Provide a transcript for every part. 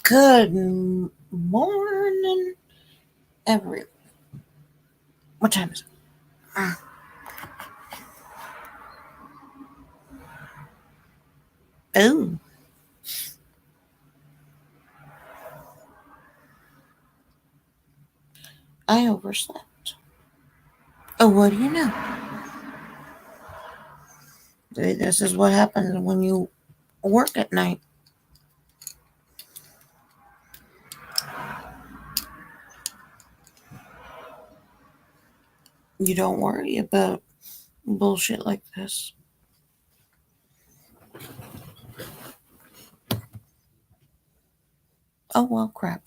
Good morning, everyone. What time is it? Oh, I overslept. Oh, what do you know? This is what happens when you work at night. You don't worry about bullshit like this. Oh, well, crap.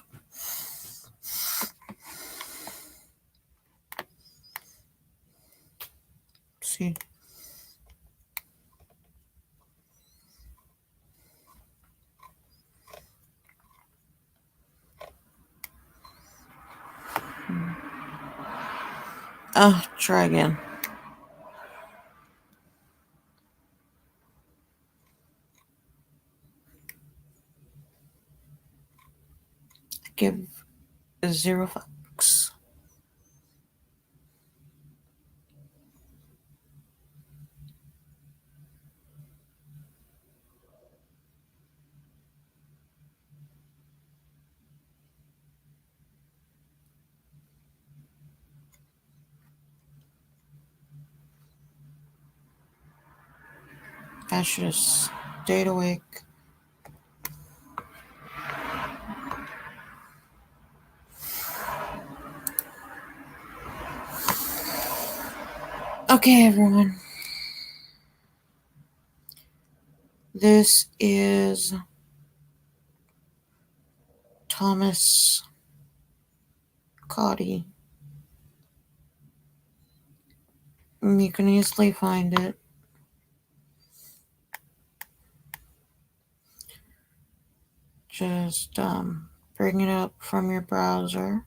See. Oh, try again. I give 0 fucks. I should have stayed awake. Okay, everyone. This is Thomas Cotty. You can easily find it. Just bring it up from your browser,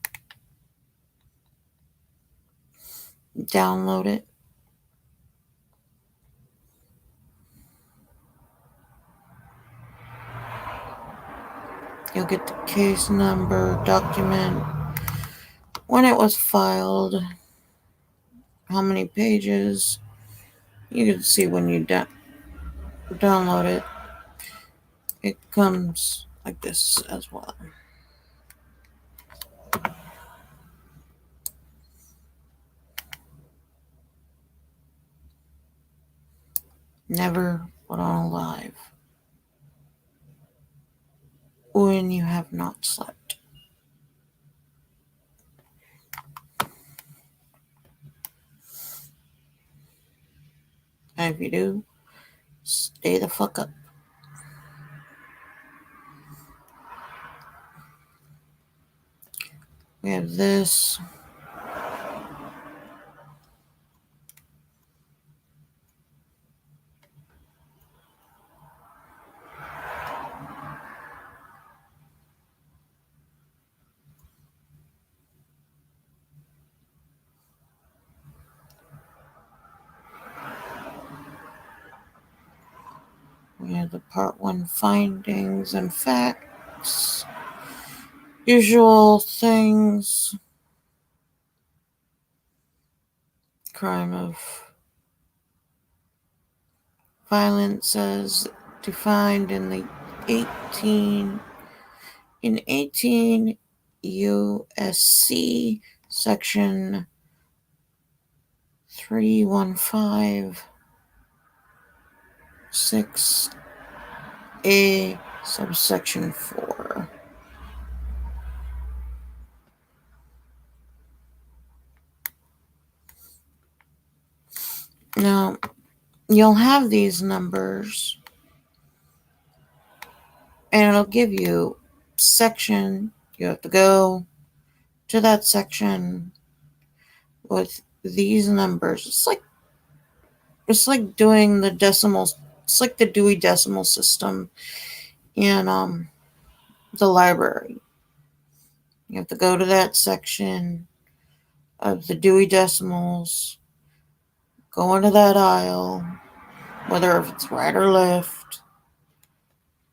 download it. You'll get the case number, document, when it was filed, how many pages. You can see when you download it. It comes like this as well. Never put on live when you have not slept. And if you do, stay the fuck up. We have this. We have the part 1 findings and facts. Usual things. Crime of violence as defined in the 18 USC section 315 6A subsection 4. Now, you'll have these numbers, and it'll give you section. You have to go to that section with these numbers. It's like doing the decimals. It's like the Dewey Decimal System in the library. You have to go to that section of the Dewey Decimals, go into that aisle, whether if it's right or left,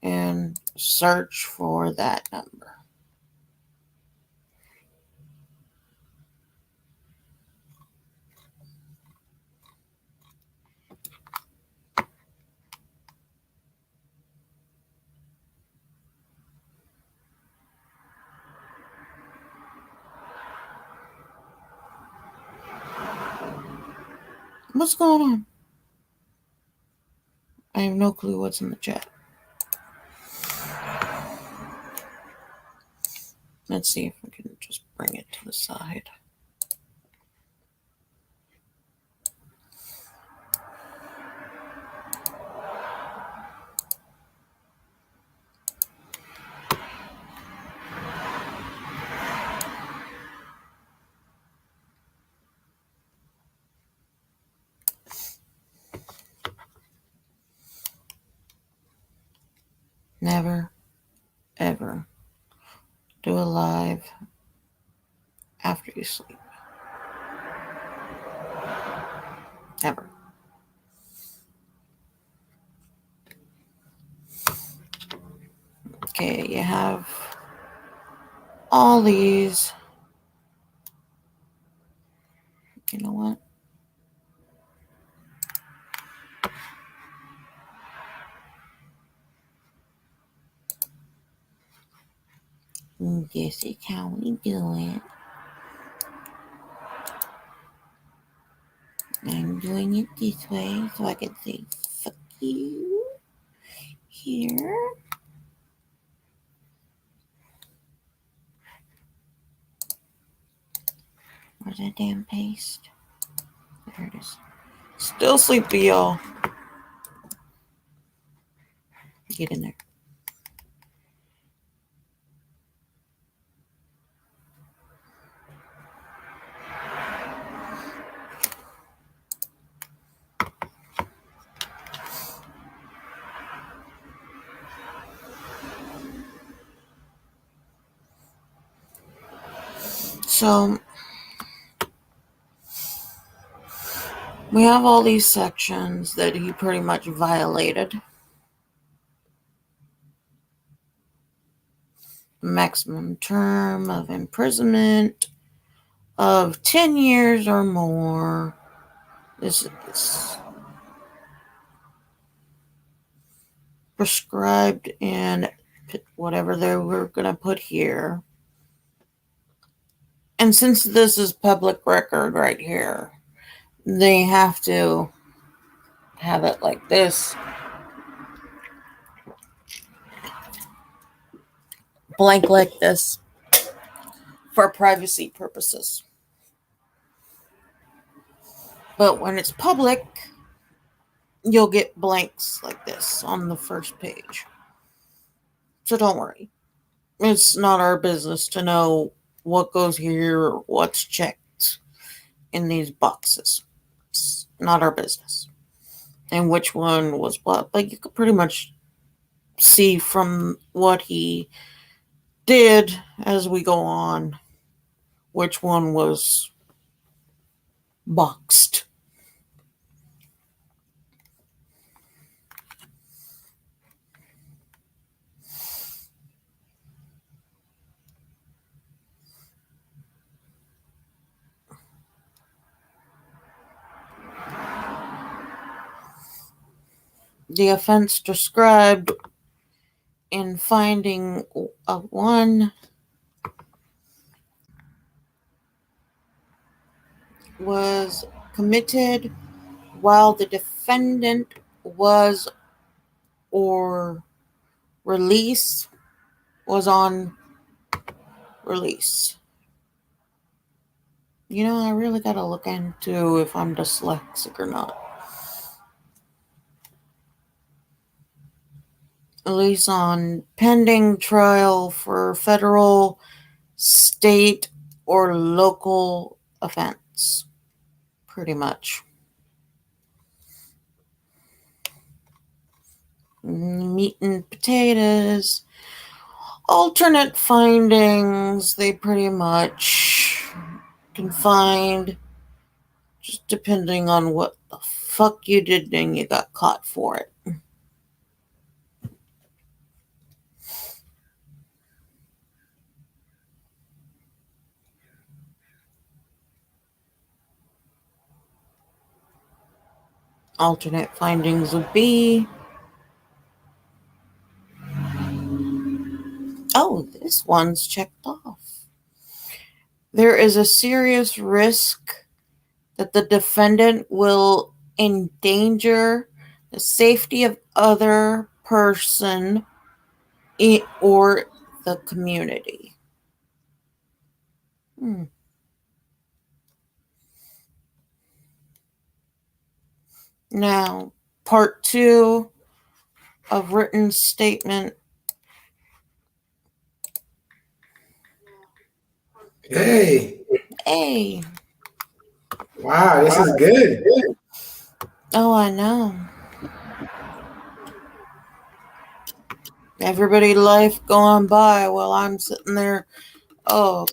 and search for that number. What's going on? I have no clue what's in the chat. Let's see if we can just bring it to the side. Never, ever do a live after you sleep. Ever. Okay, you have all these. You know what? This is how we do it. I'm doing it this way so I can say fuck you here. Where's that damn paste? There it is. Still sleepy, y'all. Get in there. So, we have all these sections that he pretty much violated. Maximum term of imprisonment of 10 years or more. This is prescribed in whatever they were going to put here. And since this is public record right here, they have to have it like this. Blank like this for privacy purposes. But when it's public, you'll get blanks like this on the first page. So don't worry. It's not our business to know what goes here or what's checked in these boxes. It's not our business. And which one was what. But you could pretty much see from what he did as we go on which one was boxed. The offense described in finding of one was committed while the defendant was or release was on release. You know, I really gotta look into if I'm dyslexic or not. Release on pending trial for federal, state, or local offense. Pretty much. Meat and potatoes. Alternate findings, they pretty much can find just depending on what the fuck you did and you got caught for it. Alternate findings would be, oh, this one's checked off. There is a serious risk that the defendant will endanger the safety of other person or the community. Now, part 2 of written statement. Hey. Hey. Wow, this is good. Oh, I know. Everybody life going by while I'm sitting there. Oh,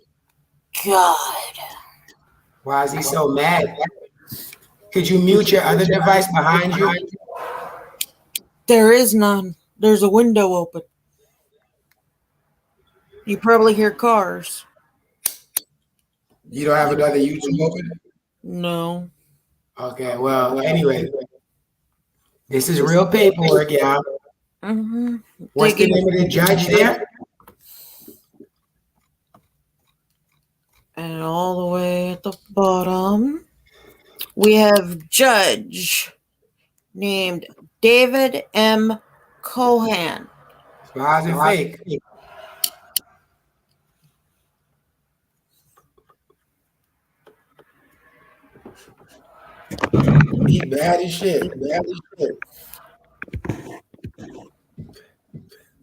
God. Why is he so mad? Could you mute your other device behind you? There is none. There's a window open. You probably hear cars. You don't have another YouTube open? No. Okay, well, anyway. This is real paperwork, y'all. Mm-hmm. What's the name of the judge there? And all the way at the bottom, we have Judge named David M. Cohan. So how's it fake? He bad as shit.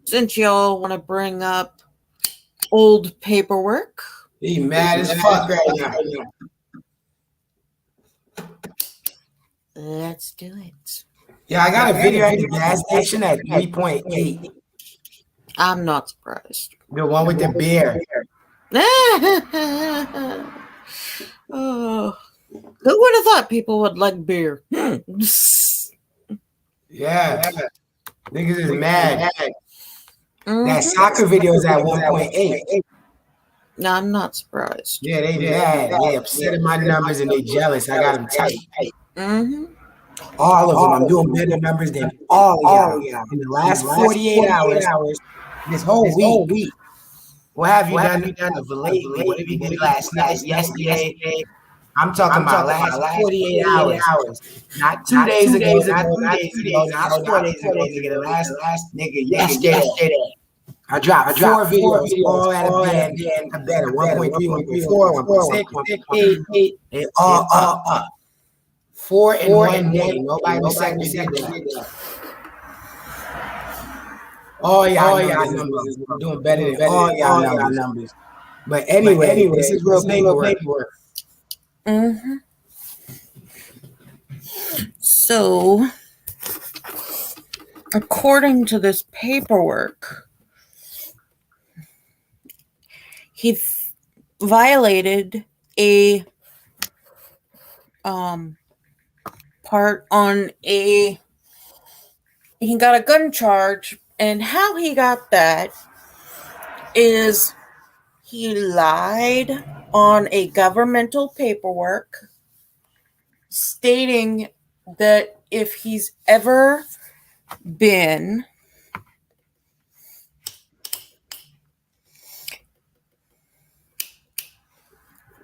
Since y'all want to bring up old paperwork, He mad as fuck right now. let's do it. Yeah, I got a video at the gas station at 3.8. I'm not surprised. The one with the beer. Oh, who would have thought people would like beer? Yeah. Niggas is mad. That soccer video is at 1.8. No, I'm not surprised. Yeah, they mad. They upset at my numbers and they jealous. I got them tight. All of them. I'm doing better numbers than all of y'all. In the last 48 hours, this whole week. What have you done of lately? What have you did last night, yesterday? I'm talking about last 48 hours. Not 2 days ago, not 3 days ago, not 4 days ago, nigga. The last nigga yesterday. I dropped 4 videos all at a band, a better 1.3, 1.4, 1.6, 1.8, and all up. 4 in one day. Nobody in the sector did that. All y'all numbers. I'm doing better than all y'all numbers. But anyway, this is real paperwork. So, according to this paperwork, he violated a part on he got a gun charge, and how he got that is he lied on a governmental paperwork stating that if he's ever been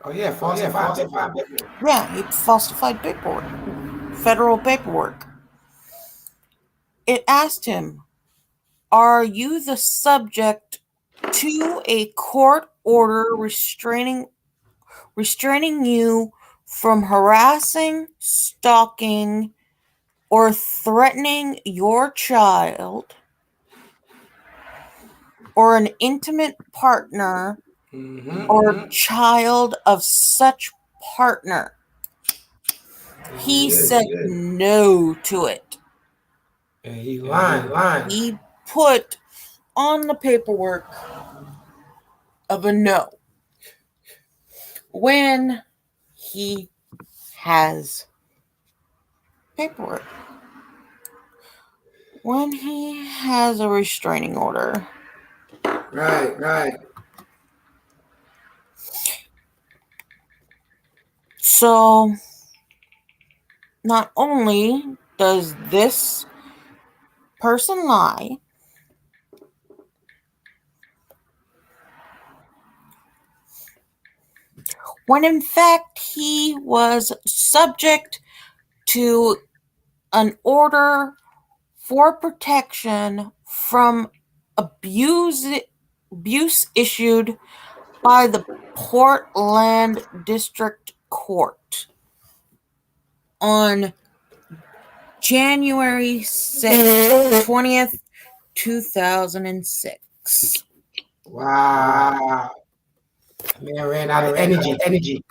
falsified. Yeah, he falsified paperwork, federal paperwork. It asked him, are you the subject to a court order restraining you from harassing, stalking, or threatening your child or an intimate partner or child of such partner? He said no to it. And he lying. He put on the paperwork of a no when he has paperwork. When he has a restraining order. Right. So, not only does this person lie when in fact he was subject to an order for protection from abuse issued by the Portland District Court on January 20th, 2006. Wow. Man ran out of energy.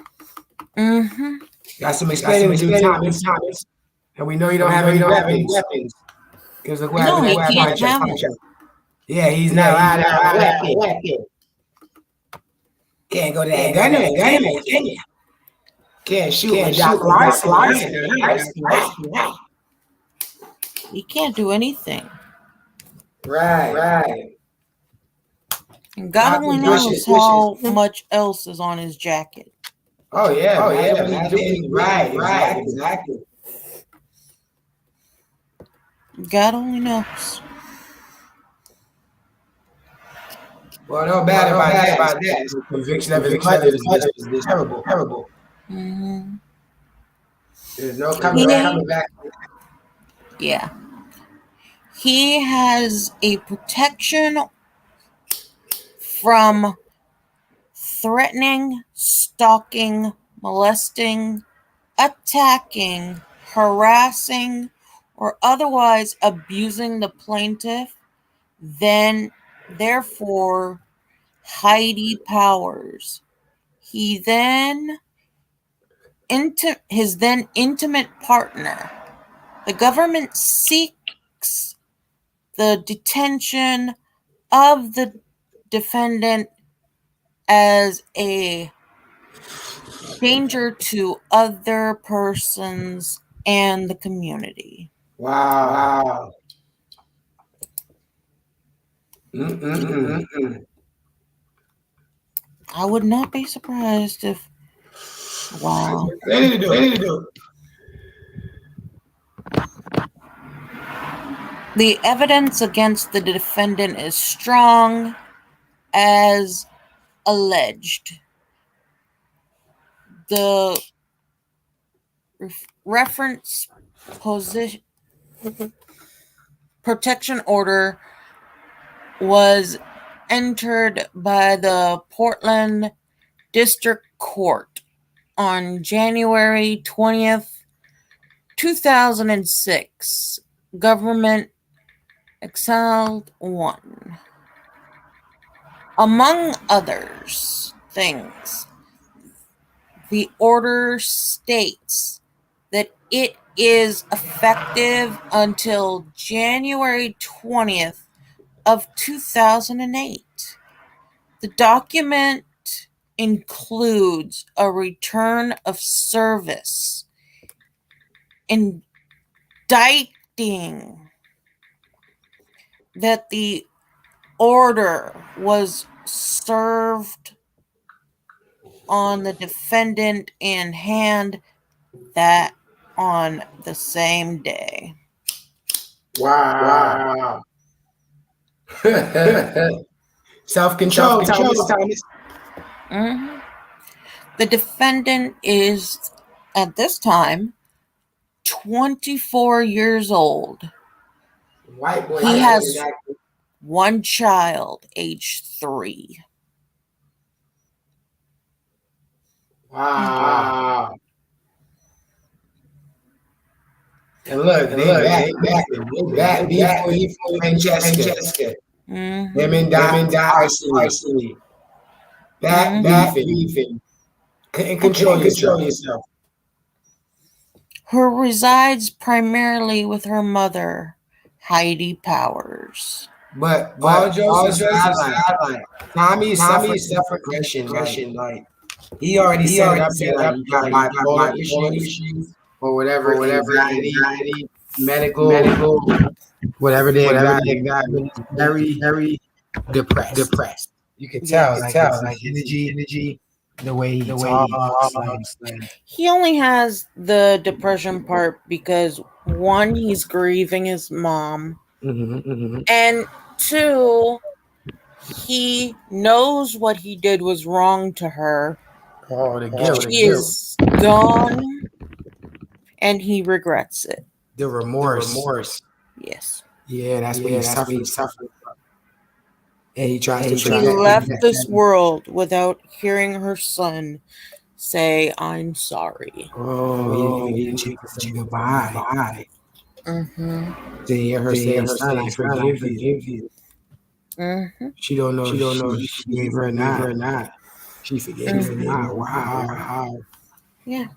Mm-hmm. Got some explaining to do, Thomas. And we know you don't have any weapons. Because look what happened No, he at can't have it. Yeah, he's not allowed to have a weapon. Can't go to that gun, can you? Can't shoot a Doc Larson. He can't do anything. Right. And God only knows how much else is on his jacket. Oh, yeah. Right. Exactly. God only knows. Well, no bad about that. The conviction of his mother is terrible. Mm-hmm. There's no coming back. Yeah. He has a protection from threatening, stalking, molesting, attacking, harassing, or otherwise abusing the plaintiff, therefore, Heidi Powers. His then intimate partner. The government seeks the detention of the defendant as a danger to other persons and the community. Wow. I would not be surprised if. Wow. Ready to do. The evidence against the defendant is strong, as alleged. The reference protection order was entered by the Portland District Court on January 20th, 2006. Government Exiled 1. Among others things, the order states that it is effective until January 20th of 2008. The document includes a return of service indicting that the order was served on the defendant in hand that on the same day. Wow. Self-control, Thomas. Mm-hmm. The defendant is, at this time, 24 years old. White boy. He has one child, age 3. Wow. And look, they back before Francesca. Mm-hmm. Them and Darcy. Back beefing. Couldn't control yourself. Who resides primarily with her mother, Heidi Powers. But all jokes aside, Tommy suffered self-aggression. Like he already set up that he got bipolar issues or whatever, anxiety, medical, whatever they got. Very depressed. You can tell, like energy. The way he talks, like He only has the depression part because one, he's grieving his mom, and two, he knows what he did was wrong to her. the guilt, She is gone, and he regrets it. the remorse. Yes. Yeah, that's what he's suffering from. And he tries to She project left that. this world without hearing her son say, "I'm sorry." Oh, he didn't even get a chance to say goodbye. Mm-hmm. To hear her say, "Son, I forgive you." Mm-hmm. She don't know if she forgave her or not. She forgave him or not. Wow. Yeah.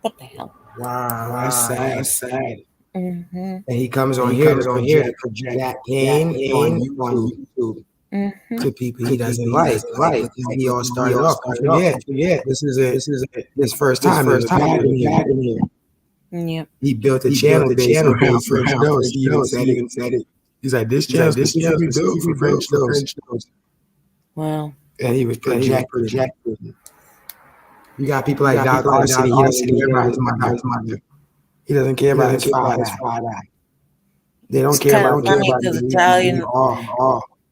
What the hell? Wow, that's sad. Mm-hmm. And he comes on here to project that pain on YouTube Mm-hmm. to people he doesn't like. Like, look how he all started off. I forget. This is his first time. It was bad in here. Yep. He built a channel based around French toast. He even said it. He's like, this channel specifically built for French toast. Well. And he was projecting. You got people like Doc Arson. He doesn't care about his mother. He doesn't care about his father. They don't It's care kind about of funny because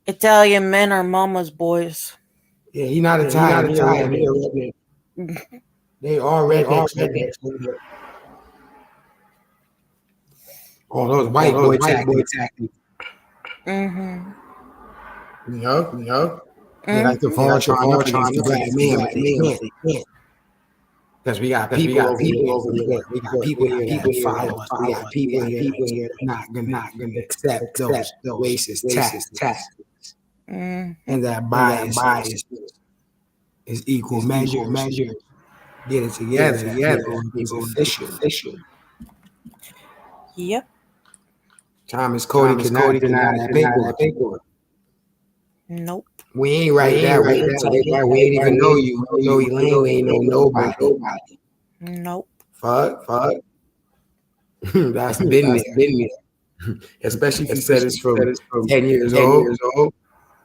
Italian men are mama's boys. Yeah, he's not Italian. He's a redneck. They all rednecks. All those white boy tactics. Mm-hmm. They like to Voltron up against the black man, but they can't. Because we got people over here. We got people here that follow us. We got people here that's not gonna accept those racist tactics. And that bias is equal measure. Get it together. People efficient. Yep. Thomas Cody cannot deny that paperwork. Nope. We ain't right that way. We ain't even know you. We know Elaine. We ain't know nobody. Nope. Fuck. That's been there. Especially if you said it's from 10 years old.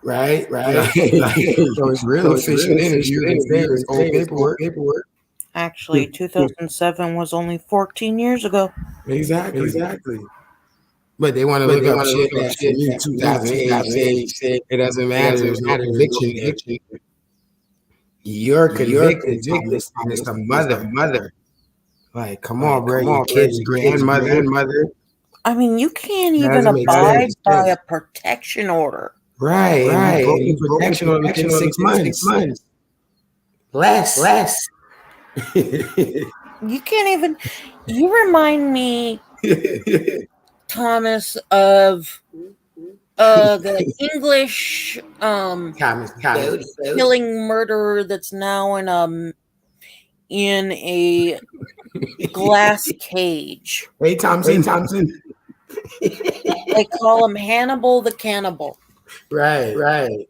Right? So it's real efficient interview. It's old paperwork. Actually, 2007 was only 14 years ago. Exactly. But they want to look up shit that from you 2008 say it doesn't matter. There's no conviction there. You're convicted, Thomas, and it's the mother. Like, come on, bro. Your kid's grandmother. I mean, you can't That even doesn't make abide sense. by a protection order. Right. And you broke protection order within 6 months. Less. You can't even. You remind me, Thomas, of the English killing murderer that's now in a glass cage. Hey, Thompson. They call him Hannibal the Cannibal. Right.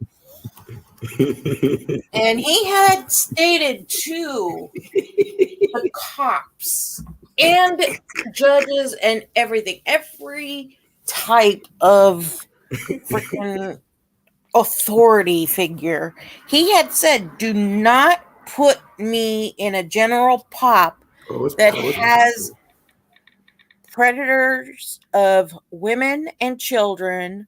And he had stated to the cops and judges and everything, every type of freaking authority figure, he had said, do not put me in a general pop that has predators of women and children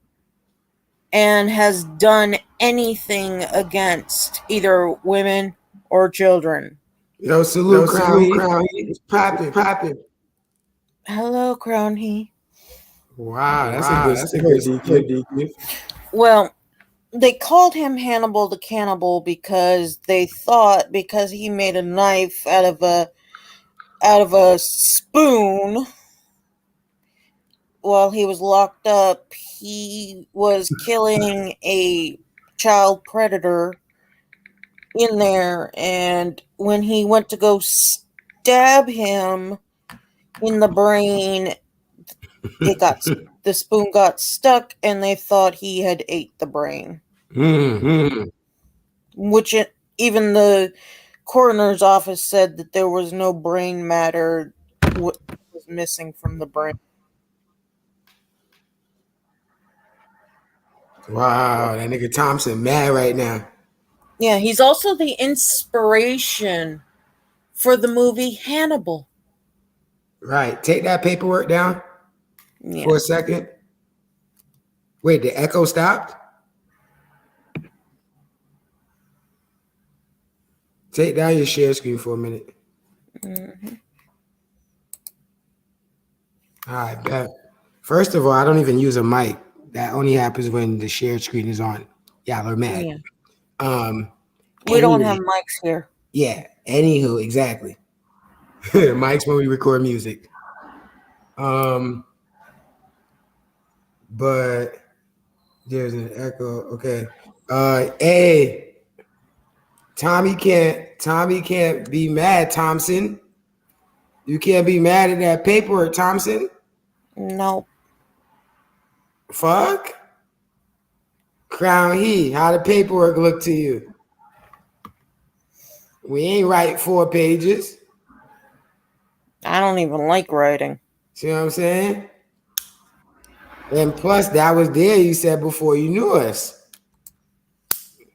and has done anything against either women or children. Yo, salute, Crown. It's popping. Hello, Crown He. Wow, that's a good sticker. Well, they called him Hannibal the Cannibal because they thought because he made a knife out of a spoon while he was locked up, he was killing a child predator in there, and when he went to go stab him in the brain, the spoon got stuck, and they thought he had ate the brain. Which even the coroner's office said that there was no brain matter was missing from the brain. Wow, that nigga Thompson mad right now. Yeah, he's also the inspiration for the movie Hannibal. Right. Take that paperwork down for Yeah. a second. Wait, the echo stopped? Take down your share screen for a minute. Mm-hmm. All right, bet. First of all, I don't even use a mic. That only happens when the shared screen is on. Y'all are mad. Yeah. Um, We don't have anyway, mics here. yeah. Anywho, exactly. Mics when we record music. Um, but there's an echo. Okay. Hey, Tommy can't be mad, Thompson. You can't be mad at that paperwork, Thompson. Nope. Fuck. Crown He, how the paperwork look to you? We ain't write 4 pages. I don't even like writing. See what I'm saying? And plus, that was there, you said, before you knew us.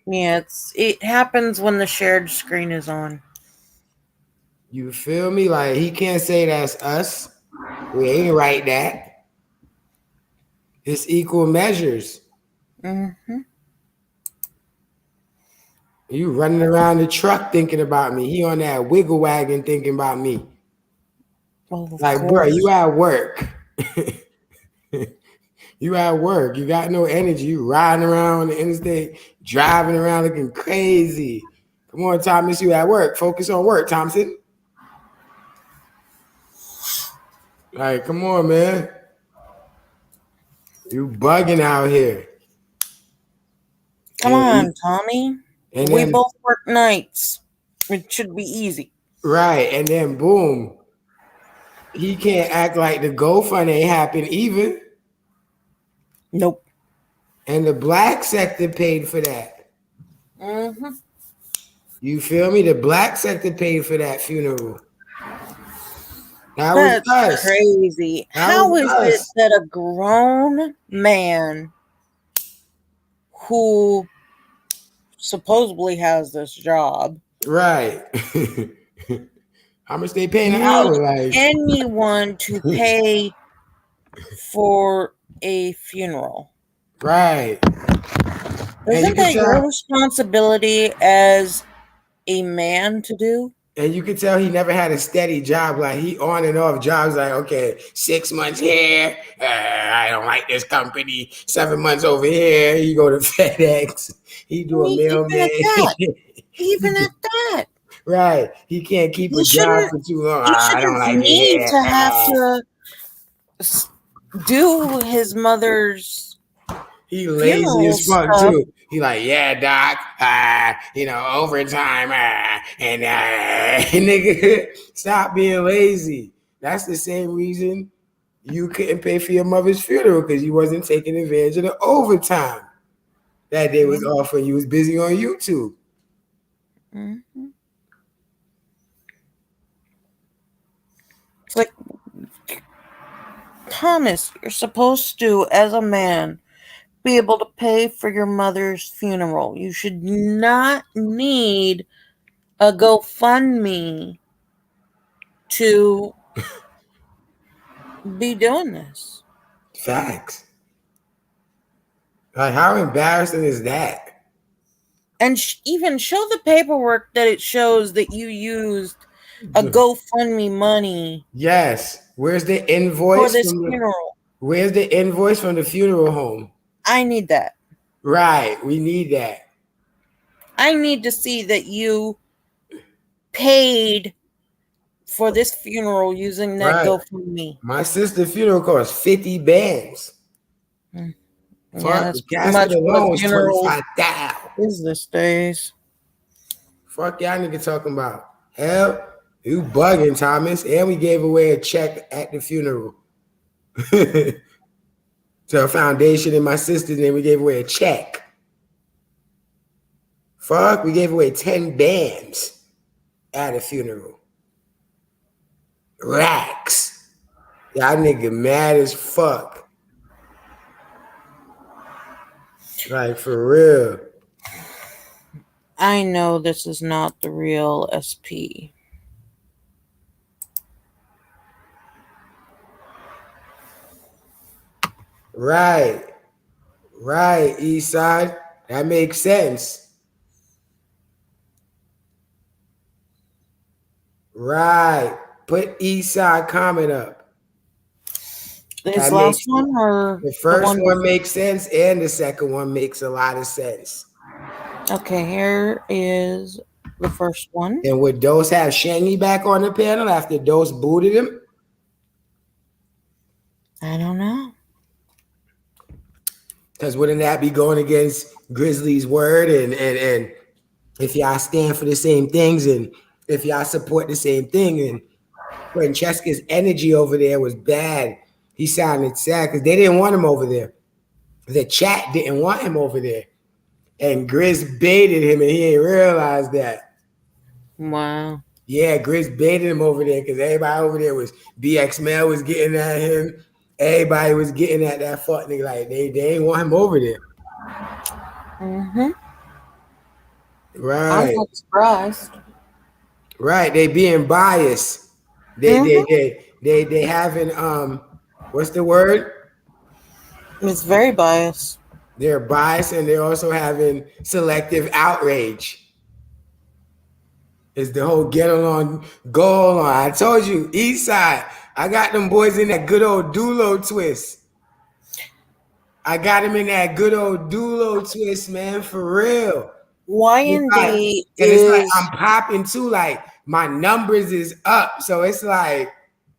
Yeah, it happens when the shared screen is on. You feel me? Like, he can't say that's us. We ain't write that. It's equal measures. Mm-hmm. You running around the truck thinking about me. He on that wiggle wagon thinking about me. Well, of Like, bro, you course. at work. You at work. You got no energy. You riding around on the interstate, driving around looking crazy. Come on, Thomas, you at work. Focus on work, Thompson. Like, come on, man. You bugging out here. Come And on, Tommy. and We then both work nights. It should be easy. right, and then boom. He can't act like the GoFund ain't happen either. Nope. And the black sector paid for that. Mm-hmm. You feel me? The black sector paid for that funeral. That was That's us. crazy. That was How is it us. that a grown man who supposedly has this job Right. How much they paying an need hour? Like, anyone to pay for a funeral? right. And you Isn't can that your tell, responsibility as a man to do? he never had a steady job. Like he on and off jobs. Like, okay, 6 months here. I don't like this company. 7 months over here. He go to FedEx. He I do a mean, even mailman. at that, He even do, at that, right. He can't keep a he job shouldn't. for too long. He I don't shouldn't like it need here. to have to s- do his mother's He lazy funeral as fuck stuff. too. He like, yeah, doc, overtime, and nigga, stop being lazy. That's the same reason you couldn't pay for your mother's funeral because you wasn't taking advantage of the overtime that they was offering. You was busy on YouTube. Mm-hmm. It's like, Thomas, you're supposed to, as a man, be able to pay for your mother's funeral. You should not need a GoFundMe to be doing this. Facts. Like, how embarrassing is that? And even show the paperwork that it shows that you used a GoFundMe money Yes. Where's the for invoice this from the? funeral. Where's the invoice from the funeral home? I need that. Right. We need that. I need to see that you paid for this funeral using that Right. GoFundMe. My sister's funeral cost 50 bands. Mm. Yeah, Fuck, that's the pretty casket much what a alone was funeral 25,000. is these days. Fuck y'all nigga talking about. Hell, you bugging, Thomas. And we gave away a check at the funeral. To a foundation and my sister's name, we gave away a check. Fuck, we gave away 10 bands at a funeral. Racks. Y'all nigga mad as fuck. Like, for real. I know this is not the real SP. Right. Right, Eastside. That makes sense. Right. Put Eastside comment up. This That last makes one or the the first one one before? makes sense and the second one makes a lot of sense. Okay, here is the first one. And would Dose have Shangy back on the panel after Dose booted him? I don't know. Because wouldn't that be going against Grizzly's word? And if y'all stand for the same things and if y'all support the same thing, and Francesca's energy over there was bad. He sounded sad because they didn't want him over there. The chat didn't want him over there. And Grizz baited him and he ain't realized that. Wow. Yeah, Grizz baited him over there because everybody over there was BX Mel was getting at him. Everybody was getting at that fuck nigga. Like they ain't want him over there. Mm-hmm. I'm Right. not surprised. Right. They being biased. They they Mm-hmm. they they they having what's the word? It's very biased. They're biased and they're also having selective outrage. Is the whole get along, go along. I told you, East Side. I got them boys in that good old Dulo twist. I got him in that good old Dulo twist, man, for real. It's like, Y&D and it's like I'm is popping too. Like my numbers is up, so it's like,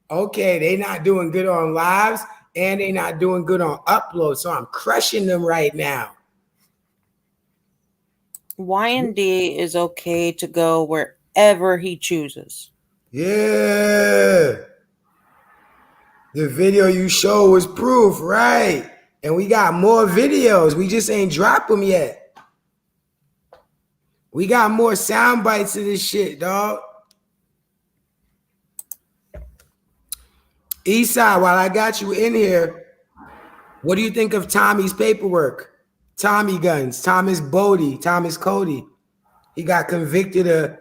okay, they not doing good on lives and they not doing good on uploads, so I'm crushing them right now. Y&D is okay to go wherever he chooses. Yeah. The video you showed was proof, right? And we got more videos. We just ain't dropped them yet. We got more sound bites of this shit, dog. Eastside, while I got you in here, what do you think of Tommy's paperwork? Tommy Guns, Thomas Bodie, Thomas Cody. He got convicted of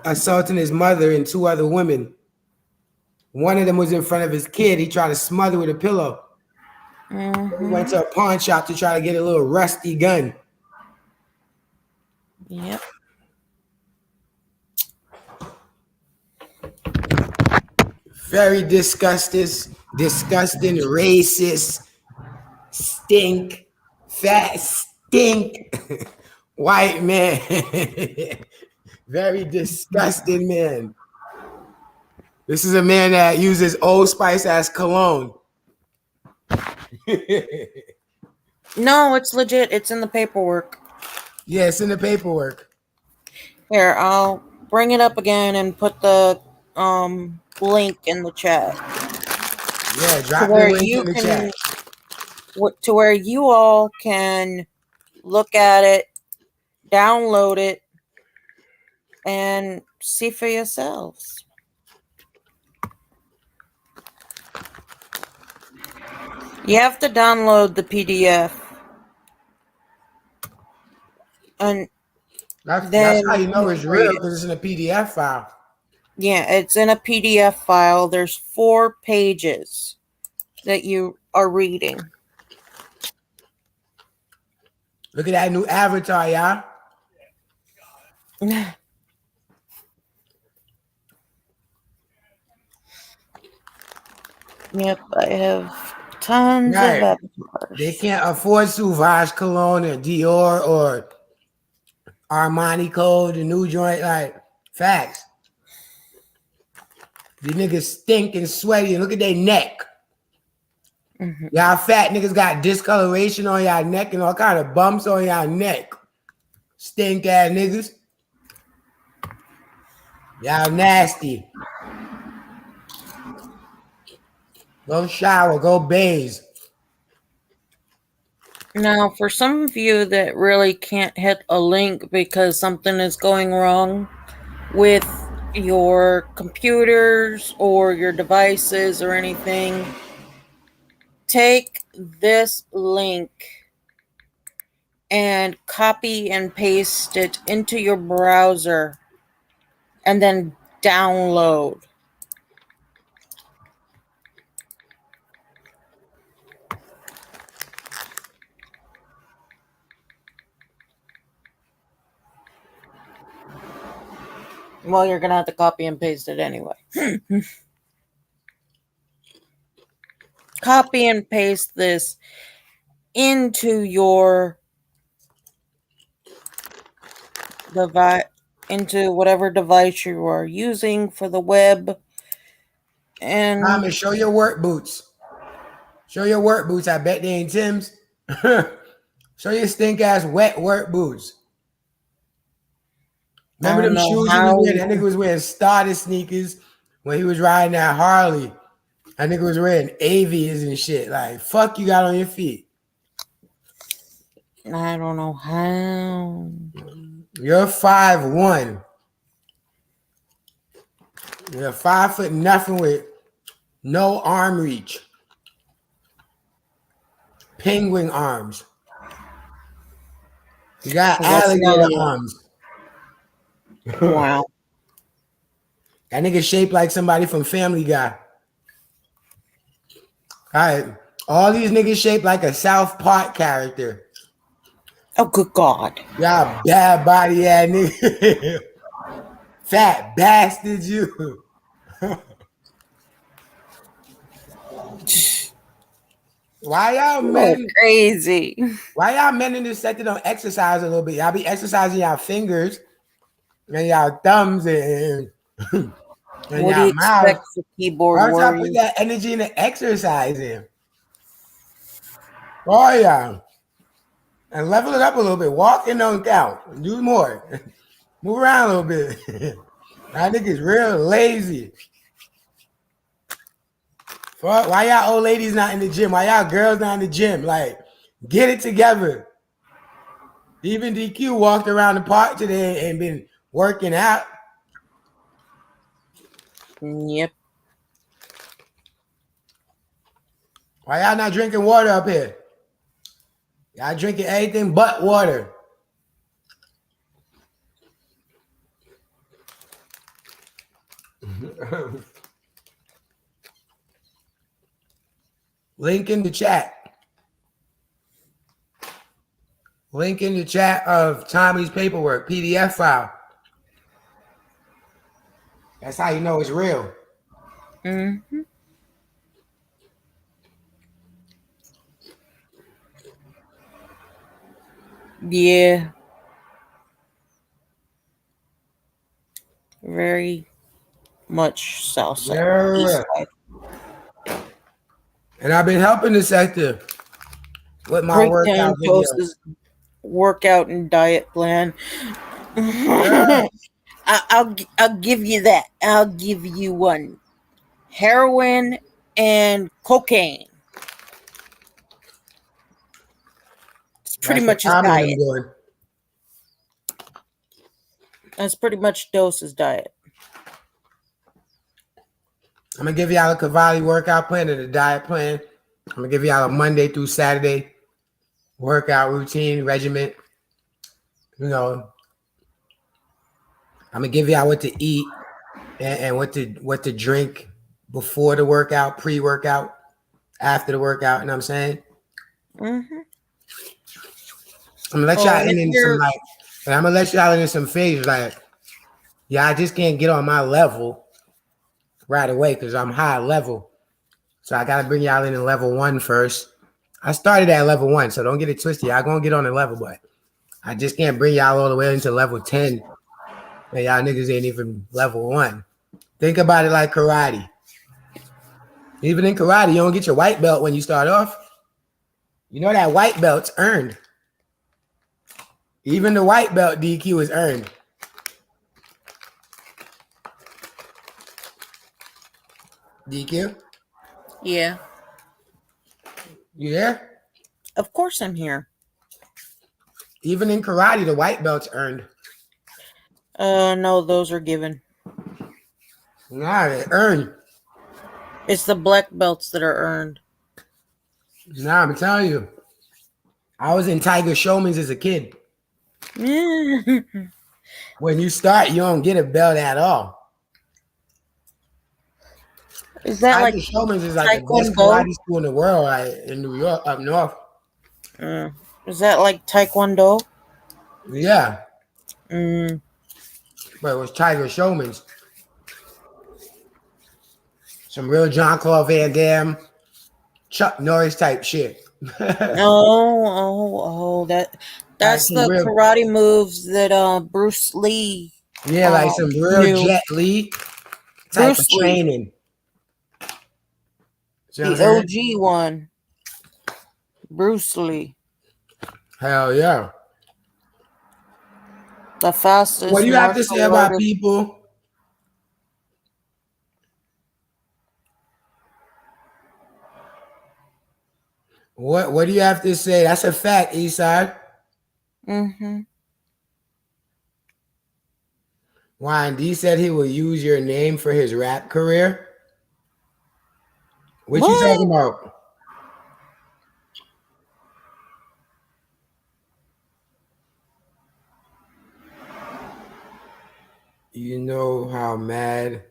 assaulting his mother and two other women. One of them was in front of his kid. He tried to smother with a pillow. He went Mm-hmm. to a pawn shop to try to get a little rusty gun. Yep. Very disgusting, racist, stink, fat, stink, white man. Very disgusting man. This is a man that uses Old Spice as cologne. No, it's legit. It's in the paperwork. Yeah, it's in the paperwork. Here, I'll bring it up again and put the link in the chat Yeah, to drop the where link you in the chat. can to where you all can look at it, download it, and see for yourselves. You have to download the PDF, and That's how then you know you it's can read real it. because it's in a PDF file. Yeah, it's in a PDF file. There's 4 pages that you are reading. Look at that new avatar, y'all. Yep, I have tons of Right. avatars. They can't afford Sauvage Cologne or Dior or Armani Code, the new joint. Like, facts. These niggas stink and sweaty and look at their neck. Mm-hmm. Y'all fat niggas got discoloration on y'all neck and all kind of bumps on y'all neck. Stink ass niggas. Y'all nasty. Go shower, go bathe. Now, for some of you that really can't hit a link because something is going wrong with your computers or your devices or anything, take this link and copy and paste it into your browser and then download. Well, you're going to have to copy and paste it anyway. Copy and paste this into your device, into whatever device you are using for the web. And Thomas, show your work boots. Show your work boots. I bet they ain't Tim's. Show your stink ass wet work boots. Remember them shoes he was wearing? That nigga was wearing starter sneakers when he was riding that Harley. That nigga was wearing avias and shit. Like, fuck you got on your feet. I don't know how. You're 5'1". You're 5 foot nothing with no arm reach. Penguin arms. You got alligator arms. Wow. That nigga shaped like somebody from Family Guy. All right. All these niggas shaped like a South Park character. Oh, good God. Y'all bad body ass nigga. Fat bastard, you. Why y'all men crazy? Why y'all men in this sector don't exercise a little bit? Y'all be exercising y'all fingers and y'all thumbs and what do you expect for keyboard warriors? Why don't y'all put that energy into exercising? Oh yeah. And level it up a little bit. Walking don't count. Do more. Move around a little bit. That nigga's real lazy. Fuck, why y'all old ladies not in the gym? Why y'all girls not in the gym? Like, get it together. Even DQ walked around the park today and been working out. Yep. Why y'all not drinking water up here? Y'all drinking anything but water. Link in the chat. Link in the chat of Tommy's paperwork, PDF file. That's how you know it's real. Mm-hmm. Yeah. Very much south side. Yeah. East side. And I've been helping the sector with my workout videos. Workout and diet plan. Yeah. I'll give you that. I'll give you one. Heroin and cocaine. It's pretty much his diet. That's pretty much Dose's diet. I'm gonna give y'all a Cavalli workout plan and a diet plan. I'm gonna give y'all a Monday through Saturday workout routine regimen. You know, I'm gonna give y'all what to eat and what to drink before the workout, pre-workout, after the workout. You know what I'm saying? Mm-hmm. I'm gonna let y'all in some like, and I'm gonna let y'all in some phases like, yeah, I just can't get on my level right away because I'm high level. So I gotta bring y'all in at level 1 first. I started at level 1, so don't get it twisted. Y'all gonna get on the level, but I just can't bring y'all all the way into level 10. And y'all niggas ain't even level 1. Think about it like karate. Even in karate, you don't get your white belt when you start off. You know that white belt's earned. Even the white belt DQ is earned. DQ? Yeah. You there? Of course I'm here. Even in karate, the white belt's earned. No, those are given. Nah, they're earned. It's the black belts that are earned. Nah, I'm telling you. I was in Tiger Showman's as a kid. Is When you start, you don't get a belt at all. that like Tiger Showman's is like the best Taekwondo? karate school in the world, right, in New York, up north. Uh, is that like Taekwondo? Yeah, Mm. but it was Tiger Showman's. Some real John Claude Van Damme, Chuck Norris type shit. Like That's some the real, karate moves that Bruce Lee yeah, like some real knew. Jet Li type of Bruce Lee, training. See what I'm the saying? OG one. Bruce Lee, Hell yeah. the What fastest do you have to say martial about artist. people? What do you have to say? That's a fact, Eastside. Mm-hmm. Ryan D said he will use your name for his rap career. What you What? talking about? You know how mad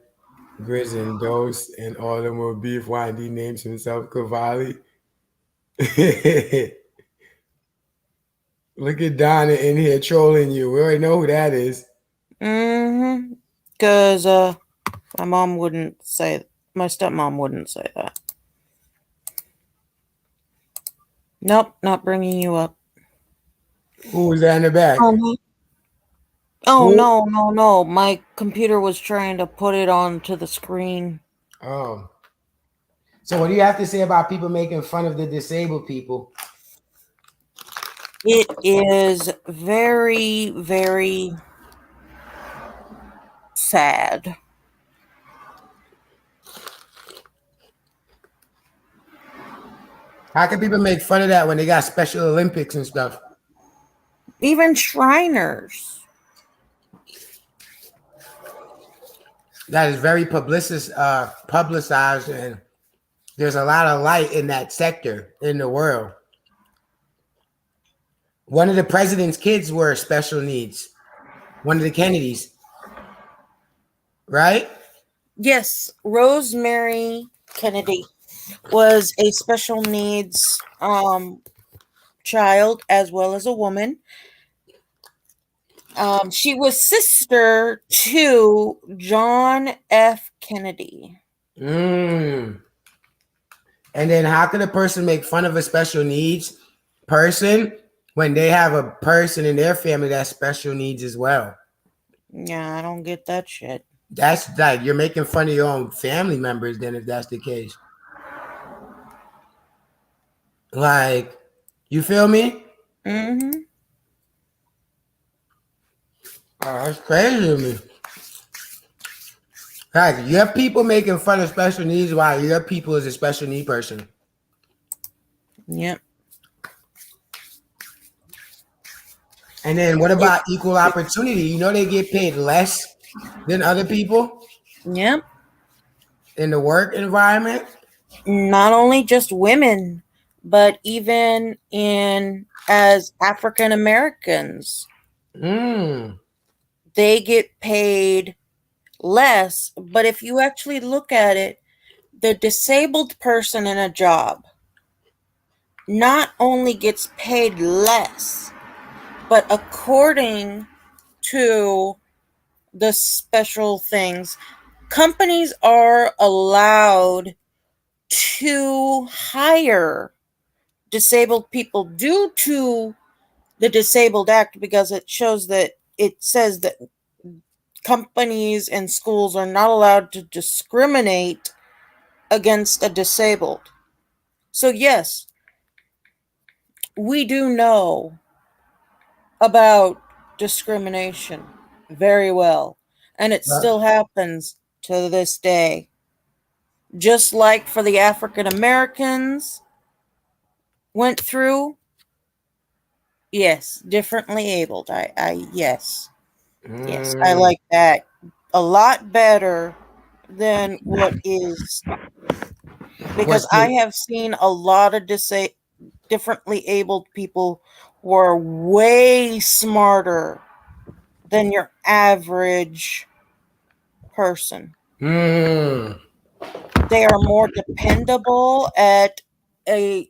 Grizz and Dose and all of them will be if YD names himself Cavalli. Look at Donna in here trolling you. We already know who that is. Mm-hmm. Because my mom wouldn't say. My stepmom wouldn't say that. Nope, not bringing you up. Who was that in the back? Oh Who? no, no, no. My computer was trying to put it onto the screen. Oh. So what do you have to say about people making fun of the disabled people? It is very, very sad. How can people make fun of that when they got Special Olympics and stuff? Even Shriners. That is very publicized, and there's a lot of light in that sector in the world. One of the president's kids were special needs. One of the Kennedys, right? Yes, Rosemary Kennedy was a special needs child as well as a woman. She was sister to John F. Kennedy. Mm. And then how can a person make fun of a special needs person when they have a person in their family that's special needs as well? Yeah, I don't get that shit. That's like you're making fun of your own family members then if that's the case. Like, you feel me? Mm-hmm. Oh, that's crazy to me. Like, you have people making fun of special needs while your people is a special need person. Yep. And then what It, about equal opportunity? You know they get paid less than other people yep. in the work environment. Not only just women, but even in as African Americans, Mm. they get paid less. But if you actually look at it, the disabled person in a job not only gets paid less, but according to the special things, companies are allowed to hire disabled people due to the Disabled Act, because it says that companies and schools are not allowed to discriminate against a disabled. So yes, we do know about discrimination very well, and it Right. still happens to this day. Just like for the African Americans went through, yes, differently abled. Yes, yes, I Mm. like that a lot better than what is, because What's I the have seen a lot of differently abled people who are way smarter than your average person. Hmm. They are more dependable at a,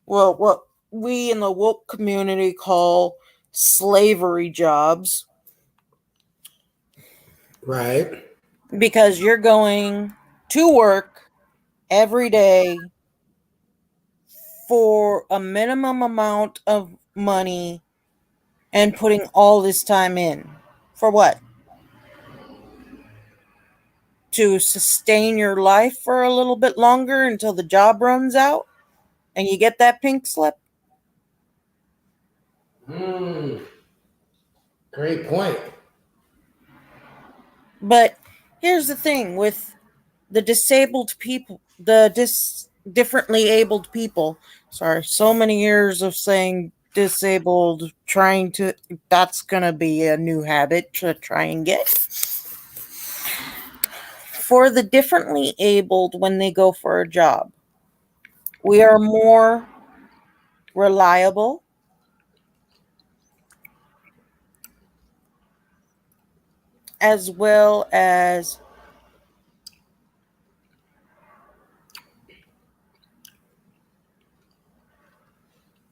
well, what we in the woke community call slavery jobs, Right. because you're going to work every day for a minimum amount of money and putting all this time in. For what? To sustain your life for a little bit longer until the job runs out and you get that pink slip? Hmm. Great point. But here's the thing with the disabled people, the differently abled people. Sorry, so many years of saying disabled, trying to, that's gonna be a new habit to try and get. For the differently abled, when they go for a job, we are more reliable, as well as,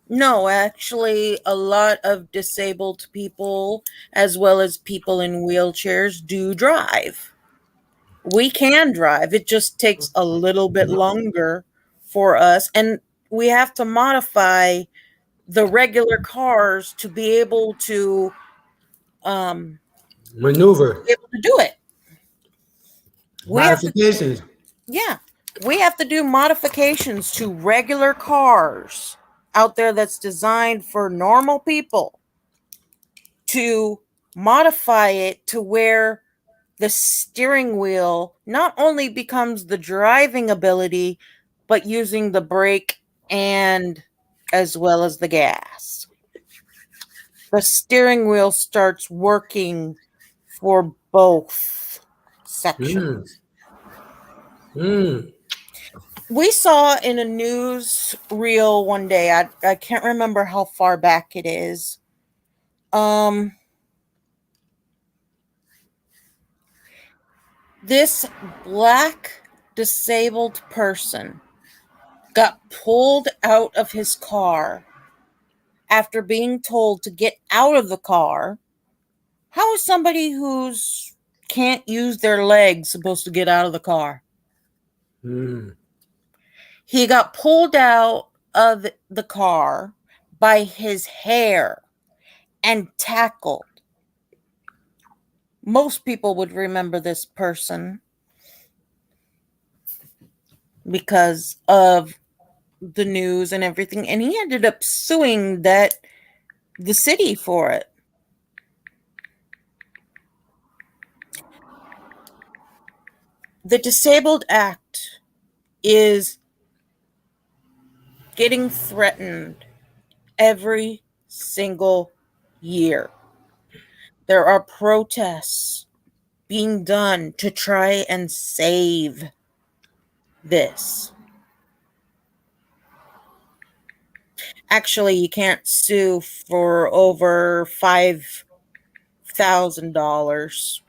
no, actually, a lot of disabled people, as well as people in wheelchairs, do drive. We can drive. It just takes a little bit longer for us. And we have to modify the regular cars to um, Maneuver. be able to do it. We have to, Modifications. yeah, we have to do modifications to regular cars out there that's designed for normal people to modify it to where the steering wheel not only becomes the driving ability, but using the brake and as well as the gas. The steering wheel starts working for both Hmm. sections. Hmm. We saw in a news reel one day, I can't remember how far back it is. Um, this black disabled person got pulled out of his car after being told to get out of the car. How is somebody who's can't use their legs supposed to get out of the car? Hmm. He got pulled out of the car by his hair and tackled. Most people would remember this person because of the news and everything, and he ended up suing that the city for it. The Disabled Act is getting threatened every single year. There are protests being done to try and save this. Actually, you can't sue for over $5,000,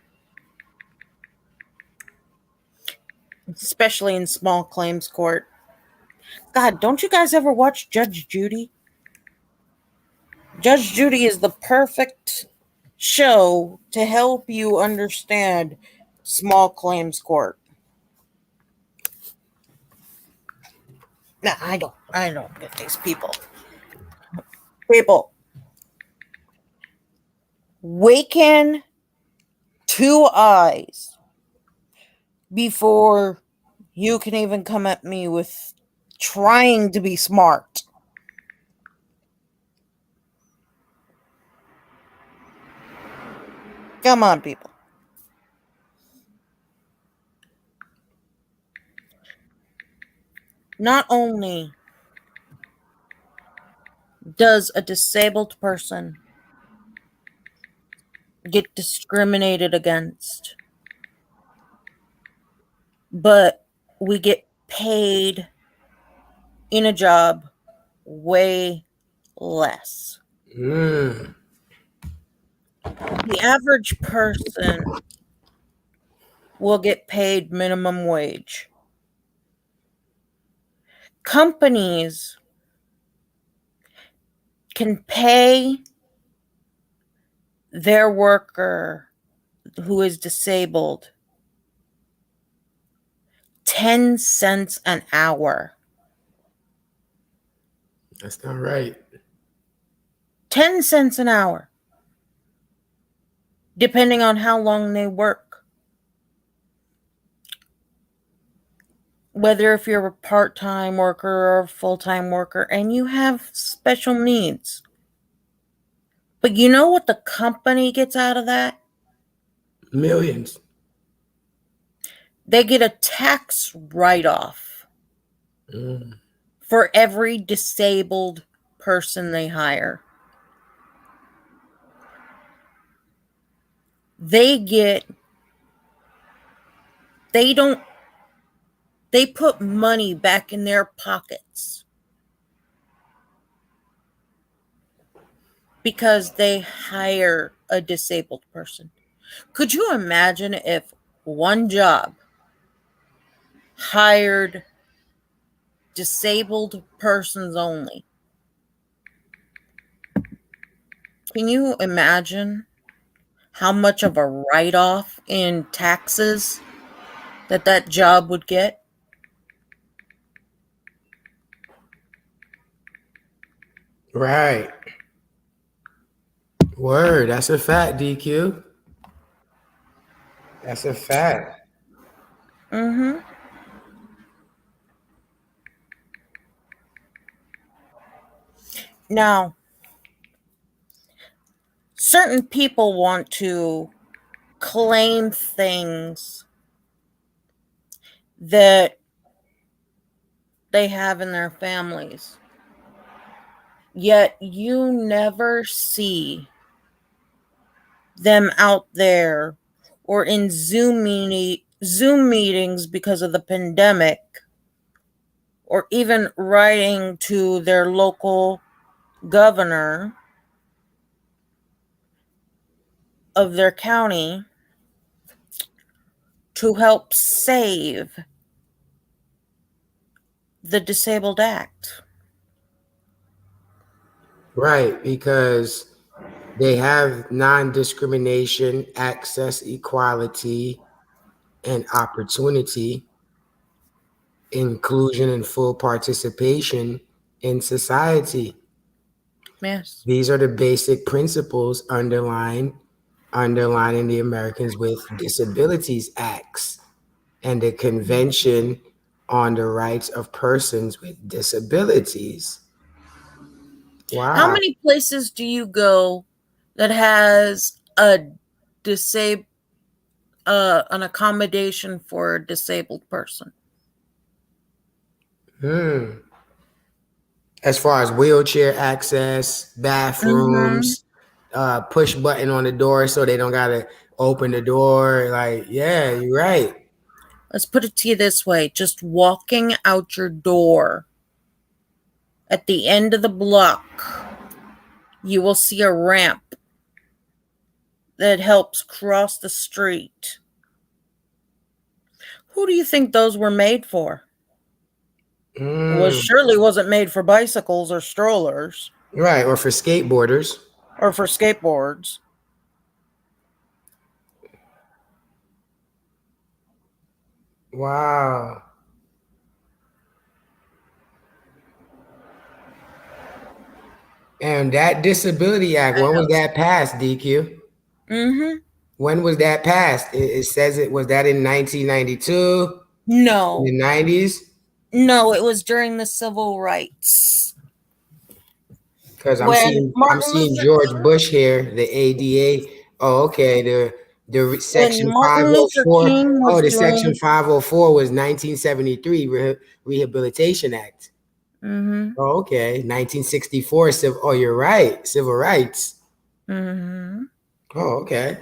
especially in small claims court. God, don't you guys ever watch Judge Judy? Judge Judy is the perfect show to help you understand small claims court. Nah, I don't get these people. People, waken two eyes before you can even come at me with trying to be smart. Come on, people. Not only does a disabled person get discriminated against, but we get paid in a job way less. Mm. The average person will get paid minimum wage. Companies can pay their worker who is disabled 10 cents an hour. That's not right. 10 cents an hour, depending on how long they work. Whether if you're a part-time worker or a full-time worker and you have special needs. But you know what the company gets out of that? Millions. They get a tax write-off Mm. for every disabled person they hire. They put money back in their pockets because they hire a disabled person. Could you imagine if one job hired disabled persons only? Can you imagine how much of a write-off in taxes that job would get? Right. Word. That's a fact, DQ. That's a fact. Mm-hmm. Now, certain people want to claim things that they have in their families. Yet you never see them out there or in Zoom meetings because of the pandemic, or even writing to their local governor of their county to help save the Disabled Act. Right, because they have non-discrimination, access, equality, and opportunity, inclusion, and full participation in society. Yes. These are the basic principles underlying the Americans with Disabilities Acts and the Convention on the Rights of Persons with Disabilities. How Wow. many places do you go that has a disab an accommodation for a disabled person? Hmm. As far as wheelchair access, Mm-hmm. bathrooms, push button on the door so they don't gotta open the door. Like, yeah, you're right. Let's put it to you this way: just walking out your door at the end of the block, you will see a ramp that helps cross the street. Who do you think those were made for? It was Mm, surely wasn't made for bicycles or strollers right, or for skateboarders. or for skateboards. Wow. And that Disability Act, I when was know. that passed, DQ? Mm-hmm. When was that passed? It says it was that in 1992, in the No. 90s? No, it was during the civil rights. Because When I'm seeing George Bush here, the ADA. Oh, okay. The when section Martin Luther 504. King Oh, was the section doing 504 was 1973 Rehabilitation Act. mm-hmm. Oh, okay. 1964 civil. Oh, you're right. Civil rights. Mm-hmm. Oh, okay.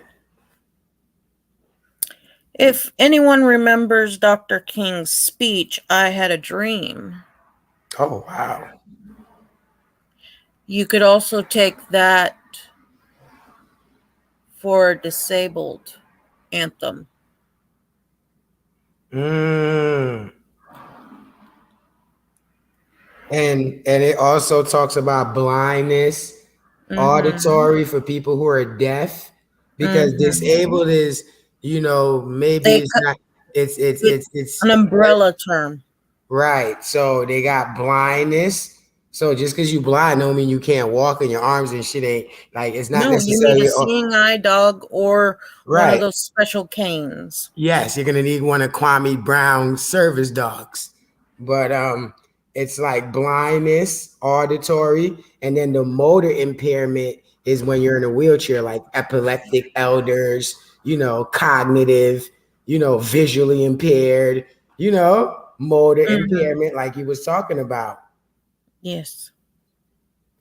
If anyone remembers Dr. King's speech, I Had a Dream, Oh, wow. You could also take that for disabled anthem. Mm. And it also talks about blindness, Mm-hmm. auditory for people who are deaf, because Mm-hmm. disabled is, maybe They it's not, it's an umbrella term. right. So they got blindness. So just because you blind don't mean you can't walk and your arms and shit ain't like it's not No, you need a necessarily seeing eye dog or one of right. those special canes. Yes, you're gonna need one of Kwame Brown's service dogs. But it's like blindness, auditory, and then the motor impairment is when you're in a wheelchair, like epileptic elders, cognitive, visually impaired, motor Mm-hmm. impairment, like you was talking about. Yes.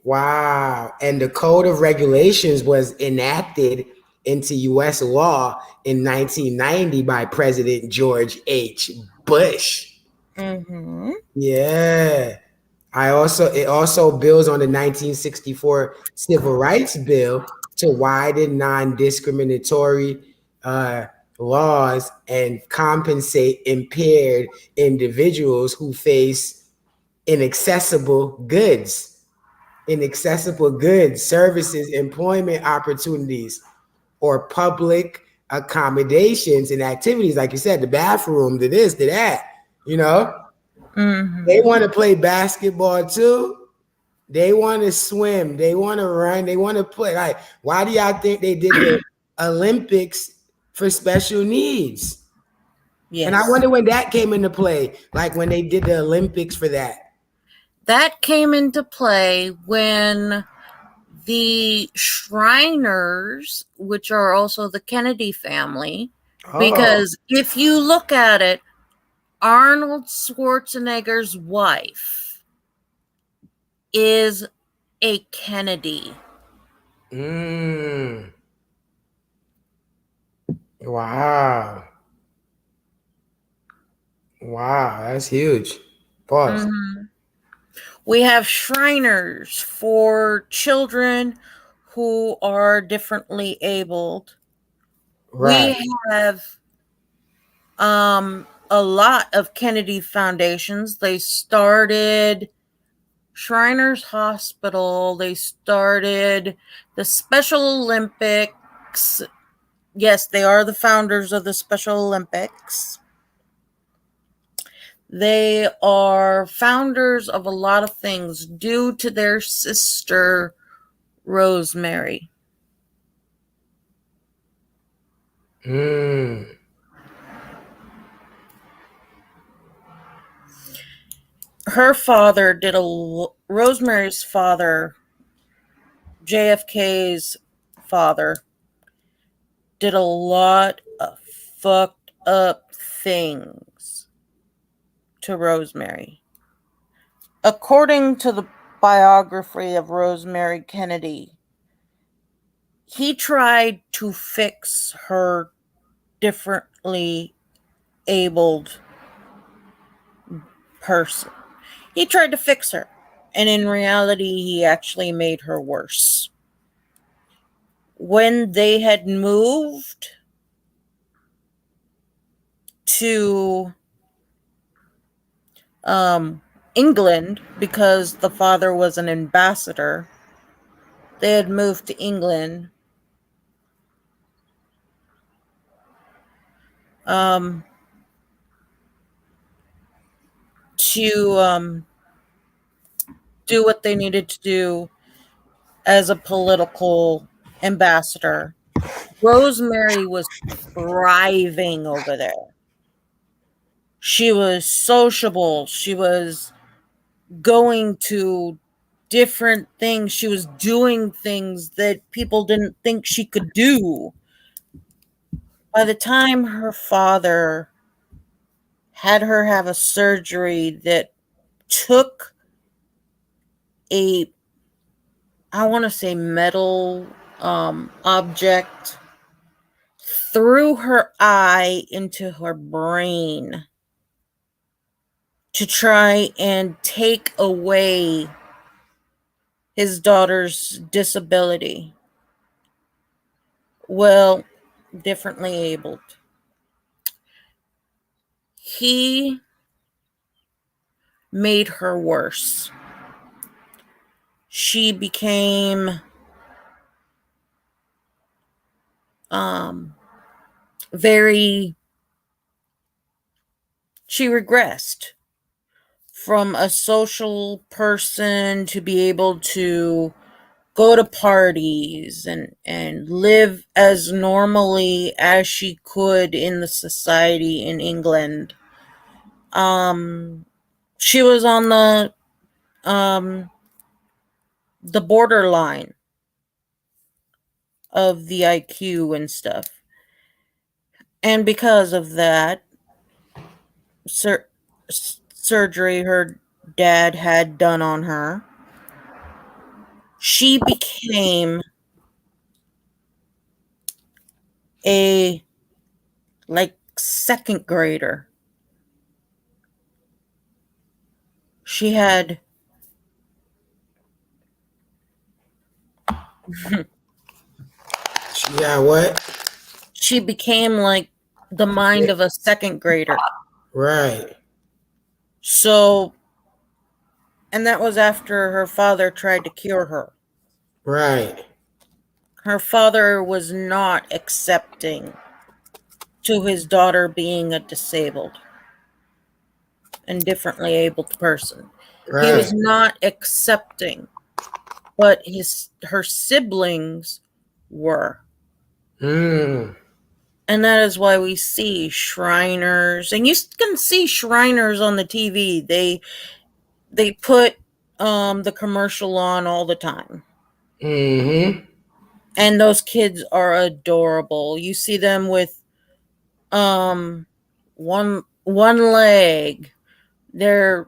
Wow. And the Code of Regulations was enacted into US law in 1990 by President George H. Bush. Mm-hmm. Yeah. It also builds on the 1964 Civil Rights Bill to widen non-discriminatory uh, laws and compensate impaired individuals who face inaccessible goods, services, employment opportunities, or public accommodations and activities. Like you said, the bathroom, to this, to that. You know, they Mm-hmm. want to play basketball too. They want to swim. They want to run. They want to play. Like, why do y'all think they did the Olympics for special needs? And I Yes. wonder when that came into play, like when they did the Olympics for that. That came into play when the Shriners, which are also the Kennedy family, Oh. because if you look at it, Arnold Schwarzenegger's wife is a Kennedy. Mm. Wow. Wow, that's huge. Pause. Mm-hmm. We have Shriners for children who are differently abled. Right. We have a lot of Kennedy foundations. They started Shriners Hospital, they started the Special Olympics. Yes, they are the founders of the Special Olympics. They are founders of a lot of things due to their sister, Rosemary. Mm. Her father did Rosemary's father, JFK's father, did a lot of fucked up things to Rosemary. According to the biography of Rosemary Kennedy, he tried to fix her differently abled person. He tried to fix her, and in reality, he actually made her worse. When they had moved to England, because the father was an ambassador, they had moved to England. Um, to do what they needed to do as a political ambassador. Rosemary was thriving over there. She was sociable. She was going to different things. She was doing things that people didn't think she could do. By the time her father had her have a surgery that took a, I want to say, metal object through her eye into her brain to try and take away his daughter's disability. Well, differently abled. He made her worse. She became um very she regressed from a social person to be able to go to parties and live as normally as she could in the society in England. Um she was on um the borderline of the IQ and stuff. And because of that sur- surgery her dad had done on her, she became a like second grader. She had Yeah, what? she became like the mind of a second grader. Right. So, and that was after her father tried to cure her. Right. Her father was not accepting to his daughter being a disabled and differently abled person. He was Right. not accepting, but her siblings were. Mm. And that is why we see Shriners, and you can see Shriners on the TV. They put the commercial on all the time. Mm-hmm. And those kids are adorable. You see them with um one leg. They're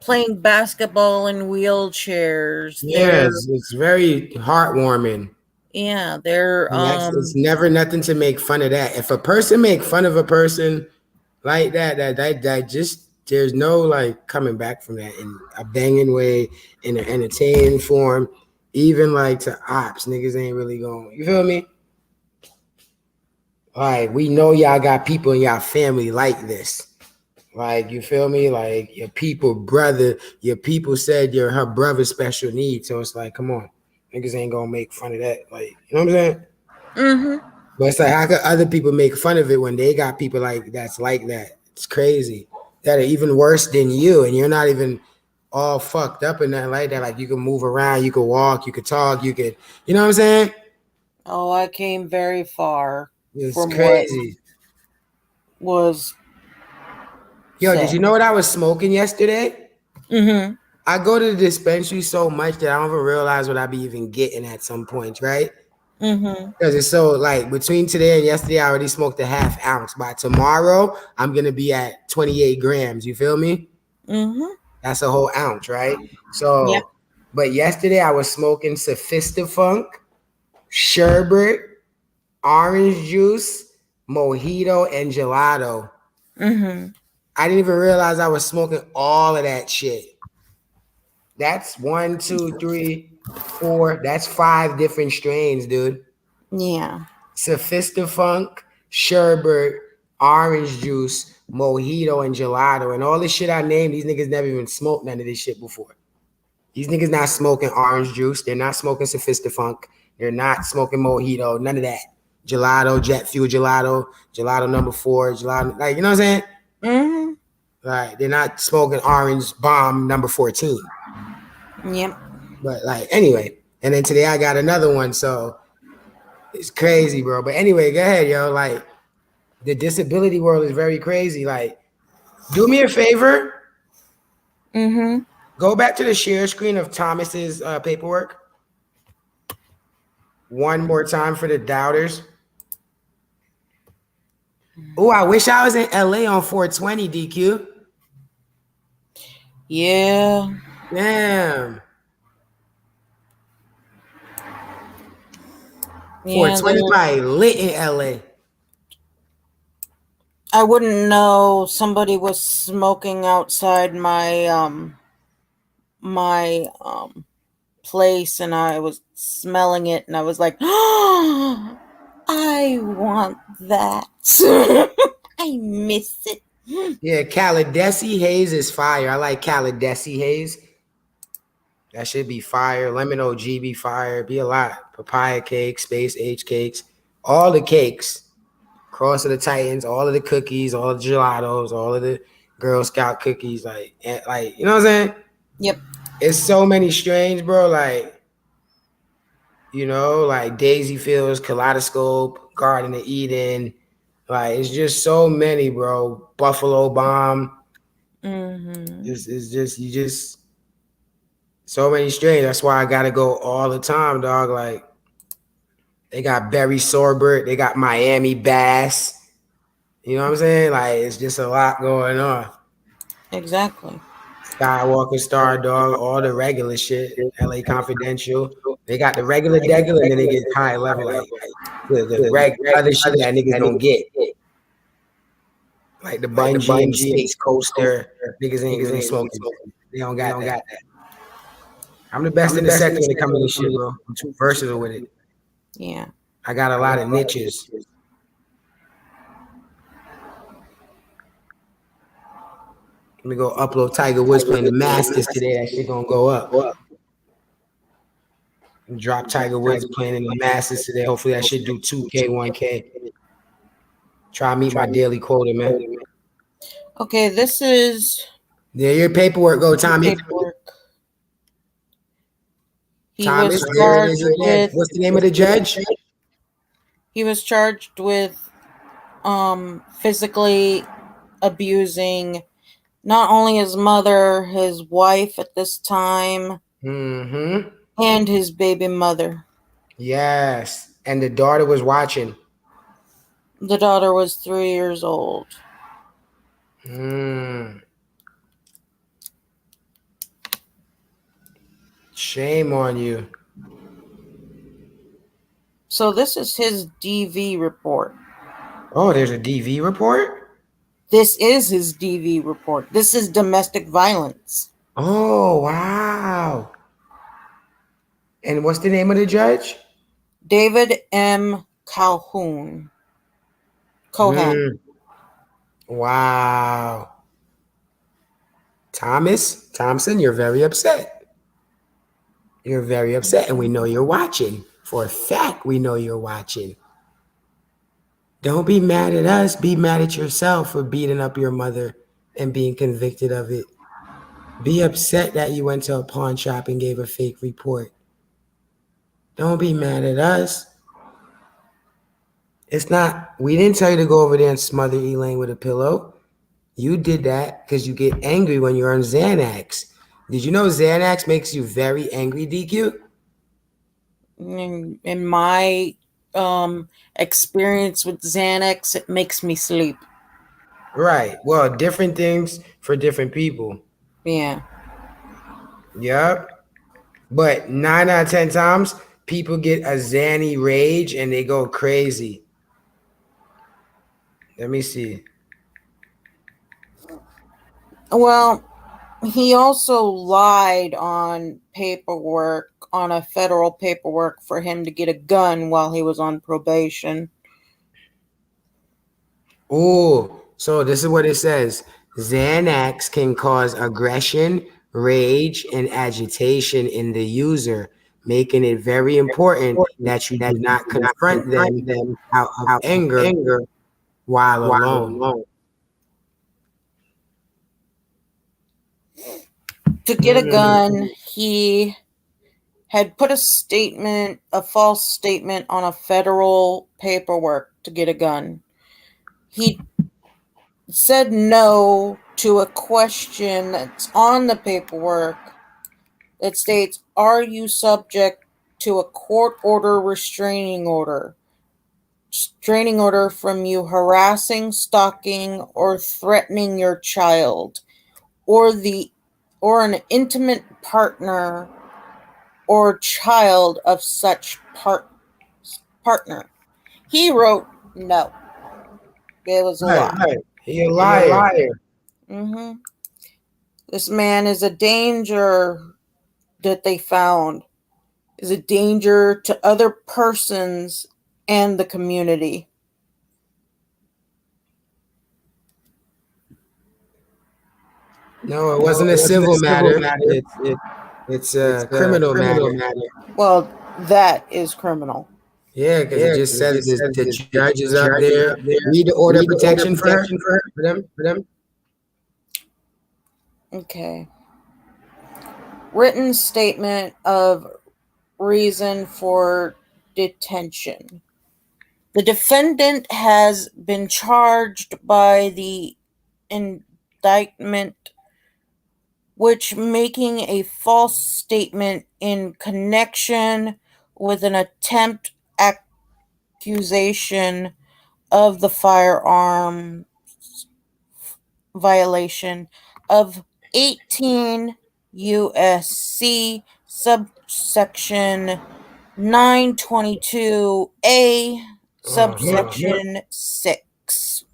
playing basketball in wheelchairs. Yeah, it's very heartwarming. They're And that's it's never nothing to make fun of that. If a person make fun of a person like that just there's no like coming back from that in a banging way, in an entertaining form, even like to ops, niggas ain't really going. You feel me? Like we know y'all got people in y'all family like this. Like you feel me? Like your people, brother, your people said you're her brother's special needs. So it's like, come on, niggas ain't gonna make fun of that. Like, you know what I'm saying? mm-hmm. But it's like, how could other people make fun of it when they got people like that's like that? It's crazy. That are even worse than you, and you're not even all fucked up and nothing like that. Like you can move around, you can walk, you could talk, you could, you know what I'm saying? Oh, I came very far It's from what crazy. was Yo, did said. you know what I was smoking yesterday? Mm-hmm. I go to the dispensary so much that I don't even realize what I be even getting at some points, right? Mm-hmm. Because it's so like between today and yesterday, I already smoked a half ounce. By tomorrow, I'm gonna be at 28 grams. You feel me? Mm-hmm. That's a whole ounce, right? Yeah. So, but yesterday I was smoking Sophistifunk, sherbet, orange juice, mojito, and gelato. Mm-hmm. I didn't even realize I was smoking all of that shit. That's one, two, three, four. That's five different strains, dude. Yeah. Sophistifunk, sherbet, orange juice, mojito, and gelato. And all this shit I named, these niggas never even smoked none of this shit before. These niggas not smoking orange juice. They're not smoking Sophistifunk. They're not smoking mojito. None of that. Gelato, jet fuel gelato, gelato number four, gelato. Like, you know what I'm saying? Mm-hmm. Like, they're not smoking orange bomb number 14. Yep. But, like, anyway. And then today I got another one. So it's crazy, bro. But anyway, go ahead, yo. Like, the disability world is very crazy. Like, do me a favor. Mm-hmm. Go back to the share screen of Thomas's paperwork one more time for the doubters. Oh, I wish I was in LA on 420, DQ. Yeah. Damn. Yeah. 420 probably lit in LA. I wouldn't know somebody was smoking outside my place and I was smelling it and I was like, oh, I want that. I miss it. Yeah, Calidesi haze is fire. I like Calidesi haze. That should be fire. Lemon OG be fire. Be a lot. Papaya cake, Space H cakes, all the cakes. Cross of the Titans, all of the cookies, all the gelatos, all of the Girl Scout cookies. Like you know what I'm saying? Yep. It's so many strains, bro. Like, like Daisy Fields, Kaleidoscope, Garden of Eden. Like, it's just so many, bro. Buffalo Bomb. Mm-hmm. It's just you just so many strains. That's why I gotta go all the time, dog. Like, they got Berry Sorbet, they got Miami Bass. You know what I'm saying? Like, it's just a lot going on. Exactly. Skywalker, Star Dog, all the regular shit. LA Confidential. They got the regular degular, and then they get high level, like the other shit that niggas don't get. Like the bungee and the space coaster. Niggas ain't really smoking that. They don't got that. I'm the best in the sector when it comes to this shit, bro. I'm too versatile with it. Yeah. I got a lot of niches. Let me go upload Tiger Woods playing the Masters today. That shit gonna go up. Drop Tiger Woods playing in the Masters today. Hopefully that shit do 2K, 1K. Try to meet my daily quota, man. Okay, this is Yeah, your paperwork go, Tommy. paperwork. He Thomas, was there it is charged again. with What's the name of the judge? he was charged with physically abusing not only his mother, his wife at this time, Mm-hmm. and his baby mother. Yes. And the daughter was watching. The daughter was 3 years old. Shame on you. So this is his DV report. Oh, there's a DV report? This is his DV report. This is domestic violence. Oh, wow. And what's the name of the judge? David M. Calhoun. Cohen. Wow. Thompson, you're very upset. You're very upset, and we know you're watching. For a fact, we know you're watching. Don't be mad at us. Be mad at yourself for beating up your mother and being convicted of it. Be upset that you went to a pawn shop and gave a fake report. Don't be mad at us. We didn't tell you to go over there and smother Elaine with a pillow. You did that because you get angry when you're on Xanax. Did you know Xanax makes you very angry, DQ? In my experience with Xanax, it makes me sleep. Right. Well, different things for different people. Yeah. Yep. But 9 out of 10 times, people get a Xanny rage and they go crazy. Let me see. Well, he also lied on paperwork, on a federal paperwork for him to get a gun while he was on probation. Oh, so this is what it says. Xanax can cause aggression, rage, and agitation in the user, making it very important that you do not confront them out of anger while alone. To get a gun, he had put a false statement on a federal paperwork to get a gun. He said no to a question that's on the paperwork that states, "Are you subject to a court order restraining order? Restraining order from you harassing, stalking, or threatening your child, or an intimate partner or child of such partner." He wrote no. It was a lie. Right. He a liar. Mm-hmm. This man is a danger that they found. is a danger to other persons and the community. No, it wasn't a civil matter. It's a criminal matter. Well, that is criminal. Yeah, because it just says the judge is up there. Read the order of protection for them. Okay. Written statement of reason for detention. The defendant has been charged by the indictment which making a false statement in connection with an attempt accusation of the firearm violation of 18 USC subsection 922A subsection 6,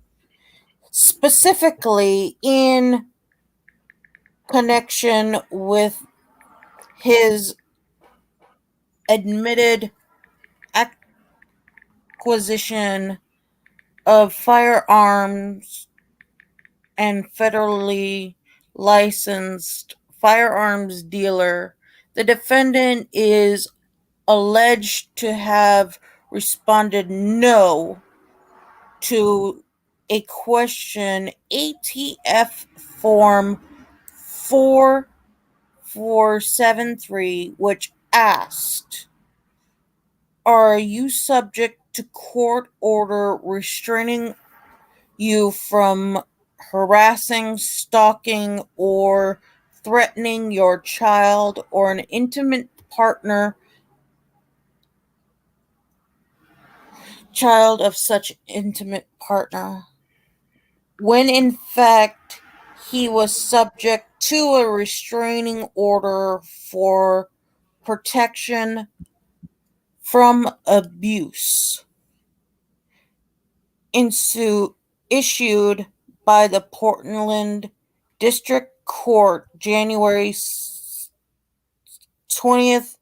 specifically in connection with his admitted acquisition of firearms and federally licensed firearms dealer. The defendant is alleged to have responded no to a question ATF form 4473, which asked, are you subject to court order restraining you from harassing, stalking, or threatening your child or an intimate partner, child of such intimate partner, when in fact he was subject to a restraining order for protection from abuse issued by the Portland District Court January 20th,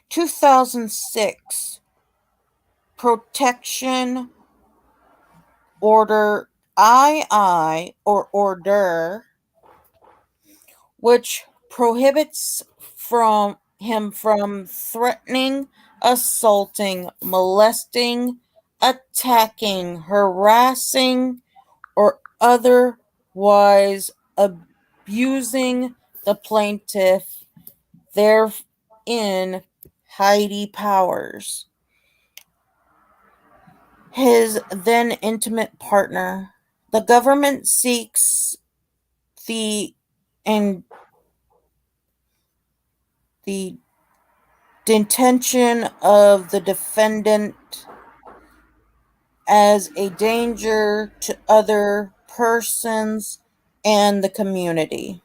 2006. Protection Order II or Order, which prohibits him from threatening, assaulting, molesting, attacking, harassing, or otherwise abusing the plaintiff, therein Heidi Powers, his then intimate partner. The government seeks the and the detention of the defendant as a danger to other persons and the community.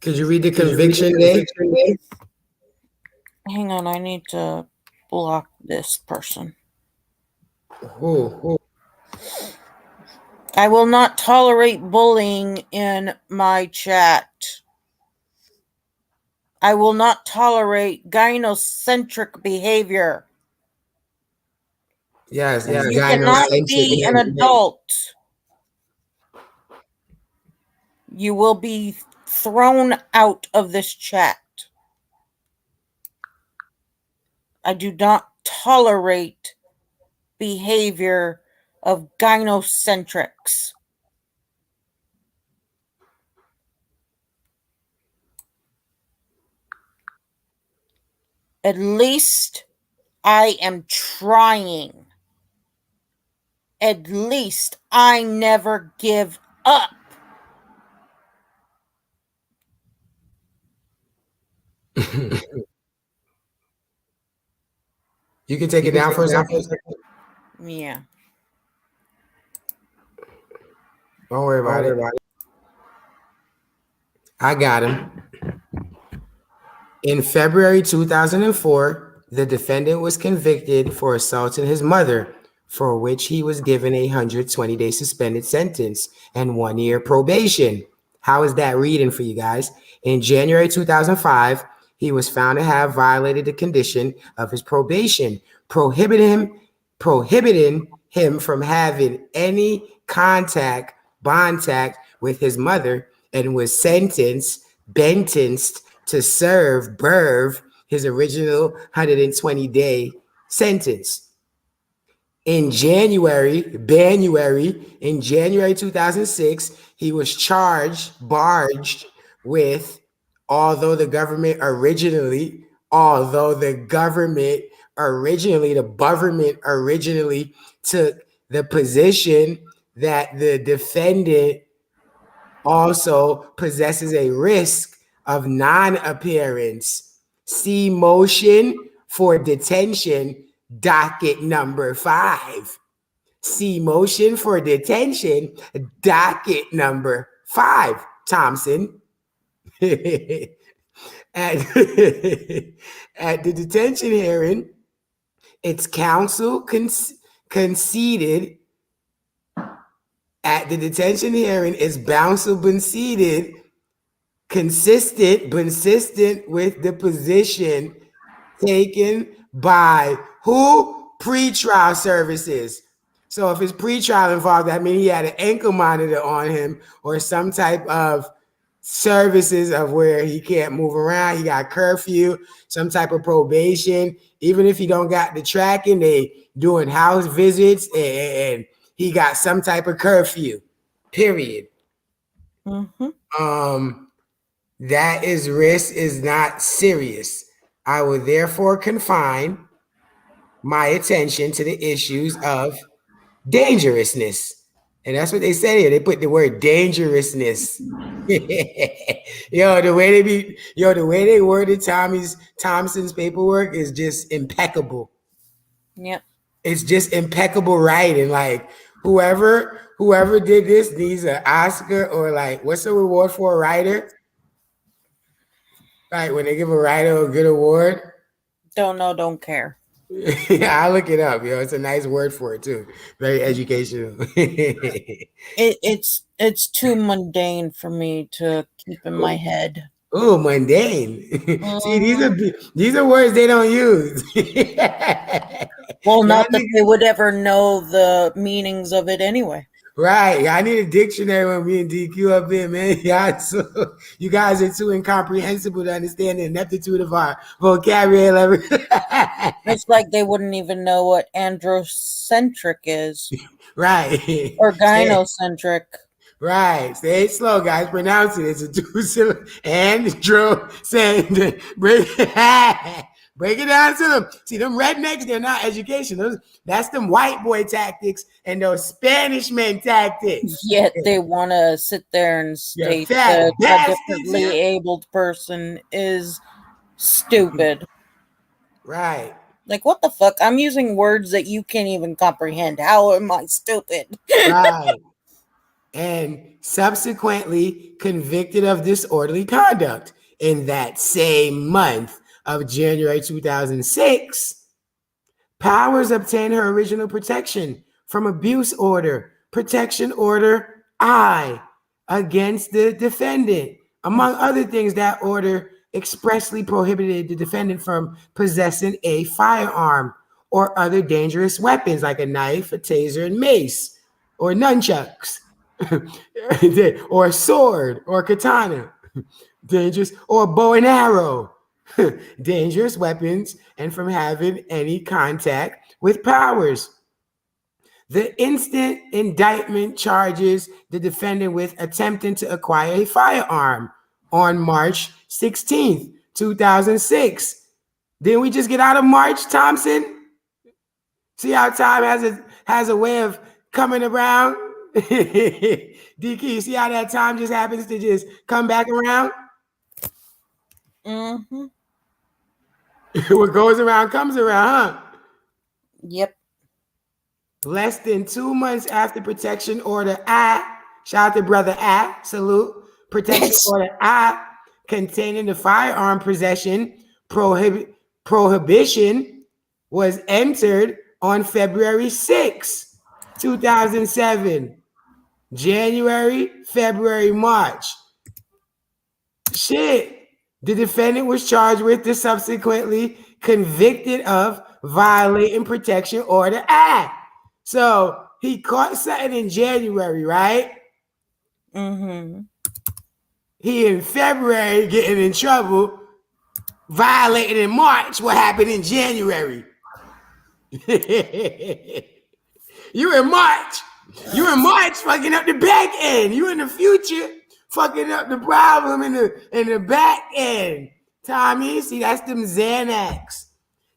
Could you read the conviction day? Hang on, I need to block this person. Who? I will not tolerate bullying in my chat. I will not tolerate gynocentric behavior. Yes, you cannot be an adult. You will be thrown out of this chat. I do not tolerate behavior of gynocentrics. At least I am trying. At least I never give up. You can take it down for a second. Yeah. Don't worry about it. I got him. In February 2004, the defendant was convicted for assaulting his mother for which he was given a 120-day suspended sentence and 1 year probation. How is that reading for you guys? In January 2005, he was found to have violated the condition of his probation, prohibiting him from having any contact with his mother, and was sentenced to serve his original 120-day sentence. In January 2006, he was barged with, although the government originally took the position that the defendant also possesses a risk of non-appearance. See motion for detention, docket number 5. See motion for detention, docket number 5, Thompson. at, at the detention hearing, its counsel conceded. At the detention hearing, its counsel conceded consistent with the position taken by who? Pretrial services. So if it's pretrial involved, that means he had an ankle monitor on him or some type of services of where he can't move around. He got curfew, some type of probation. Even if he don't got the tracking, they doing house visits, and he got some type of curfew, period. That is risk is not serious. I will therefore confine my attention to the issues of dangerousness. And that's what they say here. They put the word dangerousness. The way they worded Thompson's paperwork is just impeccable. Yep. It's just impeccable writing. Like whoever did this needs an Oscar, or like, what's the reward for a writer? Like when they give a writer a good award. Don't know, don't care. Yeah, I'll look it up. It's a nice word for it too. Very educational. It's too mundane for me to keep in my head. Oh, mundane. See, these are words they don't use. Well, not that they would ever know the meanings of it anyway. Right. I need a dictionary when me and DQ up there, man. Yeah, so you guys are too incomprehensible to understand the ineptitude of our vocabulary level. It's like they wouldn't even know what androcentric is. Right. Or gynocentric. Right. Say it slow, guys. Pronounce it. It's a two-syllable. Androcentric. Break it down to them. See, them rednecks, they're not education. That's them white boy tactics and those Spanish men tactics. Yet they want to sit there and state that a differently abled person is stupid. Right. Like, what the fuck? I'm using words that you can't even comprehend. How am I stupid? Right. And subsequently convicted of disorderly conduct in that same month of January 2006, Powers obtained her original protection from abuse order, protection order I, against the defendant. Among other things, that order expressly prohibited the defendant from possessing a firearm or other dangerous weapons like a knife, a taser, and mace, or nunchucks, or a sword, or katana, dangerous, or bow and arrow. Dangerous weapons, and from having any contact with Powers. The instant indictment charges the defendant with attempting to acquire a firearm on March 16th, 2006. Didn't we just get out of March, Thompson? See how time has a way of coming around? DK, you see how that time just happens to just come back around? Mm-hmm. What goes around comes around, huh? Yep. Less than 2 months after protection order I, shout out to brother I, salute, protection order I, containing the firearm possession prohibition was entered on February 6, 2007. January, February, March. Shit. The defendant was charged with the subsequently convicted of violating Protection Order Act. So he caught something in January, right? Mm-hmm. He in February getting in trouble, violating in March. What happened in January? You in March. You in March fucking up the back end. You in the future fucking up the problem in the back end. Tommy, see, that's them Xanax.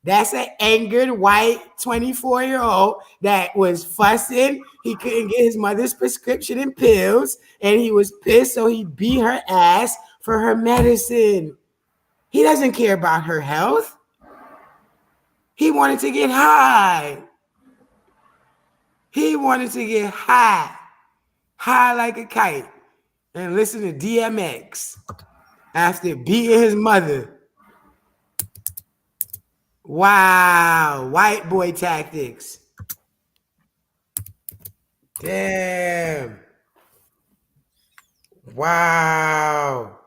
That's an angered white 24-year-old that was fussing. He couldn't get his mother's prescription and pills, and he was pissed, so he beat her ass for her medicine. He doesn't care about her health. He wanted to get high. He wanted to get high like a kite, and listen to DMX after beating his mother. Wow, white boy tactics. Damn. Wow.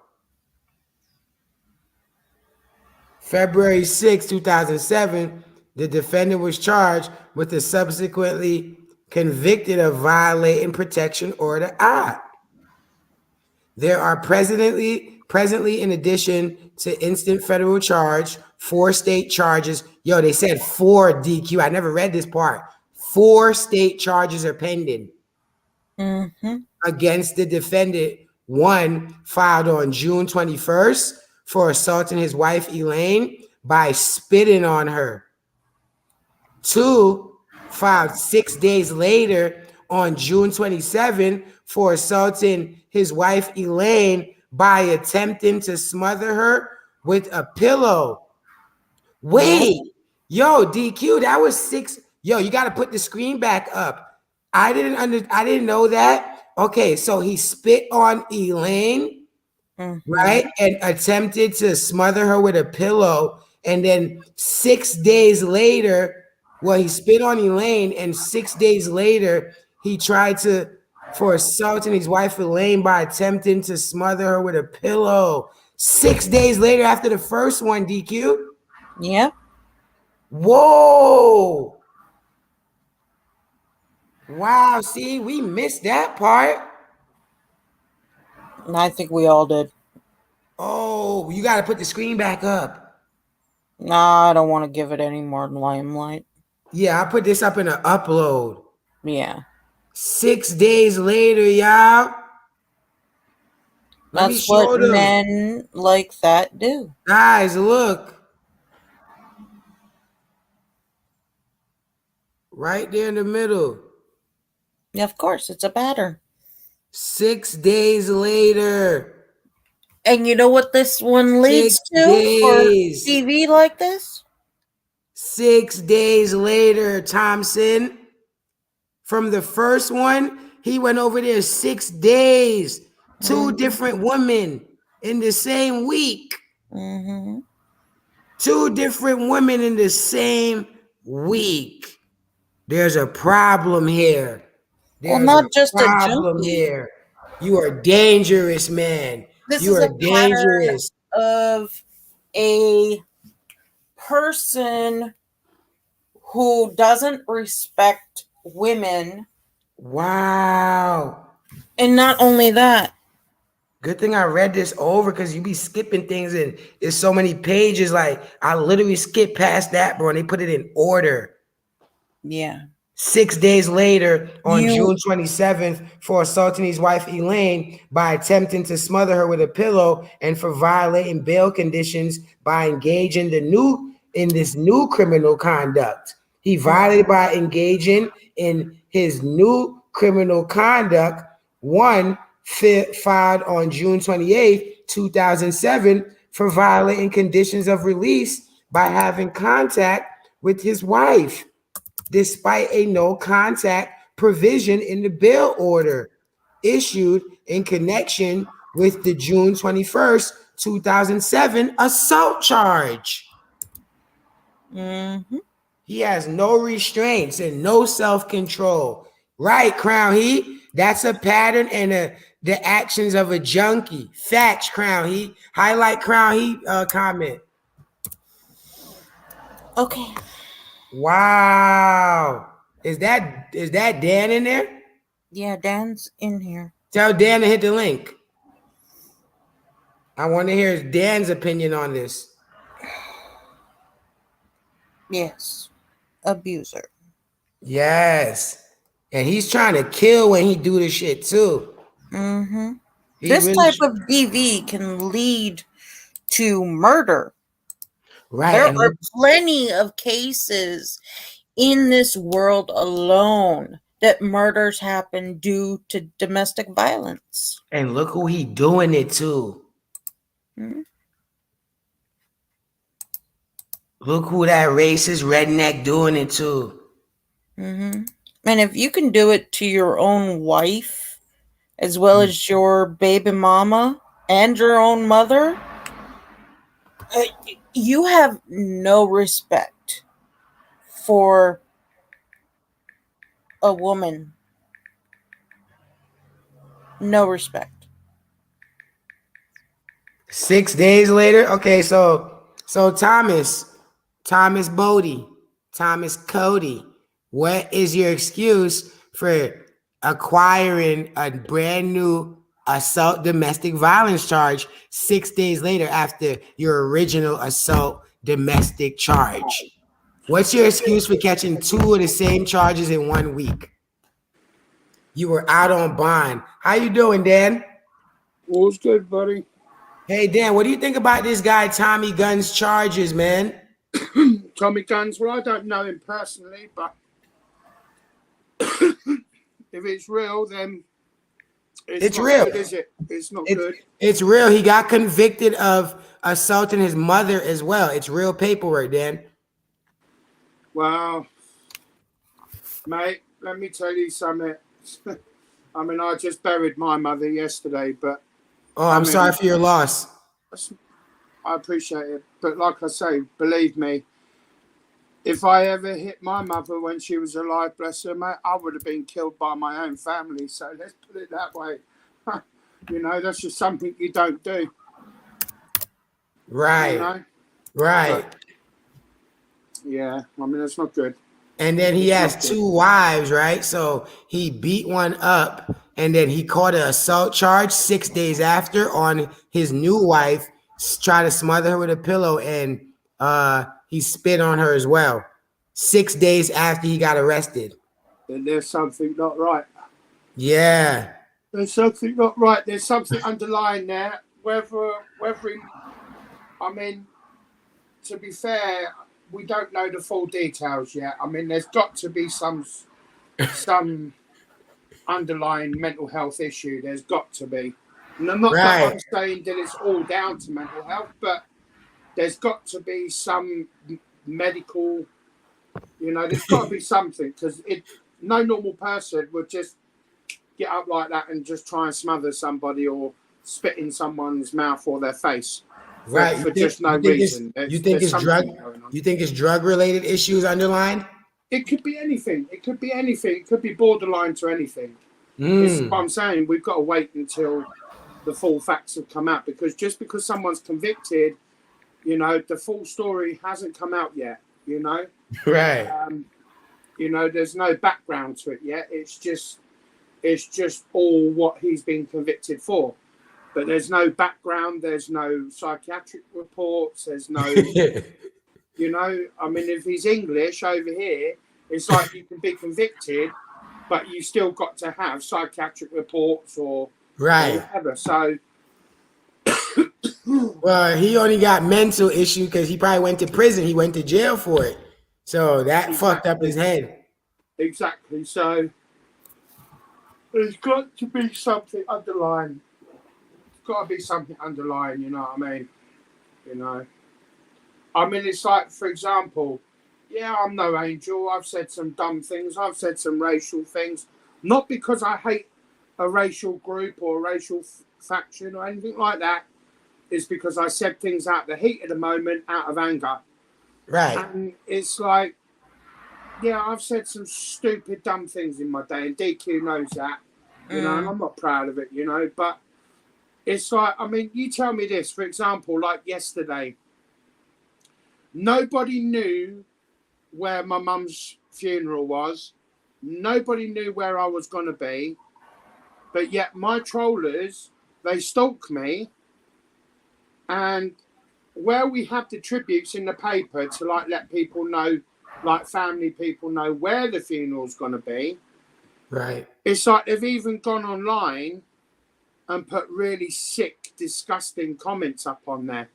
February 6, 2007, the defendant was charged with the subsequently convicted of violating Protection Order Act. There are presently, in addition to instant federal charge, 4 state charges. Yo, they said 4 DQ. I never read this part. 4 state charges are pending against the defendant. 1 filed on June 21st for assaulting his wife, Elaine, by spitting on her. 2 filed 6 days later on June 27 for assaulting his wife, Elaine, by attempting to smother her with a pillow. Wait, yo, DQ, that was 6. Yo, you got to put the screen back up. I didn't know that. Okay, so he spit on Elaine, right? And attempted to smother her with a pillow. And then 6 days later, well, he spit on Elaine, and 6 days later, he tried for assaulting his wife Elaine by attempting to smother her with a pillow. 6 days later after the first one, DQ? Yep. Whoa. Wow, see, we missed that part. I think we all did. Oh, you got to put the screen back up. Nah, I don't want to give it any more limelight. Yeah, I put this up in an upload. Yeah. 6 days later, y'all. That's what men like that do. Guys, look. Right there in the middle. Yeah, of course, it's a pattern. 6 days later. And you know what this one leads to for TV like this? 6 days later, Thompson. From the first one, he went over there 6 days. 2 different women in the same week. 2 different women in the same week. There's a problem here. Well, not just a problem here. You are dangerous, man. You are dangerous. Of a person who doesn't respect women. Wow. And not only that. Good thing I read this over, because you be skipping things and there's so many pages. Like, I literally skipped past that, bro, and they put it in order. Yeah. 6 days later, on June 27th, for assaulting his wife Elaine by attempting to smother her with a pillow, and for violating bail conditions by engaging in this new criminal conduct. He violated by engaging in his new criminal conduct. 1 filed on June 28th, 2007, for violating conditions of release by having contact with his wife, despite a no contact provision in the bail order issued in connection with the June 21st, 2007 assault charge. He has no restraints and no self-control. Right, Crown Heat? That's a pattern and the actions of a junkie. Facts, Crown Heat. Highlight Crown Heat comment. Okay. Wow. Is that Dan in there? Yeah, Dan's in here. Tell Dan to hit the link. I want to hear Dan's opinion on this. Yes. Abuser. Yes. And he's trying to kill when he do this shit too. Mm-hmm. He This really type of DV can lead to murder. right. There are And plenty of cases in this world alone that murders happen due to domestic violence. look who he doing it to. Mm-hmm. Look who that racist redneck doing it to. Mm-hmm. And if you can do it to your own wife, as well as your baby mama and your own mother, you have no respect for a woman. No respect. 6 days later, okay. So Thomas Bodie, Thomas Cody, what is your excuse for acquiring a brand new assault domestic violence charge 6 days later after your original assault domestic charge? What's your excuse for catching two of the same charges in 1 week? You were out on bond. How you doing, Dan? All's good, buddy. Hey, Dan, what do you think about this guy Tommy Gunn's charges, man? Tommy Guns, well, I don't know him personally, but if it's real, then It's not real. good, is it? It's not good. It's real. He got convicted of assaulting his mother as well. It's real paperwork, Dan. Well, mate, let me tell you something. I mean, I just buried my mother yesterday, but Oh, I'm sorry for your loss. I appreciate it. But like I say, believe me, if I ever hit my mother when she was alive, bless her, mate, I would have been killed by my own family. So let's put it that way. You know, that's just something you don't do. Right. You know? Right. But, yeah, I mean, that's not good. And then he has two wives, right? So he beat one up and then he caught an assault charge 6 days after on his new wife, try to smother her with a pillow, and he spit on her as well. 6 days after he got arrested. Then there's something not right. Yeah. There's something not right. There's something underlying there. Whether I mean, to be fair, we don't know the full details yet. I mean, there's got to be some underlying mental health issue. There's got to be. And I'm not that I'm saying that it's all down to mental health, but there's got to be some medical, you know, there's got to be something, because no normal person would just get up like that and just try and smother somebody or spit in someone's mouth or their face. Right. For just no reason. You think it's drug? You think it's drug-related issues underlined? It could be anything. It could be anything. It could be borderline to anything. It's what I'm saying. We've got to wait until the full facts have come out, because just because someone's convicted, you know, the full story hasn't come out yet. You know, right? You know, there's no background to it yet. It's just all what he's been convicted for. But there's no background, there's no psychiatric reports, there's no, you know, I mean, if he's English over here, it's like you can be convicted, but you still got to have psychiatric reports or whatever. So, well, he only got mental issue because he probably went to prison. He went to jail for it. So that fucked up his head. Exactly. So there's got to be something underlying. Got to be something underlying, you know what I mean? You know, I mean, it's like, for example, yeah, I'm no angel. I've said some dumb things. I've said some racial things, not because I hate a racial group or a racial faction or anything like that. It's because I said things out the heat of the moment, out of anger. Right. And it's like, yeah, I've said some stupid, dumb things in my day, and DQ knows that, you know, and I'm not proud of it, you know, but it's like, I mean, you tell me this, for example, like yesterday, nobody knew where my mum's funeral was. Nobody knew where I was going to be. But yet my trollers, they stalk me. And where we have the tributes in the paper to like let people know, like family people know where the funeral's going to be. Right. It's like they've even gone online and put really sick, disgusting comments up on there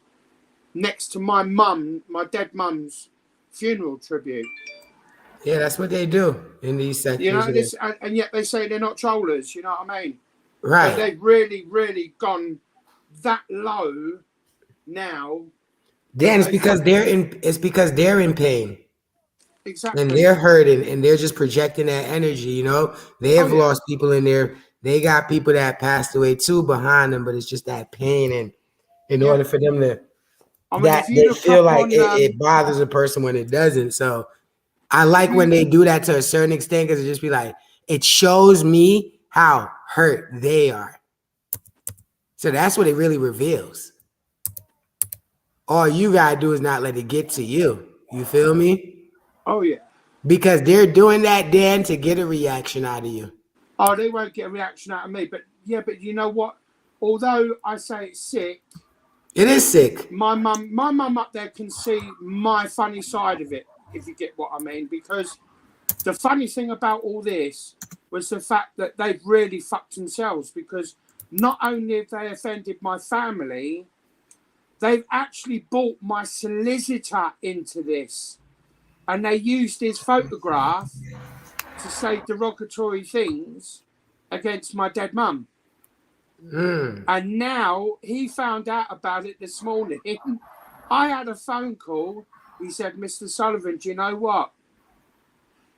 next to my mum, my dead mum's funeral tribute. Yeah, that's what they do in these You sections know, here. this, and yet they say they're not trollers, you know what I mean? But Right. they've really, really gone that low now. Dan, it's because they're in pain. And Exactly. they're hurting and they're just projecting that energy, you know. They Oh have yeah, lost people in there. They got people that passed away too behind them, but it's just that pain. And in yeah. order for them to I mean, that if you they look feel up like on, it bothers a person when it doesn't. So I if like when you, they do that to a certain extent because it just be like, it shows me how hurt they are. So that's what it really reveals. All you gotta do is not let it get to you. You feel me? oh yeah. Because they're doing that, Dan, to get a reaction out of you. Oh, they won't get a reaction out of me. But yeah, but you know what? Although I say it's sick, It is sick. my mum up there can see my funny side of it, if you get what I mean. Because the funny thing about all this was the fact that they've really fucked themselves. Because not only have they offended my family, they've actually brought my solicitor into this. And they used his photograph to say derogatory things against my dead mum. And now he found out about it this morning. I had a phone call. He said, Mr. Sullivan, do you know what?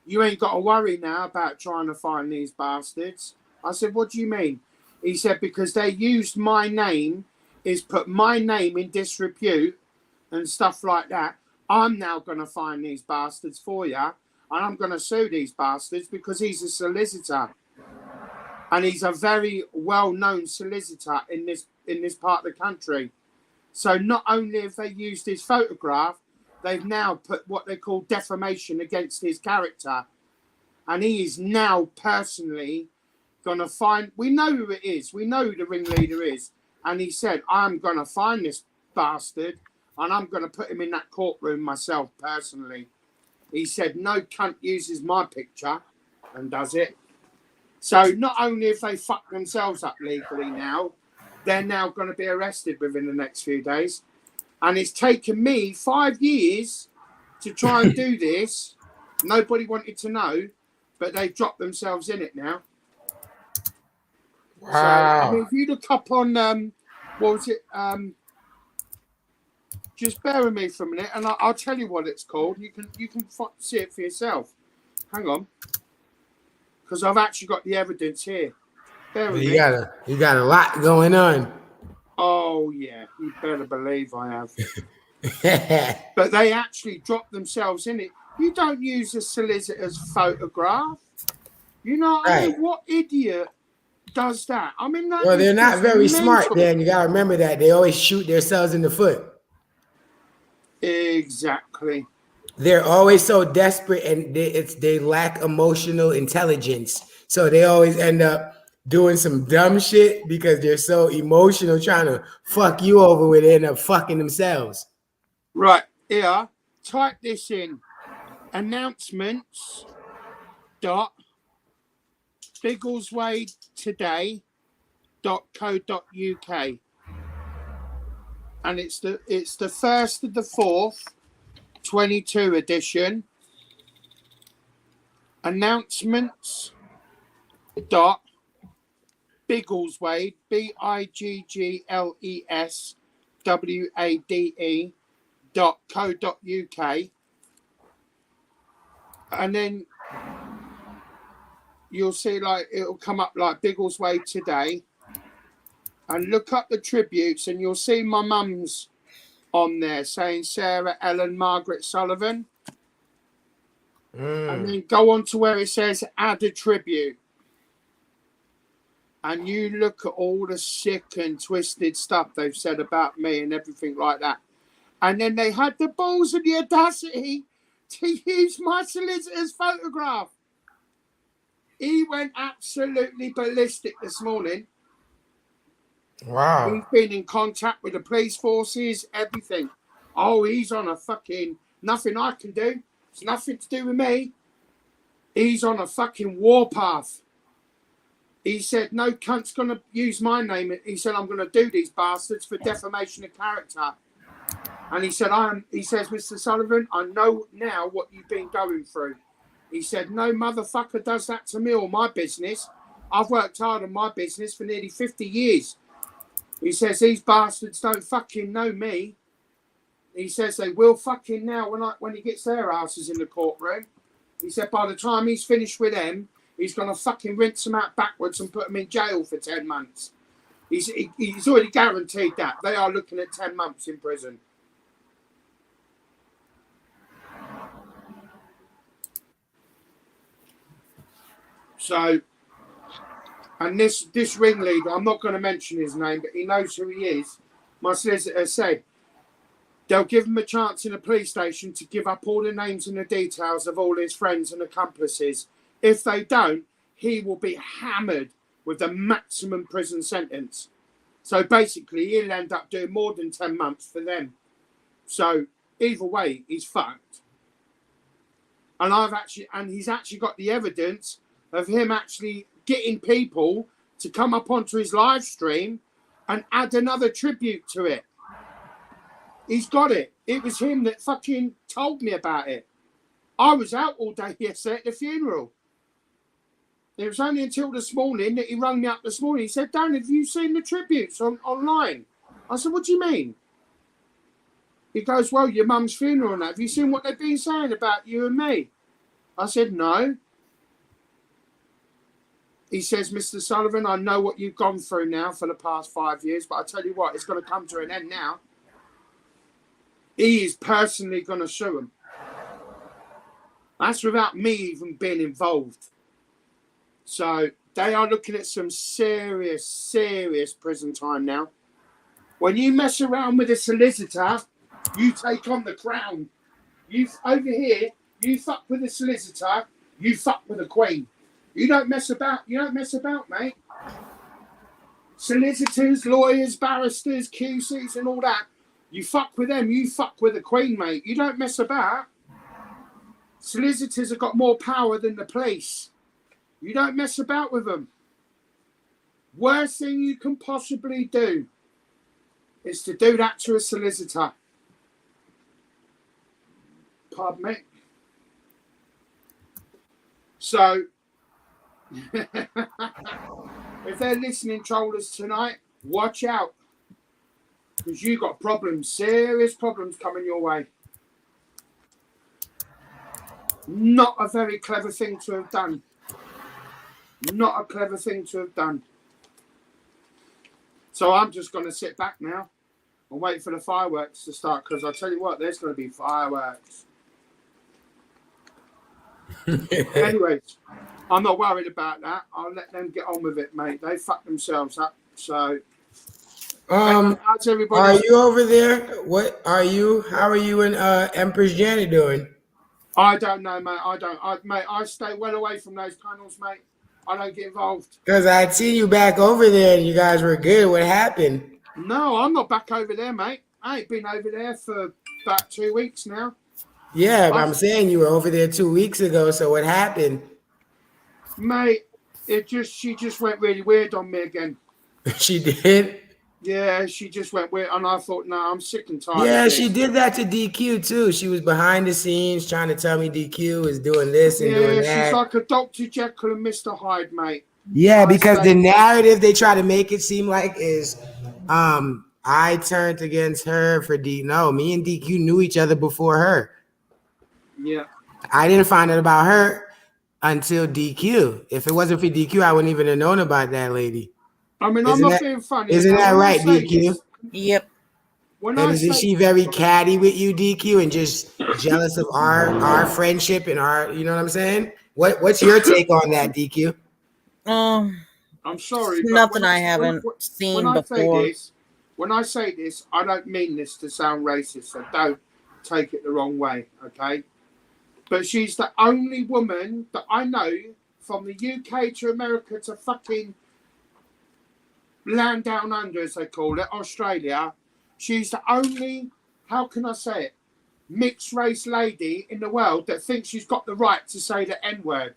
You ain't got to worry now about trying to find these bastards. I said, what do you mean? He said, because they used my name, is put my name in disrepute and stuff like that. I'm now going to find these bastards for you. And I'm going to sue these bastards because he's a solicitor. And he's a very well-known solicitor in this part of the country. So not only have they used his photograph, they've now put what they call defamation against his character. And he is now personally going to find... We know who it is. We know who the ringleader is. And he said, I'm going to find this bastard and I'm going to put him in that courtroom myself personally. He said, no cunt uses my picture and does it. So not only have they fucked themselves up legally now, they're now going to be arrested within the next few days. And it's taken me 5 years to try and do this. Nobody wanted to know, but they've dropped themselves in it now. Wow. So, I mean, if you look up on, what was it? Just bear with me for a minute, and I'll tell you what it's called. You can see it for yourself. Hang on, because I've actually got the evidence here. Bear with me. You got a lot going on. Oh yeah, you better believe I have. But they actually dropped themselves in it. You don't use a solicitor's photograph. You know what I mean? What idiot does that? I mean, that well, they're not very mental. smart, Dan. You gotta remember that they always shoot themselves in the foot. Exactly. They're always so desperate, and they lack emotional intelligence. So they always end up doing some dumb shit because they're so emotional, trying to fuck you over where they end up fucking themselves. Right here, type this in: announcements dot biggleswadetoday.co.uk, and it's the 1st of the 4th, 22 edition. Announcements dot Biggleswade BIGGLESWADE.co.uk, and then you'll see like it'll come up like Biggleswade Today, and look up the tributes, and you'll see my mum's on there saying Sarah Ellen Margaret Sullivan. and then go on to where it says add a tribute. And you look at all the sick and twisted stuff they've said about me and everything like that. And then they had the balls and the audacity to use my solicitor's photograph. He went absolutely ballistic this morning. Wow. He's been in contact with the police forces, everything. Oh, he's on a fucking nothing I can do. It's nothing to do with me. He's on a fucking warpath. He said, no cunt's going to use my name. He said, I'm going to do these bastards for defamation of character. And he said, he says, Mr. Sullivan, I know now what you've been going through. He said, no motherfucker does that to me or my business. I've worked hard on my business for nearly 50 years. He says, these bastards don't fucking know me. He says, they will fucking now when he gets their asses in the courtroom. He said, by the time he's finished with them, he's going to fucking rinse them out backwards and put them in jail for 10 months. He's already guaranteed that. They are looking at 10 months in prison. So, and this ringleader, I'm not going to mention his name, but he knows who he is. My solicitor said, they'll give him a chance in a police station to give up all the names and the details of all his friends and accomplices. If they don't, he will be hammered with the maximum prison sentence. So basically, he'll end up doing more than 10 months for them. So either way, he's fucked. And he's actually got the evidence of him actually getting people to come up onto his live stream and add another tribute to it. He's got it. It was him that fucking told me about it. I was out all day yesterday at the funeral. It was only until this morning that he rang me up this morning. He said, Dan, have you seen the tributes online? I said, what do you mean? He goes, well, your mum's funeral and that. Have you seen what they've been saying about you and me? I said, no. He says, Mr. Sullivan, I know what you've gone through now for the past 5 years, but I tell you what, it's going to come to an end now. He is personally going to sue him. That's without me even being involved. So they are looking at some serious, serious prison time now. When you mess around with a solicitor, you take on the crown. Over here, you fuck with a solicitor, you fuck with a queen. You don't mess about. You don't mess about, mate. Solicitors, lawyers, barristers, QCs and all that. You fuck with them, you fuck with the queen, mate. You don't mess about. Solicitors have got more power than the police. You don't mess about with them. Worst thing you can possibly do is to do that to a solicitor. Pardon me. So, if they're listening, trollers, tonight, watch out. Because you got problems, serious problems coming your way. Not a very clever thing to have done. Not a clever thing to have done. So I'm just going to sit back now and wait for the fireworks to start. Because I'll tell you what, there's going to be fireworks. Anyways, I'm not worried about that. I'll let them get on with it, mate. They fucked themselves up. So, how's everybody? Are you over there? What are you? How are you and Empress Janet doing? I don't know, mate. I stay well away from those tunnels, mate. I don't get involved. Because I'd seen you back over there and you guys were good. What happened? No, I'm not back over there, mate. I ain't been over there for about 2 weeks now. Yeah, but I'm saying you were over there 2 weeks ago. So what happened? Mate, she just went really weird on me again. She did? Yeah, she just went weird. And I thought, no, I'm sick and tired. Yeah, she did that to DQ too. She was behind the scenes trying to tell me DQ is doing this and doing that. Yeah, she's like a Dr. Jekyll and Mr. Hyde, mate. Yeah, because the narrative they try to make it seem like is I turned against her for No, me and DQ knew each other before her. Yeah. I didn't find out about her until DQ. If it wasn't for DQ, I wouldn't even have known about that lady. I mean, I'm not being funny. Isn't that right, DQ? Yep. when And I isn't say she very catty with you, DQ, and just jealous of our friendship and our, you know what I'm saying? What's your take on that, DQ? Um, I'm sorry, but nothing I haven't when seen I say before. this, when I say this, I don't mean this to sound racist, so don't take it the wrong way, okay? But she's the only woman that I know from the UK to America to fucking land down under, as they call it, Australia. She's the only, how can I say it, mixed race lady in the world that thinks she's got the right to say the N word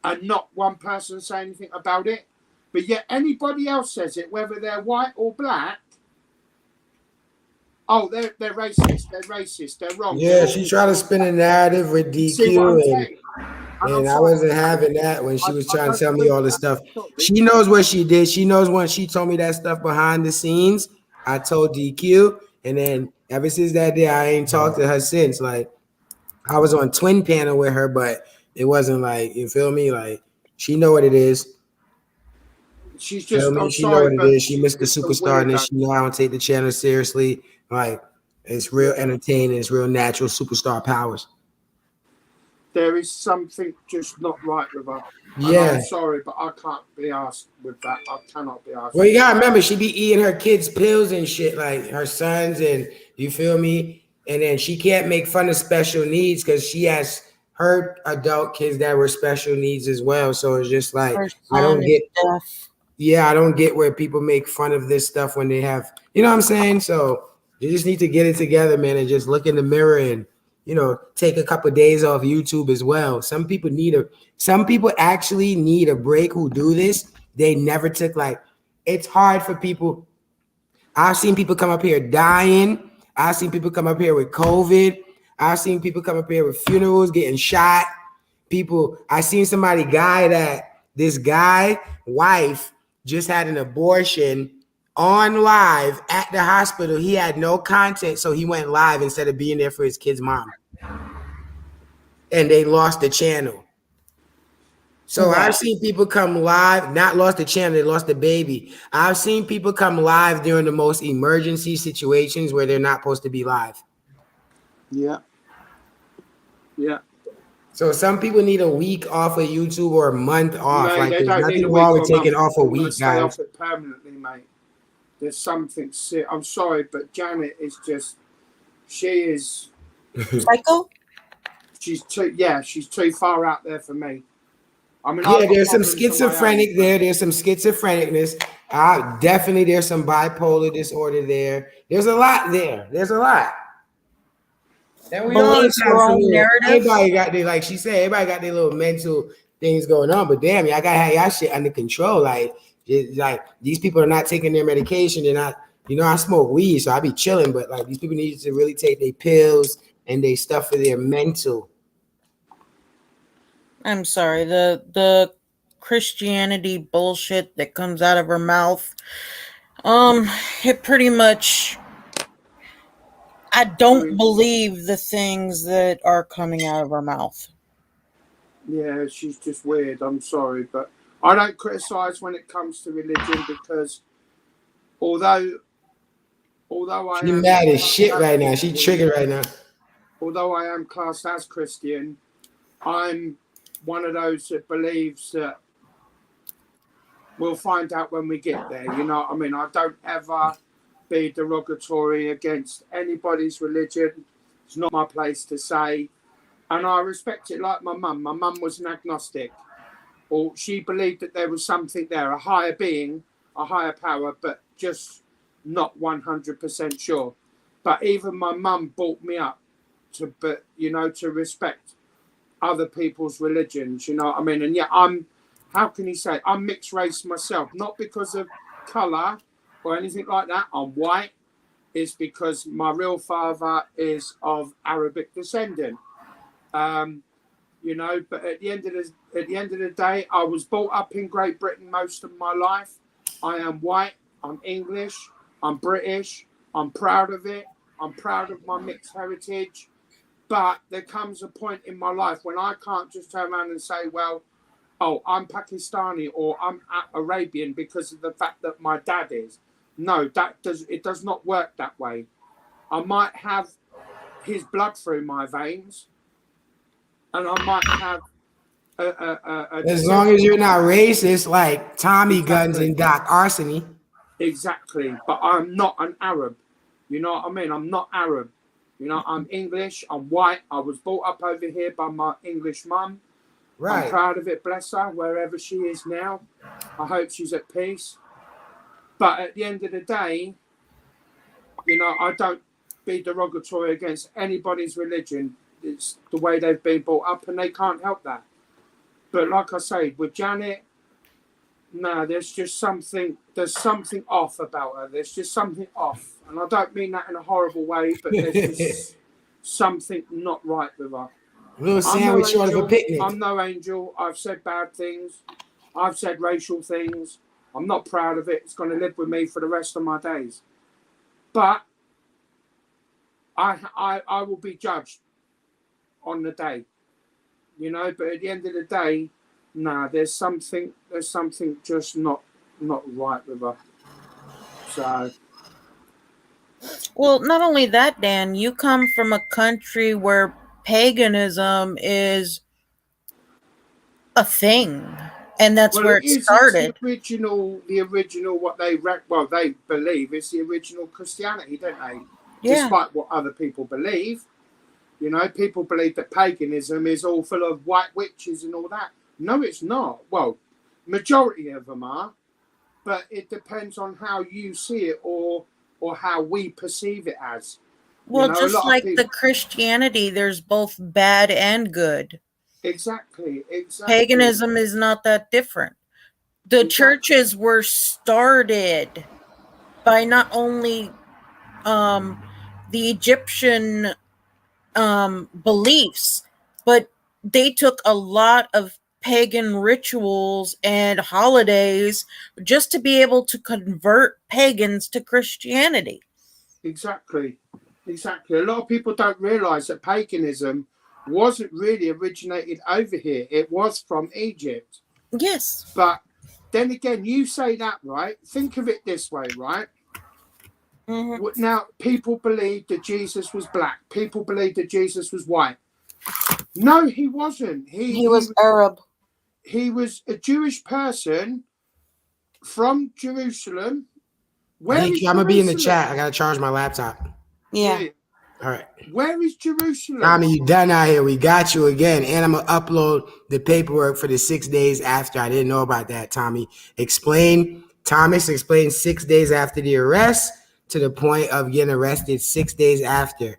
and not one person say anything about it. But yet anybody else says it, whether they're white or black, oh, they're racist, they're wrong, they're Yeah, all she this. tried to spin a narrative with You see what I'm DQ, saying? And I'm and I sorry, wasn't having that when she was I trying to don't tell me agree all with this that. stuff. Sorry. She knows what she did. She knows when she told me that stuff behind the scenes. I told DQ, and then ever since that day, I ain't talked to her since. Like I was on twin panel with her, but it wasn't like, you feel me. Like she know what it is. She's Feel just, me? I'm She know sorry, what it but is. She she's missed the just a superstar, and then weirdo. she know I don't take the channel seriously. Like it's real Yeah. entertaining. It's real natural superstar powers. There is something just not right with her. And I'm Yeah. sorry, but I can't be asked with that. I cannot be asked Well, you with gotta that. remember, she be eating her kids' pills and shit, like her sons, and you feel me. And then she can't make fun of special needs because she has her adult kids that were special needs as well. So it's just like Her I son don't is get. deaf. Yeah, I don't get where people make fun of this stuff when they have, you know what I'm saying? So you just need to get it together, man, and just look in the mirror and, take a couple of days off YouTube as well. Some people actually need a break who do this. They never took it's hard for people. I've seen people come up here dying. I've seen people come up here with COVID. I've seen people come up here with funerals, getting shot. I seen this guy wife just had an abortion on live at the hospital. He had no content, so he went live instead of being there for his kid's mom. And they lost the channel. So I've Wow. seen people come live, not lost the channel, they lost the baby. I've seen people come live during the most emergency situations where they're not supposed to be live. Yeah. Yeah. So some people need a week off of YouTube or a month off. Mate, Like they there's don't need nothing a wrong week with or a month. taking off a They want to week, stay guys. off it permanently, mate. There's something sick. I'm sorry, but Janet is just, she is, Psycho? she's too far out there for me. I mean, I've Yeah, got there's some problems of my own. schizophrenic there. There's some schizophrenicness. Definitely there's some bipolar disorder there. There's a lot there. There's a lot. And we all Believes have her some own little, narrative? everybody got their, like she said, everybody got their little mental things going on. But damn, y'all gotta have y'all shit under control. Like these people are not taking their medication. They're not, I smoke weed, so I be chilling, but like these people need to really take their pills and they stuff for their mental. I'm sorry. The Christianity bullshit that comes out of her mouth. It pretty much, I I don't mean, believe the things that are coming out of her mouth. yeah, she's just weird. I'm sorry, but I don't criticise when it comes to religion because although I She am mad as classed shit as right now. She Christian, triggered right now. I'm one of those that believes that we'll find out when we get there. You know what I mean? I don't ever be derogatory against anybody's religion. It's not my place to say. And I respect it like my mum. My mum was an agnostic, or she believed that there was something there, a higher being, a higher power, but just not 100% sure. But even my mum brought me up to respect other people's religions. You know what I mean? And yeah, how can you say, I'm mixed race myself, not because of colour or anything like that. I'm white. It's because my real father is of Arabic descent. Um, but at the end of the day, I was brought up in Great Britain most of my life. I am white, I'm English, I'm British, I'm proud of it, I'm proud of my mixed heritage. But there comes a point in my life when I can't just turn around and say, well, oh, I'm Pakistani or I'm Arabian because of the fact that my dad is. No, it does not work that way. I might have his blood through my veins, and I might have a As long as you're not racist like Tommy Guns Exactly. and Doc Arsony. Exactly, but I'm not an Arab. You know what I mean? I'm not Arab. You know, I'm English. I'm white. I was brought up over here by my English mum. I'm Right. proud of it, bless her, wherever she is now. I hope she's at peace. But at the end of the day, you know, I don't be derogatory against anybody's religion. It's the way they've been brought up, and they can't help that. But like I say, with Janet, no, there's something off about her. There's just something off. And I don't mean that in a horrible way, but there's just something not right with her. A little sandwich short of a picnic. I'm no angel. I've said bad things. I've said racial things. I'm not proud of it. It's going to live with me for the rest of my days. But I will be judged on the day. You know, but at the end of the day, nah, there's something just not right with her. So, Well, not only that, Dan, you come from a country where paganism is a thing, and that's where it started. It's the original what they believe it's the original Christianity, don't they? Yeah. Despite what other people believe. You know, people believe that paganism is all full of white witches and all that. No, it's not. Well, majority of them are, but it depends on how you see it or how we perceive it as. Well, you know, just like the Christianity, there's both bad and good. Exactly. Paganism is not that different. The churches were started by not only the Egyptian beliefs, but they took a lot of pagan rituals and holidays just to be able to convert pagans to Christianity. Exactly. A lot of people don't realize that paganism wasn't really originated over here. It was from Egypt. Yes. But then again, you say that, right? Think of it this way, right? Mm-hmm. Now, people believe that Jesus was black. People believe that Jesus was white. No, he wasn't. He was Arab. He was a Jewish person from Jerusalem. I'm going to be in the chat. I got to charge my laptop. Yeah. All right. Where is Jerusalem? Tommy, you done out here. We got you again. And I'm going to upload the paperwork for the 6 days after. I didn't know about that, Tommy. Thomas explained 6 days after the arrest to the point of getting arrested 6 days after.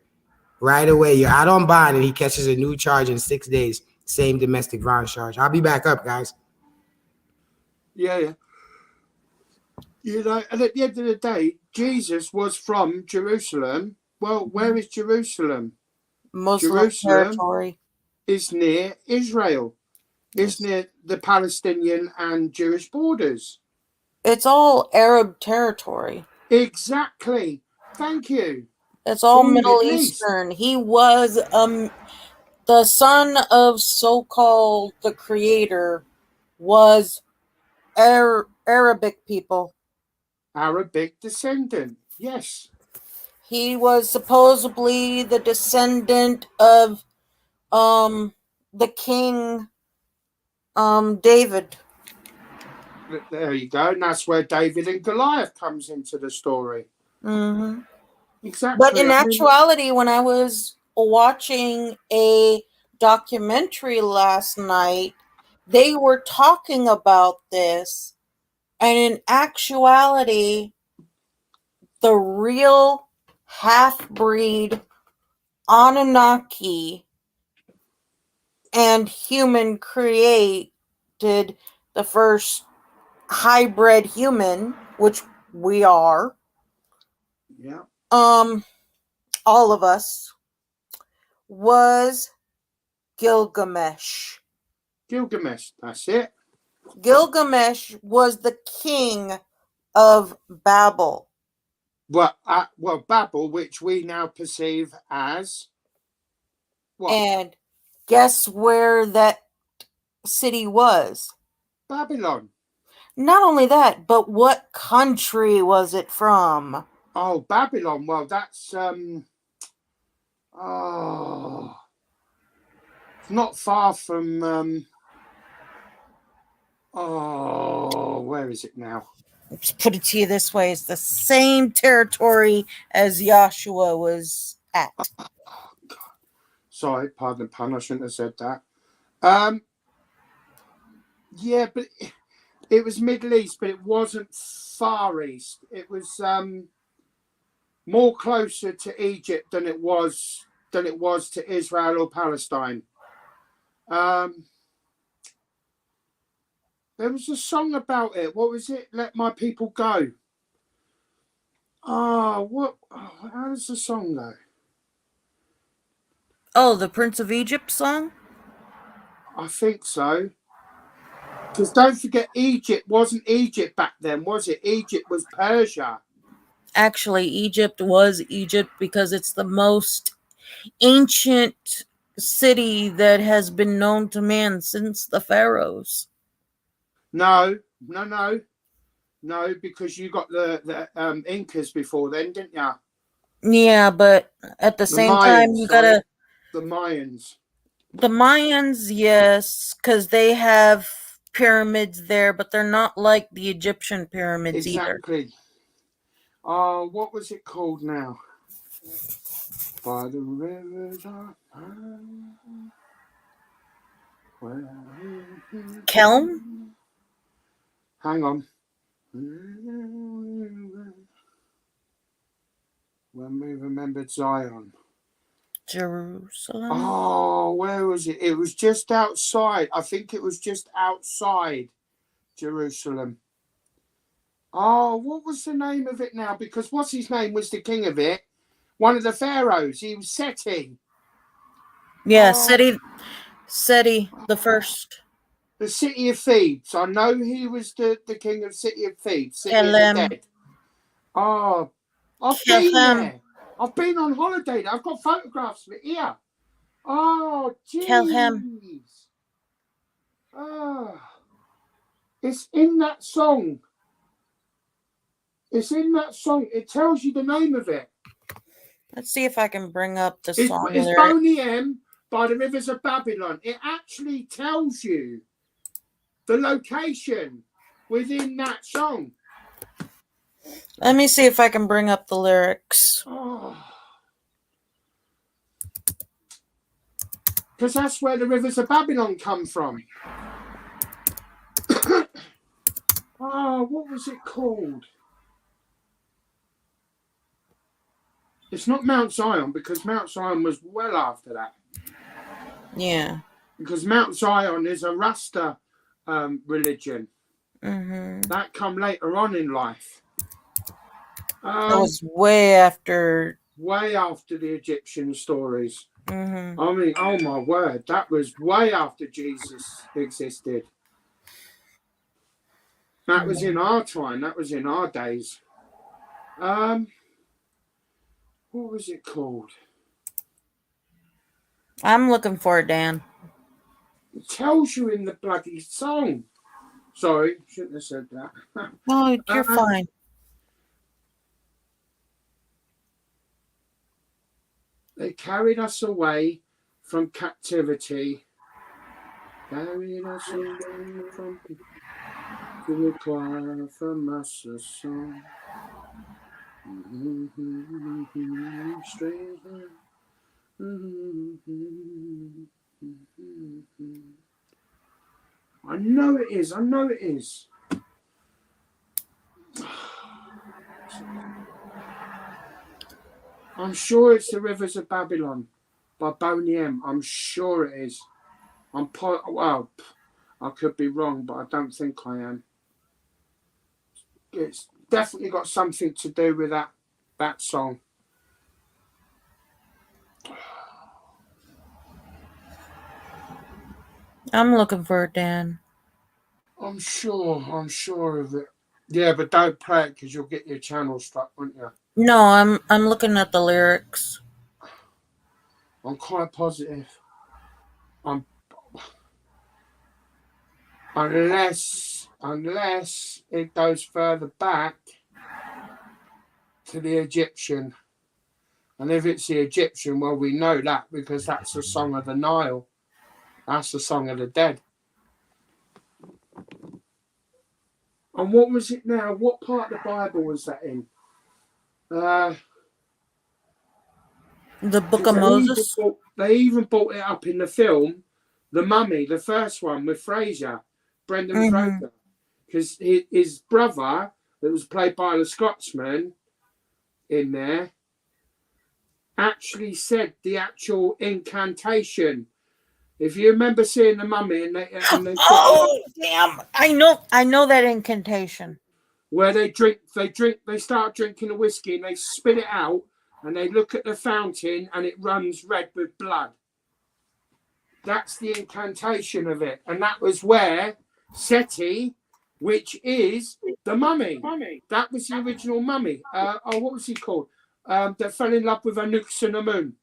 Right away, you're out on bond and he catches a new charge in 6 days. Same domestic violence charge. I'll be back up, guys. Yeah. You know, and at the end of the day, Jesus was from Jerusalem. Well, where is Jerusalem? Muslim territory. Is near Israel. It's near the Palestinian and Jewish borders. It's all Arab territory. Exactly. Thank you. It's all Middle Eastern. He was the son of so-called the creator was Arabic people. Arabic descendant, yes. He was supposedly the descendant of the king David. There you go. And that's where David and Goliath comes into the story. Mm-hmm. Exactly. But in actuality, when I was watching a documentary last night, they were talking about this. And in actuality, the real half-breed Anunnaki and human created the first hybrid human, which we are. Yeah. All of us, was Gilgamesh. Gilgamesh, that's it. Gilgamesh was the king of Babel. Well, Babel, which we now perceive as what? And guess where that city was? Babylon. Not only that, but what country was it from? Oh, Babylon. Well, that's it's not far from where is it now? Let's put it to you this way: it's the same territory as Joshua was at. Sorry, pardon the pun. I shouldn't have said that. Yeah, but it was Middle East, but it wasn't Far East. It was more closer to Egypt than it was to Israel or Palestine. There was a song about it. What was it? Let My People Go. How does the song go? Oh, the Prince of Egypt song? I think so. Because don't forget, Egypt wasn't Egypt back then, was it? Egypt was Persia. Actually, Egypt was Egypt because it's the most ancient city that has been known to man since the pharaohs. No, because you got the Incas before then, didn't you? Yeah, but at the same time, you sorry. gotta. The Mayans. The Mayans, yes, because they have pyramids there, but they're not like the Egyptian pyramids either. Exactly. Oh, what was it called now? By the rivers of Kelm? Hang on. When we remembered Zion. Jerusalem? Oh, where was it? It was just outside. I think it was just outside Jerusalem. Oh, what was the name of it now? Because what's his name was the king of it? One of the pharaohs. He was Seti. Yeah, Oh, Seti the first. the city of Thebes. I know he was the king of city of Thebes, city of the Kelem. dead. Oh, I've been Kelhem. there. I've been on holiday. I've got photographs of it here. Oh, Kelhem. jeez. Oh, it's in that song. It's in that song. It tells you the name of it. Let's see if I can bring up the song It's lyric. Boney M by the Rivers of Babylon. It actually tells you the location within that song. Let me see if I can bring up the lyrics. Because that's where the Rivers of Babylon come from. What was it called? It's not Mount Zion, because Mount Zion was well after that. Yeah. Because Mount Zion is a Rasta religion. Mm-hmm. That come later on in life. That was way after the Egyptian stories. Mm-hmm. I mean, oh my word, that was way after Jesus existed. That was in our time. That was in our days. What was it called? I'm looking for it, Dan. It tells you in the bloody song. Sorry, shouldn't have said that. No, you're fine. They carried us away from captivity. Carried us away from to require from us a song. Stranger. I know it is. I'm sure it's the Rivers of Babylon by Boney M. I'm sure it is. Well, I could be wrong, but I don't think I am. It's definitely got something to do with that song. I'm looking for it, Dan. I'm sure of it. Yeah, but don't play it because you'll get your channel struck, won't you? No, I'm looking at the lyrics. I'm quite positive. Unless it goes further back. to the Egyptian. And if it's the Egyptian, well, we know that because that's the Song of the Nile. That's the Song of the Dead. And what was it now? What part of the Bible was that in? The Book of Moses? They even brought it up in the film, The Mummy, the first one with Fraser, Brendan Fraser. Because his brother, that was played by the Scotsman in there, actually said the actual incantation. If you remember seeing The Mummy, and they damn! I know that incantation. Where they start drinking the whiskey and they spit it out and they look at the fountain and it runs red with blood. That's the incantation of it. And that was where Seti, which is the mummy. That was the original mummy. What was he called? That fell in love with Anubis and the moon.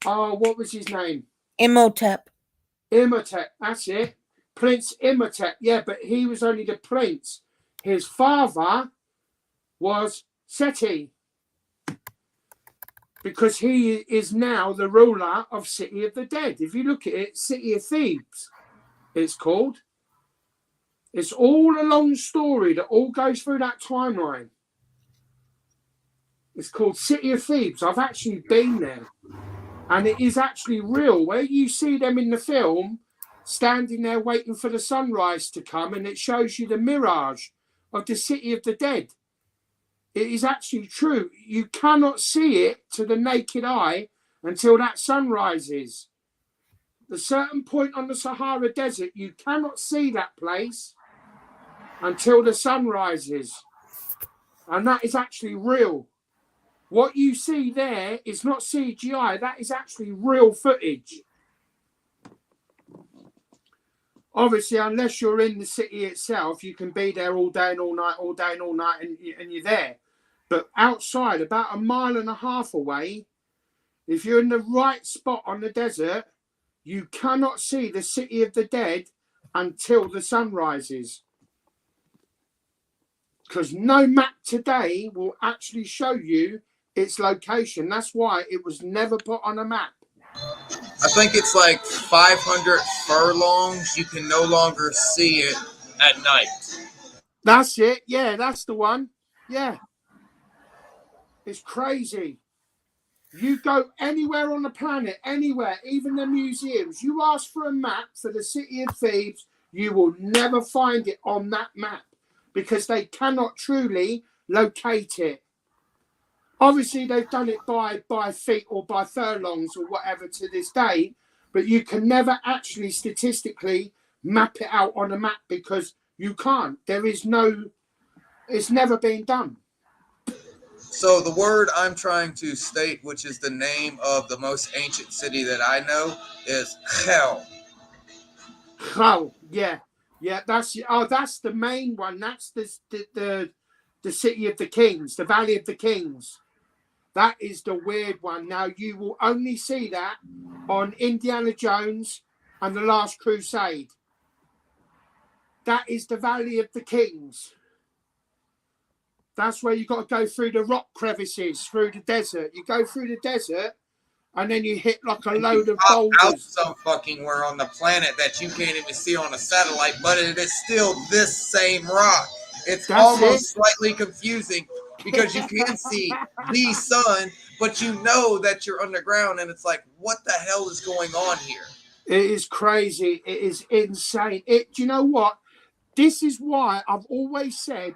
What was his name? Imhotep. Imhotep, that's it. Prince Imhotep. Yeah, but he was only the prince. His father was Seti, because he is now the ruler of City of the Dead. If you look at it, City of Thebes, it's called. It's all a long story that all goes through that timeline. It's called City of Thebes. I've actually been there. And it is actually real. Where you see them in the film, standing there waiting for the sunrise to come, and it shows you the mirage of the City of the Dead. It is actually true. You cannot see it to the naked eye until that sun rises. The certain point on the Sahara Desert, you cannot see that place until the sun rises. And that is actually real. What you see there is not CGI. That is actually real footage. Obviously, unless you're in the city itself, you can be there all day and all night, and you're there. But outside, about 1.5 miles away, if you're in the right spot on the desert, you cannot see the City of the Dead until the sun rises. Because no map today will actually show you its location. That's why it was never put on a map. I think it's like 500 furlongs. You can no longer see it at night. That's it. Yeah, that's the one. Yeah. It's crazy. You go anywhere on the planet, anywhere, even the museums, you ask for a map for the City of Thebes, you will never find it on that map because they cannot truly locate it. Obviously, they've done it by feet or by furlongs or whatever to this day, but you can never actually statistically map it out on a map because you can't. There is no, it's never been done. So the word I'm trying to state, which is the name of the most ancient city that I know, is Hell. Oh, yeah. Yeah, that's the main one. That's the City of the Kings, the Valley of the Kings. That is the weird one. Now, you will only see that on Indiana Jones and the Last Crusade. That is the Valley of the Kings. That's where you've got to go through the rock crevices, through the desert. You go through the desert, and then you hit like a load of boulders. Out some fucking where on the planet that you can't even see on a satellite, but it is still this same rock. It's almost slightly confusing because you can see the sun, but you know that you're underground, and it's like, what the hell is going on here? It is crazy. It is insane. Do you know what? This is why I've always said,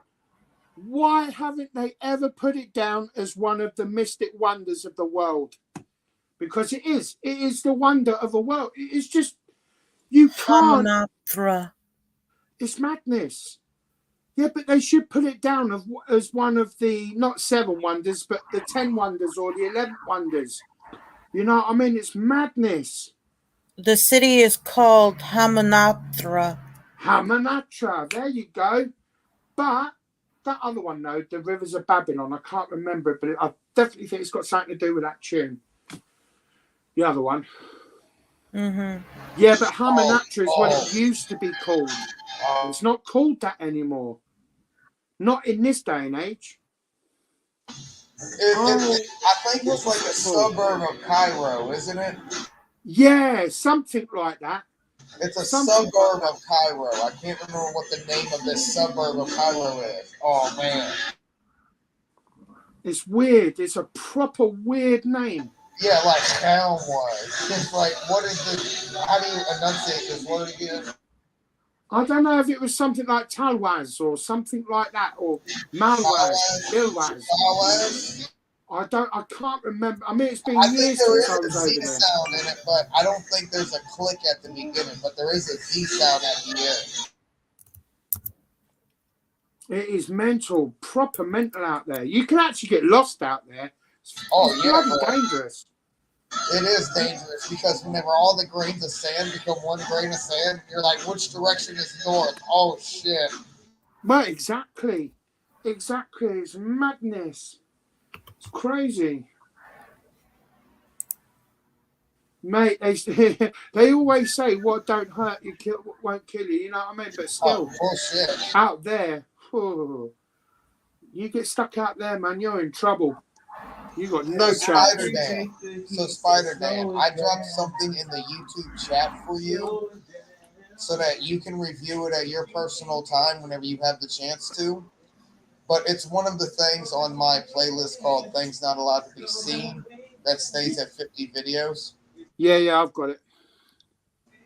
why haven't they ever put it down as one of the mystic wonders of the world? Because it is the wonder of the world. It's just, you can't. It's madness. Yeah, but they should put it down as one of the, not 7 wonders, but the 10 wonders or the 11 wonders. You know what I mean? It's madness. The city is called Hamunaptra. Hamunaptra, there you go. But that other one, though, the Rivers of Babylon, I can't remember it, but I definitely think it's got something to do with that tune. The other one. Mm-hmm. Yeah, but Hamunaptra is what it used to be called. It's not called that anymore. Not in this day and age. I think it's like a suburb of Cairo, isn't it? Yeah, something like that. It's a suburb of Cairo. I can't remember what the name of this suburb of Cairo is. Oh man. It's weird. It's a proper weird name. Yeah, like town was. It's like, what is the? How do you enunciate this word again? I don't know if it was something like Talwaz or something like that, or Malwaz, Bilwaz. I can't remember. I mean, it's been years since I was over there. There is a Z sound in it, but I don't think there's a click at the beginning. But there is a Z sound at the end. It is mental, proper mental out there. You can actually get lost out there. It's bloody dangerous. It is dangerous because whenever all the grains of sand become one grain of sand, you're like, which direction is north? Oh shit! Well, exactly. It's madness. It's crazy. Mate, they always say what don't hurt you won't kill you, you know what I mean? But still, out there, you get stuck out there, man, you're in trouble. You got no chance. So Spider Dan, I dropped something in the YouTube chat for you so that you can review it at your personal time whenever you have the chance to. But it's one of the things on my playlist called Things Not Allowed to Be Seen that stays at 50 videos. Yeah, I've got it.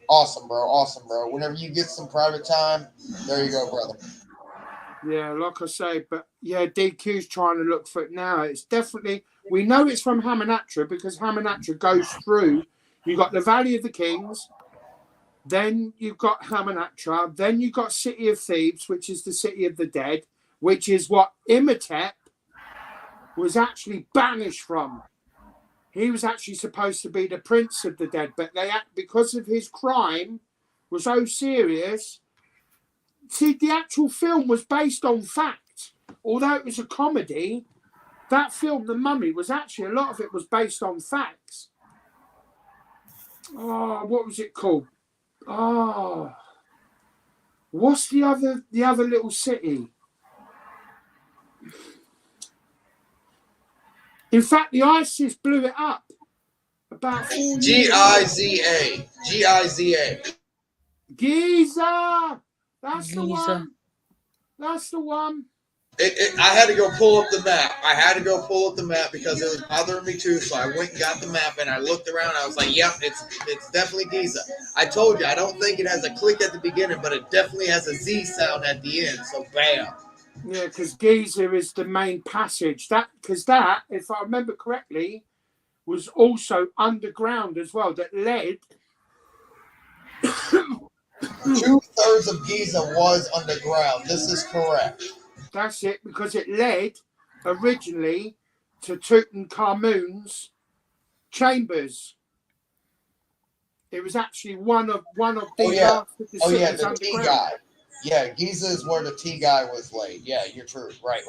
Awesome, bro. Whenever you get some private time, there you go, brother. Yeah, like I say, but yeah, DQ's trying to look for it now. It's definitely, we know it's from Hamanatra because Hamanatra goes through. You got the Valley of the Kings, then you've got Hamanatra, then you've got City of Thebes, which is the City of the Dead, which is what Imhotep was actually banished from. He was actually supposed to be the Prince of the Dead, but because of his crime was so serious. See, the actual film was based on fact. Although it was a comedy, that film, The Mummy, was actually, a lot of it was based on facts. Oh, what was it called? Oh, what's the other little city? In fact, the ISIS blew it up about 4 years. Giza. Giza. That's the one. That's the one. I had to go pull up the map because it was bothering me too. So I went and got the map and I looked around. I was like, "Yep, it's definitely Giza." I told you I don't think it has a click at the beginning, but it definitely has a Z sound at the end. So bam. Yeah, because Giza is the main passage. That, if I remember correctly, was also underground as well. That led. 2/3 of Giza was underground. This is correct. That's it, because it led originally to Tutankhamun's chambers. It was actually one of the last of the cities the underground. T guy. Yeah, Giza is where the T guy was laid. Yeah, you're true. Right.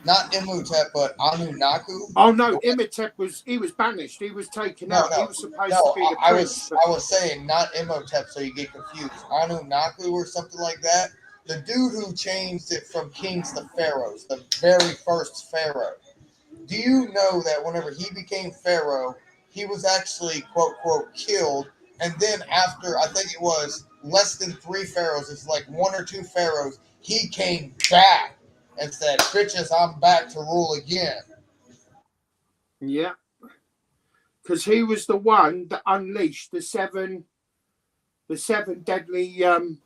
Not Imhotep, but Anunnaki. Oh no, Imhotep was banished. He was taken out. He was supposed to be the prince. I was saying not Imhotep, so you get confused. Anunnaki or something like that. The dude who changed it from kings to pharaohs, the very first pharaoh. Do you know that whenever he became pharaoh, he was actually quote quote killed, and then after I think it was less than 3 pharaohs, it's like 1 or 2 pharaohs, he came back and said, "Bitches, I'm back to rule again." Yeah, because he was the one that unleashed the seven deadly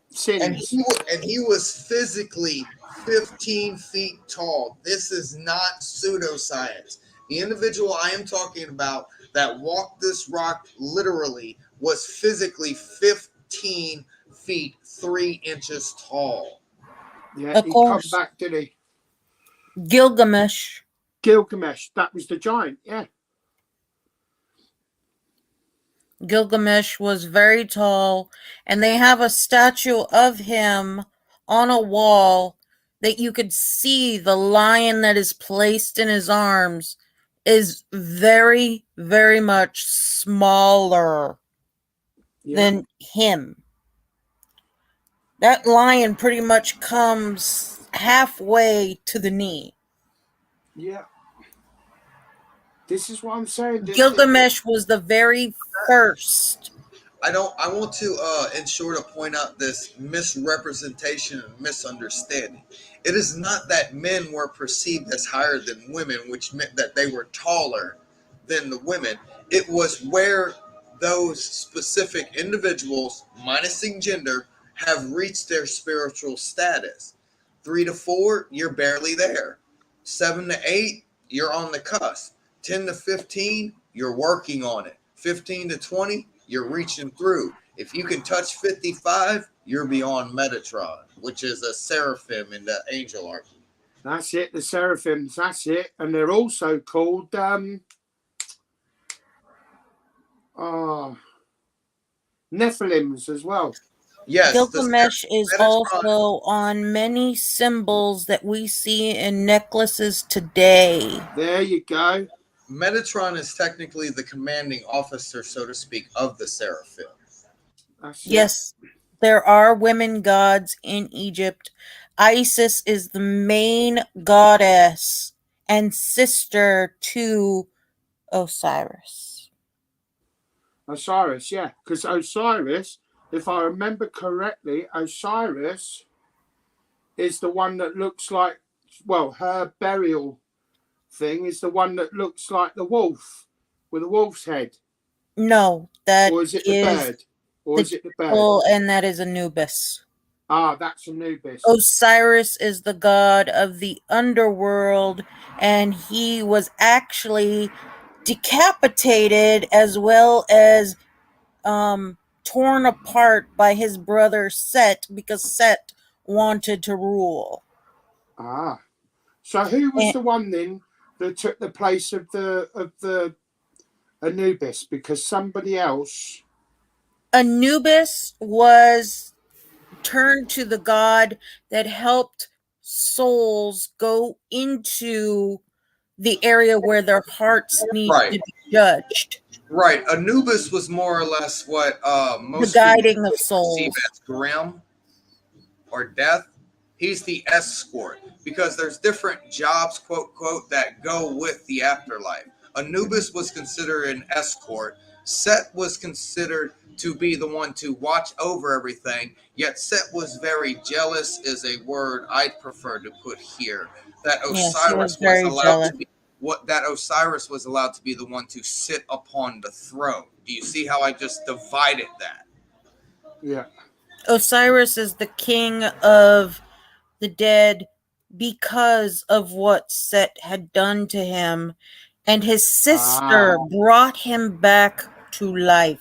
sins. And he was physically 15 feet tall. This is not pseudoscience. The individual I am talking about that walked this rock literally was physically 15 feet 3 inches tall. Yeah, he come back, did he? Gilgamesh, that was the giant, yeah. Gilgamesh was very tall, and they have a statue of him on a wall that you could see the lion that is placed in his arms is very, very much smaller than him. That lion pretty much comes halfway to the knee. Yeah. This is what I'm saying. Gilgamesh was the very first. I want to ensure to point out this misrepresentation and misunderstanding. It is not that men were perceived as higher than women, which meant that they were taller than the women. It was where those specific individuals, minusing gender, have reached their spiritual status. 3 to 4, you're barely there. 7 to 8, you're on the cusp. 10 to 15, you're working on it. 15 to 20, you're reaching through. If you can touch 55, you're beyond Metatron, which is a seraphim in the angel arc. That's it, the seraphims, that's it. And they're also called Nephilims as well. Yes, Gilgamesh is Metatron, also on many symbols that we see in necklaces today. There you go. Metatron is technically the commanding officer, so to speak, of the seraphim. That's Yes, there are women gods in Egypt. Isis is the main goddess and sister to Osiris. Osiris, yeah. Because Osiris, if I remember correctly, Osiris is the one that looks like, well, her burial thing is the one that looks like the wolf with a wolf's head. No, that Or is it the bird? Or is it the bird? Oh, and that is Anubis. Ah, that's Anubis. Osiris is the god of the underworld, and he was actually decapitated as well as torn apart by his brother Set because Set wanted to rule. Ah, so who was the one then that took the place of the Anubis? Because somebody else. Anubis was turned to the god that helped souls go into the area where their hearts need to be judged. Right. Anubis was more or less what most the guiding people of souls perceive as Grim or death. He's the escort because there's different jobs, quote, quote, that go with the afterlife. Anubis was considered an escort. Set was considered to be the one to watch over everything, yet Set was very jealous is a word I prefer to put here. That Osiris was allowed to be Osiris was allowed to be the one to sit upon the throne. Do you see how I just divided that? Yeah. Osiris is the king of the dead because of what Set had done to him, and his sister brought him back to life.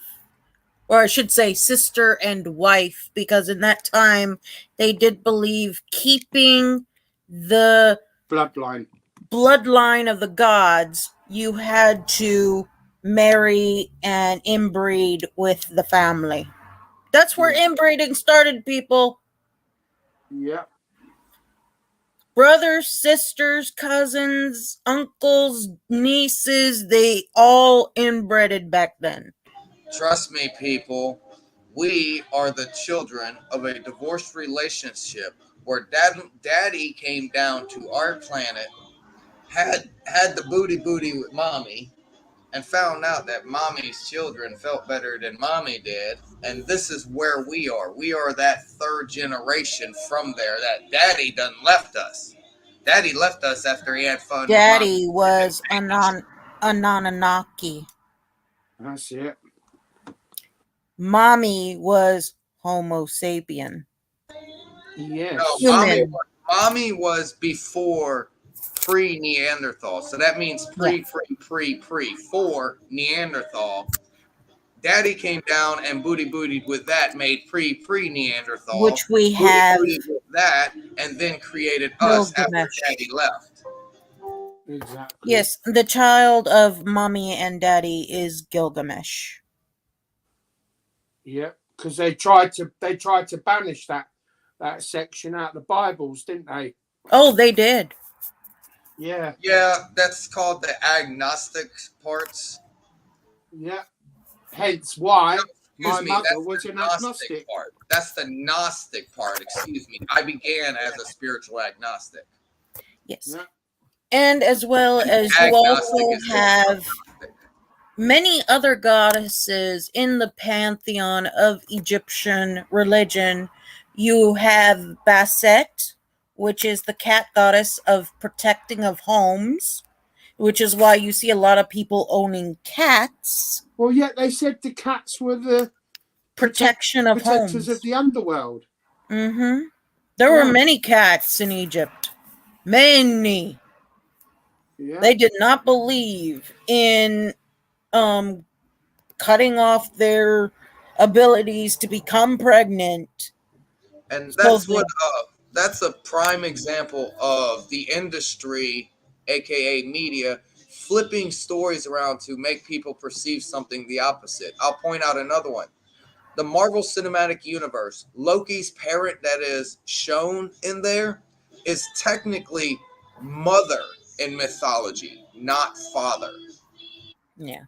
Or I should say sister and wife, because in that time they did believe keeping the bloodline of the gods, you had to marry and inbreed with the family. That's where inbreeding started, people. Yeah. Brothers, sisters, cousins, uncles, nieces, they all inbreded back then. Trust me, people. We are the children of a divorced relationship where daddy came down to our planet, had the booty with mommy, and found out that mommy's children felt better than mommy did. And this is where we are. We are that third generation from there that daddy done left us. Daddy left us after he had fun. Daddy was Anunnaki. That's it. Mommy was Homo sapien. Yes. No, mommy was before pre-Neanderthal. So that means pre for Neanderthal. Daddy came down and bootied with that, made pre-Neanderthal, which we have with that, and then created us after Daddy left. Exactly. Yes, the child of mommy and daddy is Gilgamesh. Yeah, because they tried to banish that section out of the Bibles, didn't they? Oh, they did. Yeah. Yeah, that's called the agnostic parts. Yeah. Hence why my mother was an agnostic part. That's the Gnostic part. Excuse me. I began as a spiritual agnostic. Yes. Yeah. And as well as you Agnostic also is have many other goddesses in the pantheon of Egyptian religion. You have Bastet, which is the cat goddess of protecting of homes, which is why you see a lot of people owning cats. Well, yet they said the cats were the Protection of protectors of homes. the underworld. Mm-hmm. There were Yeah. many cats in Egypt. Many. Yeah. They did not believe in um cutting off their abilities to become pregnant. and So that's they, what that's a prime example of the industry, aka media, flipping stories around to make people perceive something the opposite. I'll point out another one. The Marvel Cinematic Universe, Loki's parent that is shown in there is technically mother in mythology, not father. yeah.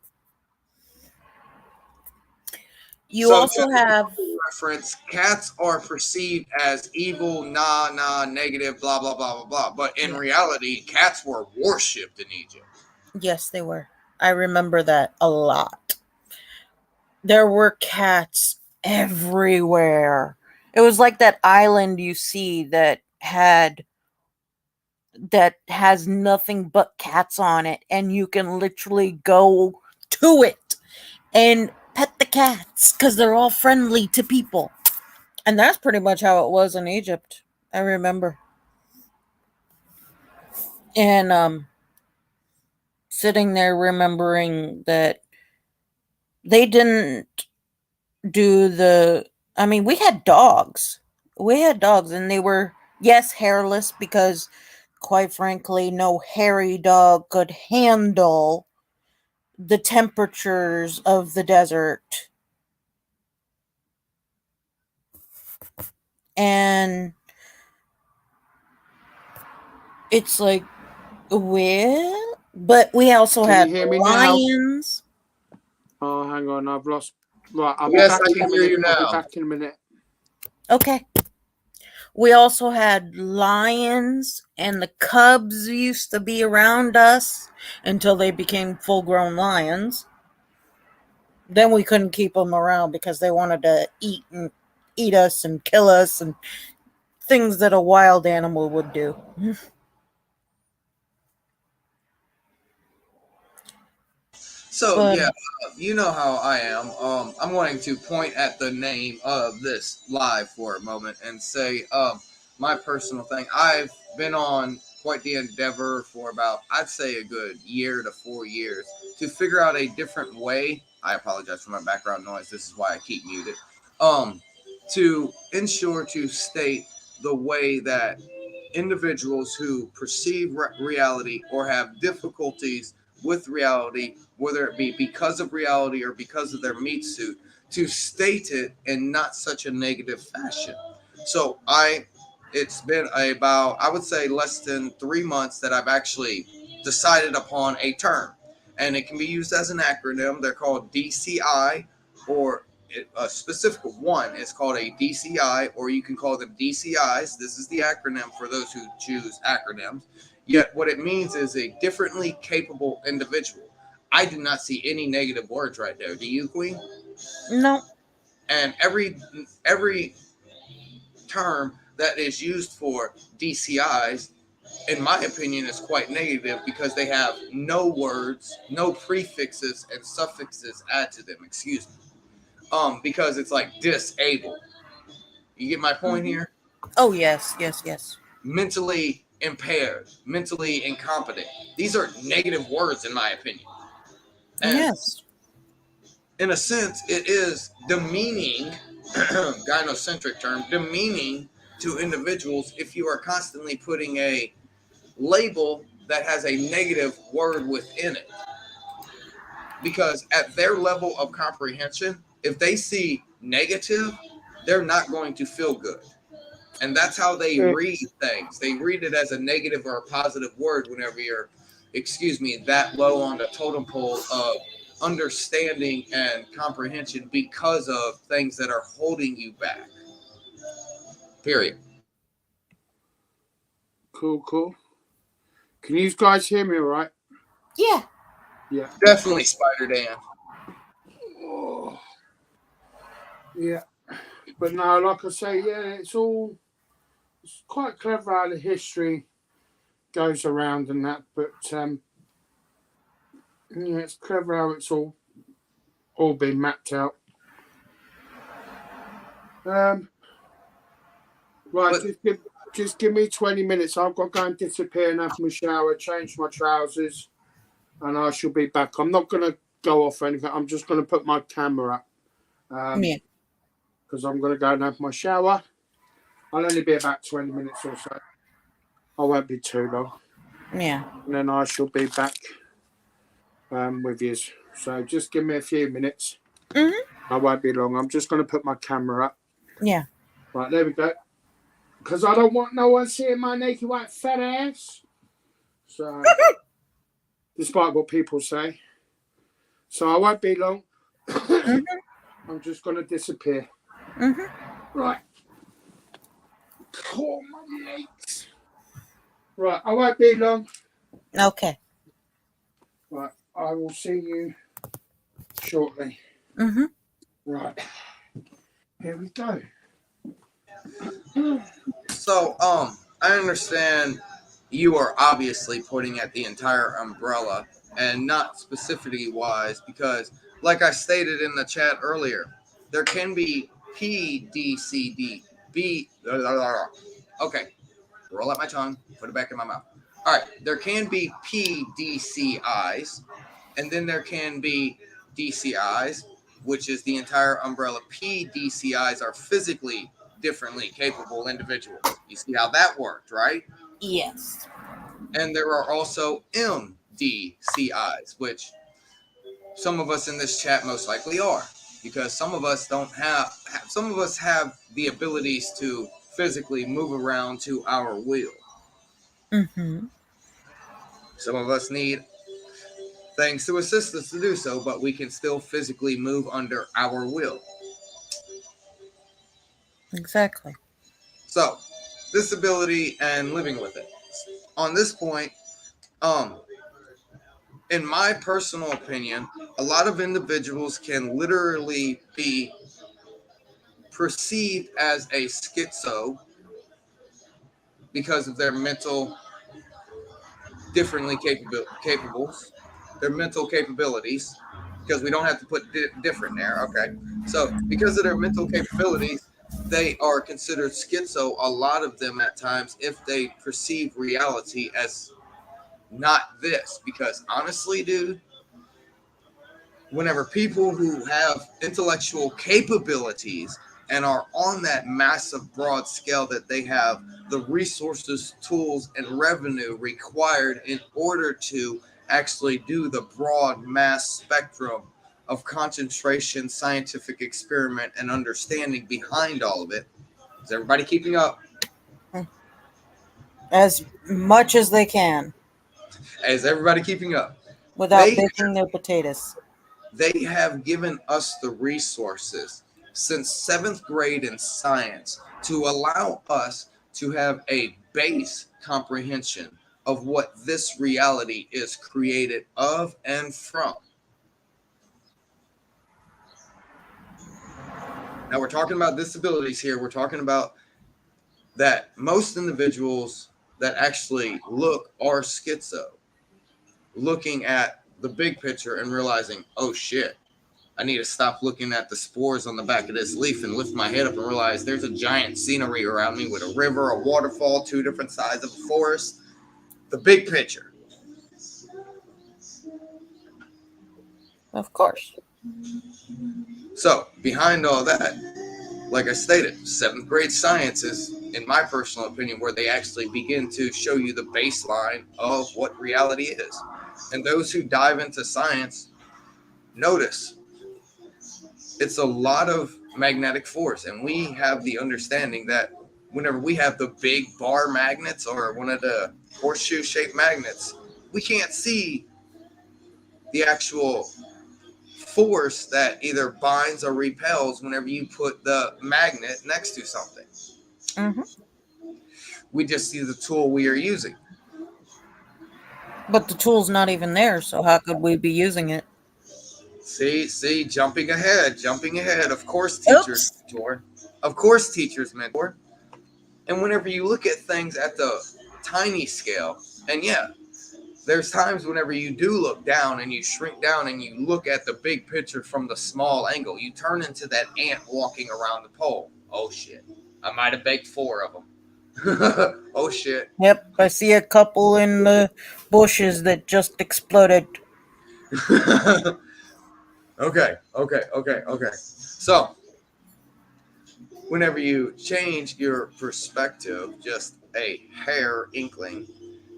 You So to also have reference, cats are perceived as evil, negative, blah blah blah blah blah. But in yeah. reality, cats were worshipped in Egypt. Yes, they were. I remember that a lot. There were cats everywhere. It was like that island you see that has nothing but cats on it, and you can literally go to it and pet the cats because they're all friendly to people. And that's pretty much how it was in Egypt. I remember. And sitting there remembering that they didn't do the I mean, we had dogs. We had dogs and they were yes, hairless because quite frankly no hairy dog could handle the temperatures of the desert. And it's like, well, but we also Can you had hear me now? lions. Oh, hang on, I've lost. Right, I'll be Yes, back I in a can hear minute. you I'll be now. back in a minute. Okay. We also had lions, and the cubs used to be around us until they became full grown lions. Then we couldn't keep them around because they wanted to eat us and kill us and things that a wild animal would do. So But yeah, you know how I am. I'm wanting to point at the name of this live for a moment and say, my personal thing. I've been on quite the endeavor for about, I'd say, a good year to 4 years to figure out a different way. I apologize for my background noise. This is why I keep muted. Um, to ensure to state the way that individuals who perceive reality or have difficulties with reality, whether it be because of reality or because of their meat suit, to state it in not such a negative fashion. So it's been about, I would say, less than 3 months that I've actually decided upon a term, and it can be used as an acronym. They're called DCI, or a specific one is called a DCI, or you can call them DCIs. This is the acronym for those who choose acronyms. Yet, what it means is a differently capable individual. I do not see any negative words right there. Do you, Queen? no, And every term that is used for DCIs, in my opinion, is quite negative because they have no words, no prefixes and suffixes add to them. Excuse me. Because it's like disabled. You get my point mm-hmm. here? Oh yes, yes, yes, Mentally impaired, mentally incompetent. These are negative words, in my opinion. And yes. in a sense, it is demeaning, gynocentric term, demeaning to individuals if you are constantly putting a label that has a negative word within it. Because at their level of comprehension, if they see negative, they're not going to feel good. And that's how they read things. They read it as a negative or a positive word whenever you're, excuse me, that low on the totem pole of understanding and comprehension because of things that are holding you back. Period. Cool, cool. Can you guys hear me all right? Yeah. Yeah. Definitely Spider Dan. Oh, yeah. But no, like I say, yeah, it's quite clever how the history goes around and that, but yeah, it's clever how it's all been mapped out. Right, But just give me 20 minutes. I've got to go and disappear and have my shower, change my trousers, and I shall be back. I'm not going to go off anything. I'm just going to put my camera up. Yeah. Because I'm going to go and have my shower. I'll only be about 20 minutes or so. I won't be too long. Yeah. And then I shall be back with you. So just give me a few minutes. Mm-hmm. I won't be long. I'm just going to put my camera up. Yeah. Right, there we go. Because I don't want no one seeing my naked white fat ass. So, despite what people say. So I won't be long. Mm-hmm. I'm just going to disappear. Mm-hmm. Right. Oh, my legs. Right, I won't be long. Okay. Right, I will see you shortly. Mm-hmm. Right. Here we go. so I understand you are obviously pointing at the entire umbrella and not specificity wise, because like I stated in the chat earlier, there can be PDCD B. Okay, roll out my tongue, put it back in my mouth. All right, there can be PDCIs, and then there can be DCIs, which is the entire umbrella. PDCIs are physically differently capable individuals. You see how that worked, right? Yes. And there are also MDCIs, which some of us in this chat most likely are, because some of us don't have some of us have the abilities to physically move around to our will. Mm-hmm. Some of us need things to assist us to do so, but we can still physically move under our will. Exactly. So, disability and living with it. On this point, in my personal opinion, a lot of individuals can literally be perceived as a schizo because of their mental differently capables, their mental capabilities, because we don't have to put different there. Okay, so because of their mental capabilities, they are considered schizo. A lot of them at times, if they perceive reality as not this, because honestly, dude, whenever people who have intellectual capabilities and are on that massive broad scale that they have the resources, tools, and revenue required in order to actually do the broad mass spectrum of concentration, scientific experiment, and understanding behind all of it. Is everybody keeping up? As much as they can Is everybody keeping up? without baking their potatoes. They have given us the resources since seventh grade in science to allow us to have a base comprehension of what this reality is created of and from. Now, we're talking about disabilities here. We're talking about that most individuals that actually look are schizo, looking at the big picture and realizing, oh shit, I need to stop looking at the spores on the back of this leaf and lift my head up and realize there's a giant scenery around me with a river, a waterfall, two different sides of a forest. The big picture. Of course. So, behind all that, like I stated, seventh grade science is, in my personal opinion, where they actually begin to show you the baseline of what reality is. And those who dive into science notice it's a lot of magnetic force, and we have the understanding that whenever we have the big bar magnets or one of the horseshoe shaped magnets, we can't see the actual force that either binds or repels whenever you put the magnet next to something. Mm-hmm. We just see the tool we are using. But the tool's not even there, so how could we be using it? See, jumping ahead, jumping ahead. Of course, teachers Oops. mentor. Of course, teachers mentor. And whenever you look at things at the tiny scale, and yeah, there's times whenever you do look down and you shrink down and you look at the big picture from the small angle, you turn into that ant walking around the pole. Oh shit. I might have baked 4 of them. Oh shit. Yep, I see a couple in the bushes that just exploded. Okay. So, whenever you change your perspective, just a hair inkling,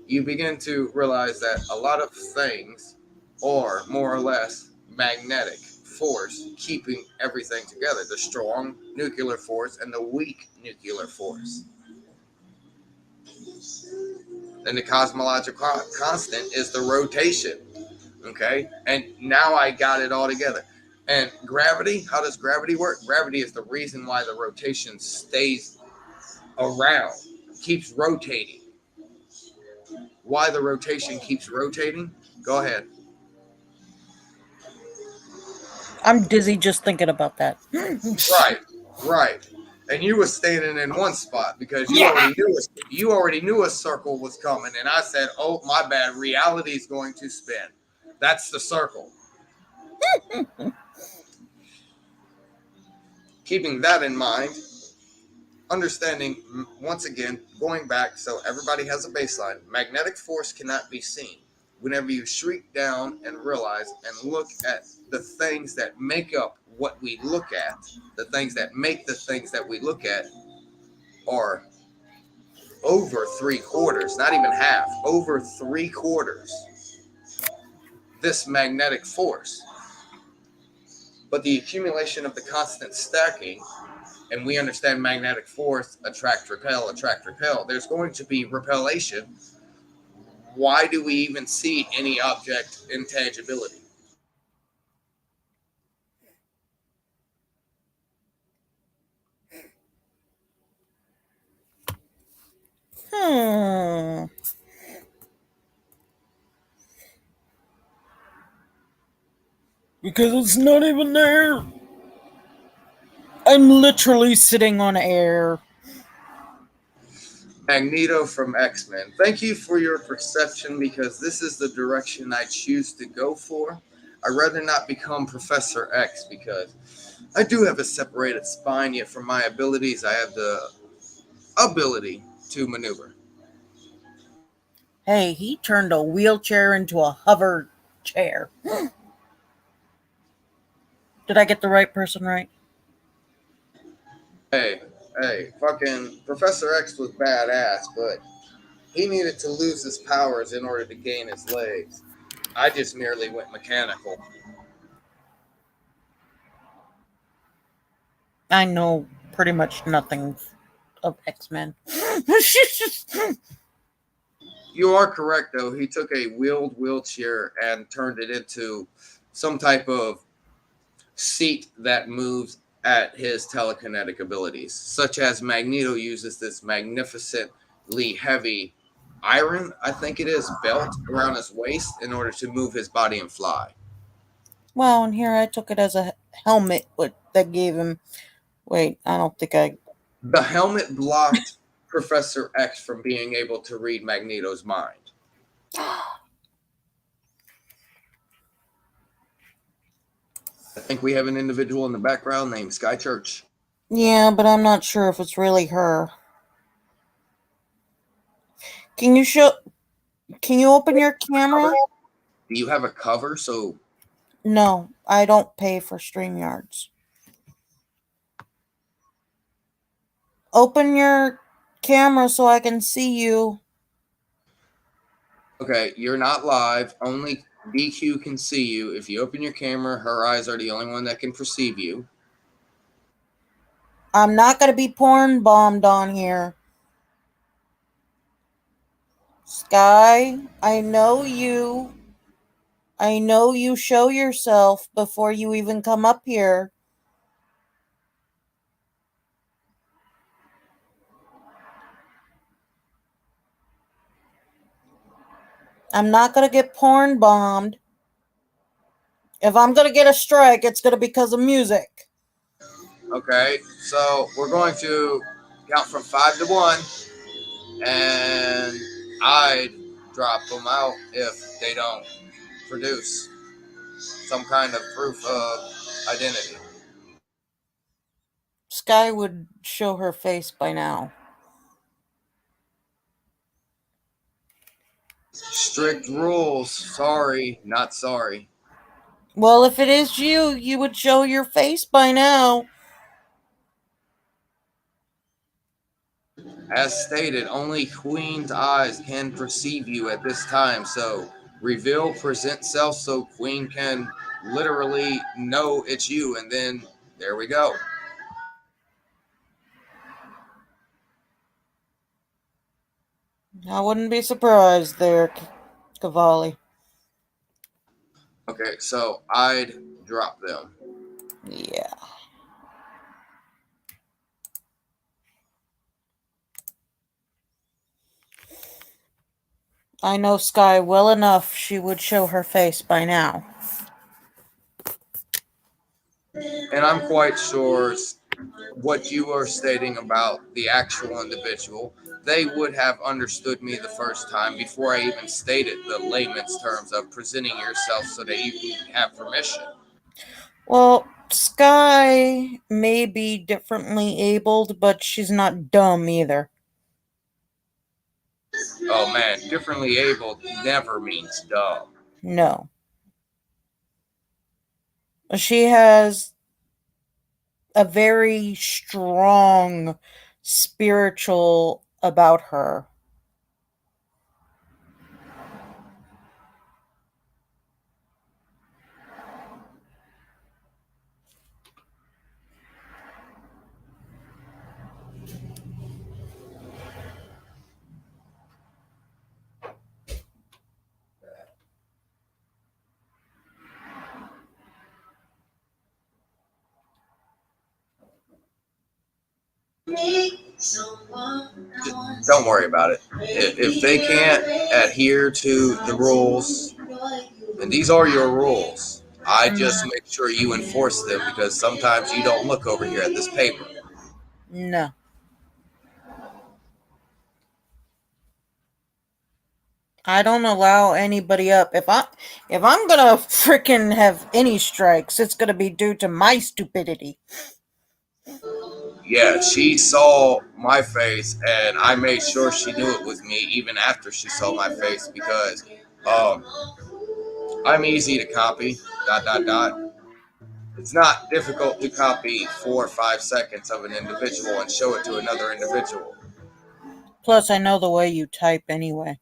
you begin to realize that a lot of things are more or less magnetic force keeping everything together, the strong nuclear force and the weak nuclear force. And the cosmological constant is the rotation. Okay, and now I got it all together. And gravity, how does gravity work? Gravity is the reason why the rotation stays around, keeps rotating. Why the rotation keeps rotating? Go ahead. I'm dizzy just thinking about that. Right, right. And you were standing in one spot because Yeah. you already knew a circle was coming, and I said, "Oh, my bad. Reality is going to spin." That's the circle. Keeping that in mind, understanding once again, going back, so everybody has a baseline. Magnetic force cannot be seen. Whenever you shrink down and realize and look at the things that make up what we look at, the things that make the things that we look at are over 3/4, not even half, over 3/4 this magnetic force. But the accumulation of the constant stacking, and we understand magnetic force, attract, repel, there's going to be repellation. Why do we even see any object intangibility? Hmm. Because it's not even there. I'm literally sitting on air. Magneto from X-Men. Thank you for your perception because this is the direction I choose to go for. I'd rather not become Professor X because I do have a separated spine, yet for my abilities, I have the ability to maneuver. Hey, he turned a wheelchair into a hover chair. Did I get the right person right? Hey, hey, fucking Professor X was badass, but he needed to lose his powers in order to gain his legs. I just merely went mechanical. I know pretty much nothing of X Men. You are correct, though. He took a wheeled wheelchair and turned it into some type of seat that moves at his telekinetic abilities, such as Magneto uses this magnificently heavy iron, I think it is, belt around his waist in order to move his body and fly. Well, and here I took it as a helmet, but that gave him. Wait, I don't think I. The helmet blocked Professor X from being able to read Magneto's mind. I think we have an individual in the background named Sky Church. Yeah, but I'm not sure if it's really her. Can you show? Can you open your camera? Do you have a cover? So, No, I don't pay for StreamYards. Open your camera so I can see you. okay, you're not live. Only DQ can see you. If you open your camera, her eyes are the only one that can perceive you. I'm not gonna be porn bombed on here. Sky, I know you. I know you show yourself before you even come up here. I'm not gonna get porn bombed. If I'm gonna get a strike, it's gonna be because of music. Okay, so we're going to count from 5 to 1, and I'd drop them out if they don't produce some kind of proof of identity. Sky would show her face by now. Strict rules. Sorry, not sorry. Well, if it is you, you would show your face by now. As stated, only Queen's eyes can perceive you at this time, so reveal, present self so Queen can literally know it's you, and then there we go. I wouldn't be surprised there, Cavalli. Okay, so I'd drop them. Yeah. I know Sky well enough, she would show her face by now. And I'm quite sure what you are stating about the actual individual, they would have understood me the first time before I even stated the layman's terms of presenting yourself so that you can have permission. Well, Sky may be differently abled, but she's not dumb either. Oh man, differently able never means dumb. No. She has a very strong spiritual about her. Don't worry about it. If they can't adhere to the rules, and these are your rules, I just make sure you enforce them because sometimes you don't look over here at this paper. No. I don't allow anybody up. If I'm gonna freaking have any strikes, it's gonna be due to my stupidity. Yeah, she saw my face, and I made sure she knew it was me even after she saw my face because um, I'm easy to copy. Dot dot dot. It's not difficult to copy 4 or 5 seconds of an individual and show it to another individual. Plus, I know the way you type anyway.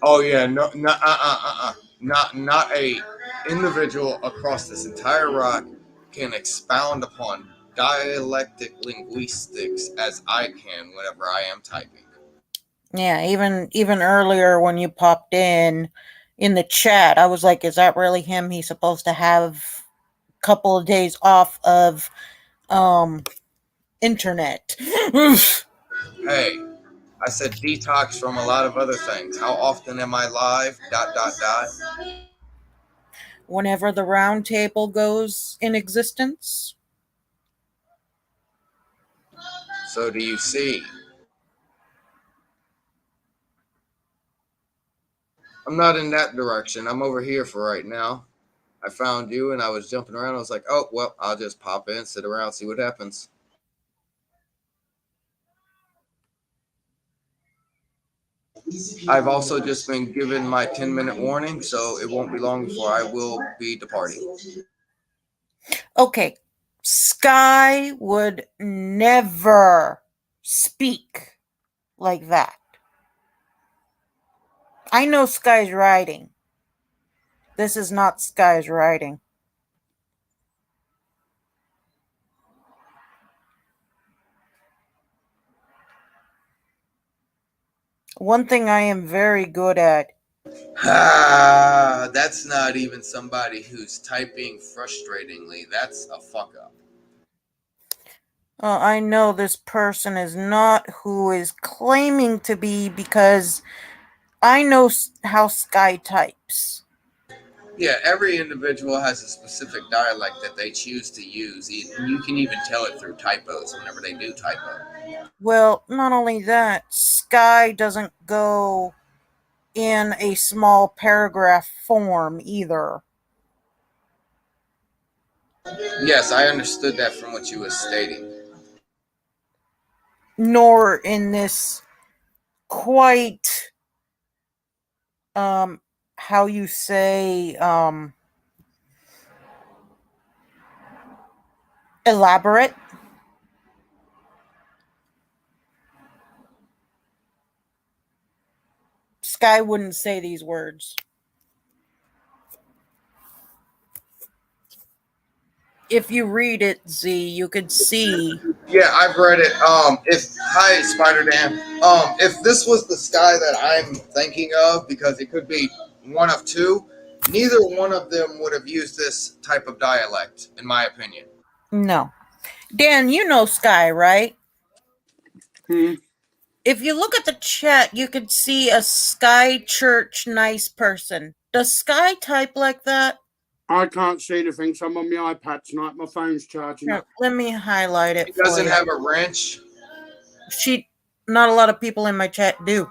Oh yeah, no, not a individual across this entire rock can expound upon dialectic linguistics as I can whenever I am typing. Yeah, even earlier when you popped in the chat, I was like, is that really him? He's supposed to have a couple of days off of um internet. Hey, I said detox from a lot of other things. How often am I live? Dot dot dot. Whenever the round table goes in existence. So do you see? I'm not in that direction. I'm over here for right now. I found you and I was jumping around. I was like, oh, well, I'll just pop in, sit around, see what happens. I've also just been given my 10-minute warning, so it won't be long before I will be departing. Okay, Sky would never speak like that. I know Sky's writing. This is not Sky's writing. One thing I am very good at. Ah, that's not even somebody who's typing frustratingly. That's a fuck up. I know this person is not who is claiming to be because I know how Sky types. Yeah, every individual has a specific dialect that they choose to use. You can even tell it through typos whenever they do typo. Well, not only that, Sky doesn't go in a small paragraph form either. Yes, I understood that from what you were stating. Nor in this quite how you say elaborate. Sky wouldn't say these words. If you read it, Z, you could see. Yeah, I've read it. If Hi Spider Dan. If this was the Sky that I'm thinking of, because it could be one of two, neither one of them would have used this type of dialect, in my opinion. No. Dan, you know Sky, right? Hmm. If you look at the chat, you could see a Sky Church nice person. Does Sky type like that? I can't see anything, so I'm on my iPad tonight. My phone's charging Here, up. let me highlight He it for doesn't you. have a wrench. Not a lot of people in my chat do.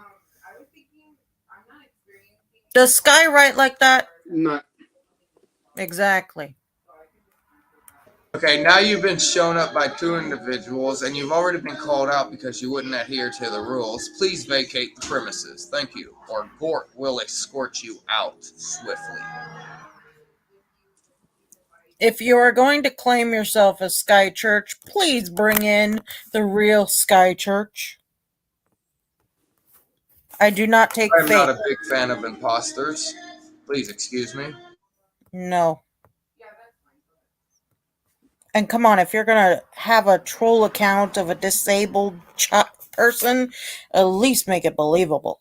Does Sky write like that? No. Exactly. Okay, now you've been shown up by two individuals, and you've already been called out because you wouldn't adhere to the rules. Please vacate the premises. Thank you, or Gort will escort you out swiftly. If you are going to claim yourself as Sky Church, please bring in the real Sky Church. I do not take I'm fake. not a big fan of imposters. Please excuse me. No. And come on, if you're going to have a troll account of a disabled person, at least make it believable.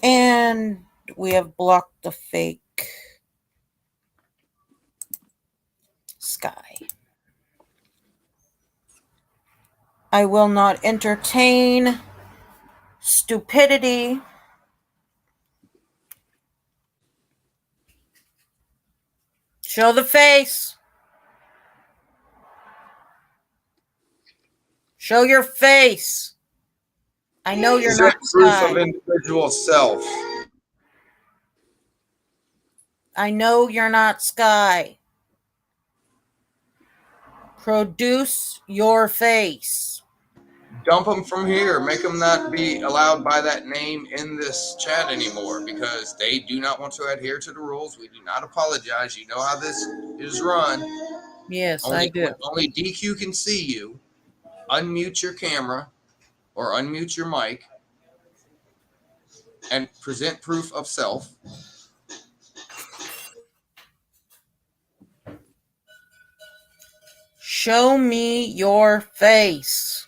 And we have blocked the fake Sky. I will not entertain stupidity. Show the face. Show your face. I know you're Present not proof of Sky. individual self. I know you're not Sky. Produce your face. Dump them from here. Make them not be allowed by that name in this chat anymore because they do not want to adhere to the rules. We do not apologize. You know how this is run. Yes, I do. Only DQ can see you. Unmute your camera or unmute your mic and present proof of self. Show me your face.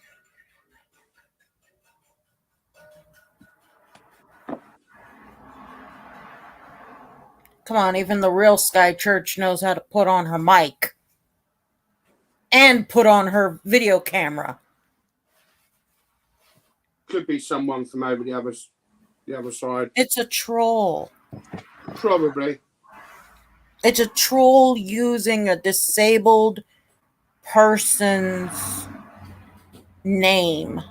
Come on, even the real Sky Church knows how to put on her mic and put on her video camera. Could be someone from over the other side. It's a troll. Probably. It's a troll using a disabled person's name.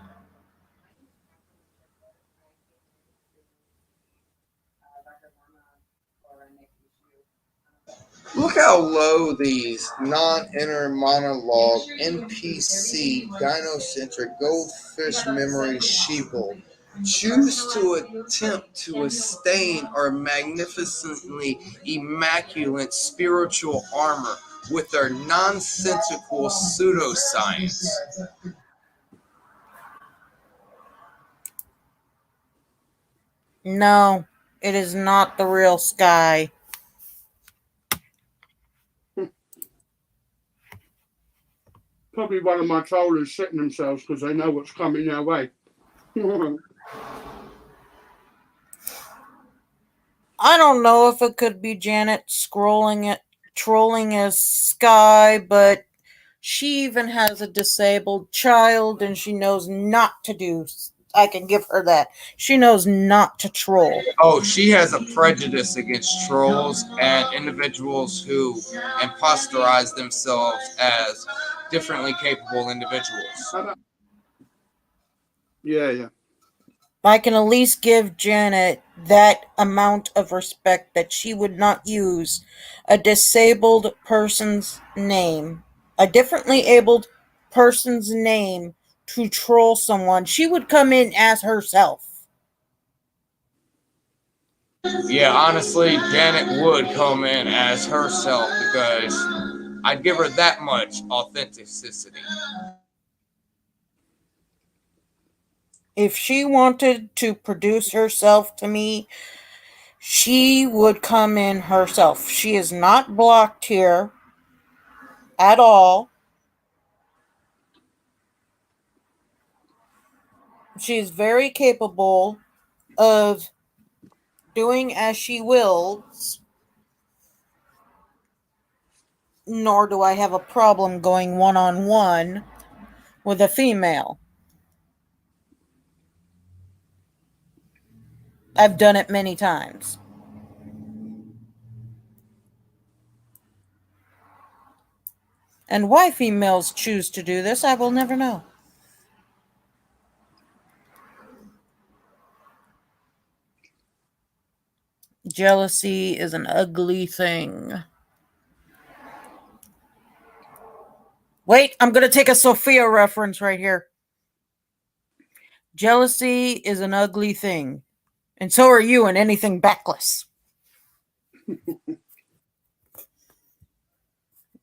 Look how low these non-inner monologue NPC gynocentric goldfish memory sheeple choose to attempt to sustain our magnificently immaculate spiritual armor with their nonsensical pseudoscience. No, it is not the real Sky. Probably one of my trollers shitting themselves because they know what's coming their way. I don't know if it could be Janet trolling a Sky, but she even has a disabled child and she knows not to do. I can give her that. She knows not to troll. Oh, she has a prejudice against trolls and individuals who imposterize themselves as differently capable individuals. Yeah. I can at least give Janet that amount of respect that she would not use a disabled person's name, a differently abled person's name to troll someone. She would come in as herself. Yeah, honestly, Janet would come in as herself because I'd give her that much authenticity. If she wanted to produce herself to me, she would come in herself. She is not blocked here at all. She is very capable of doing as she wills, nor do I have a problem going one-on-one with a female. I've done it many times. And why females choose to do this, I will never know. Jealousy is an ugly thing. Wait, I'm going to take a Sophia reference right here. Jealousy is an ugly thing. And so are you and anything backless.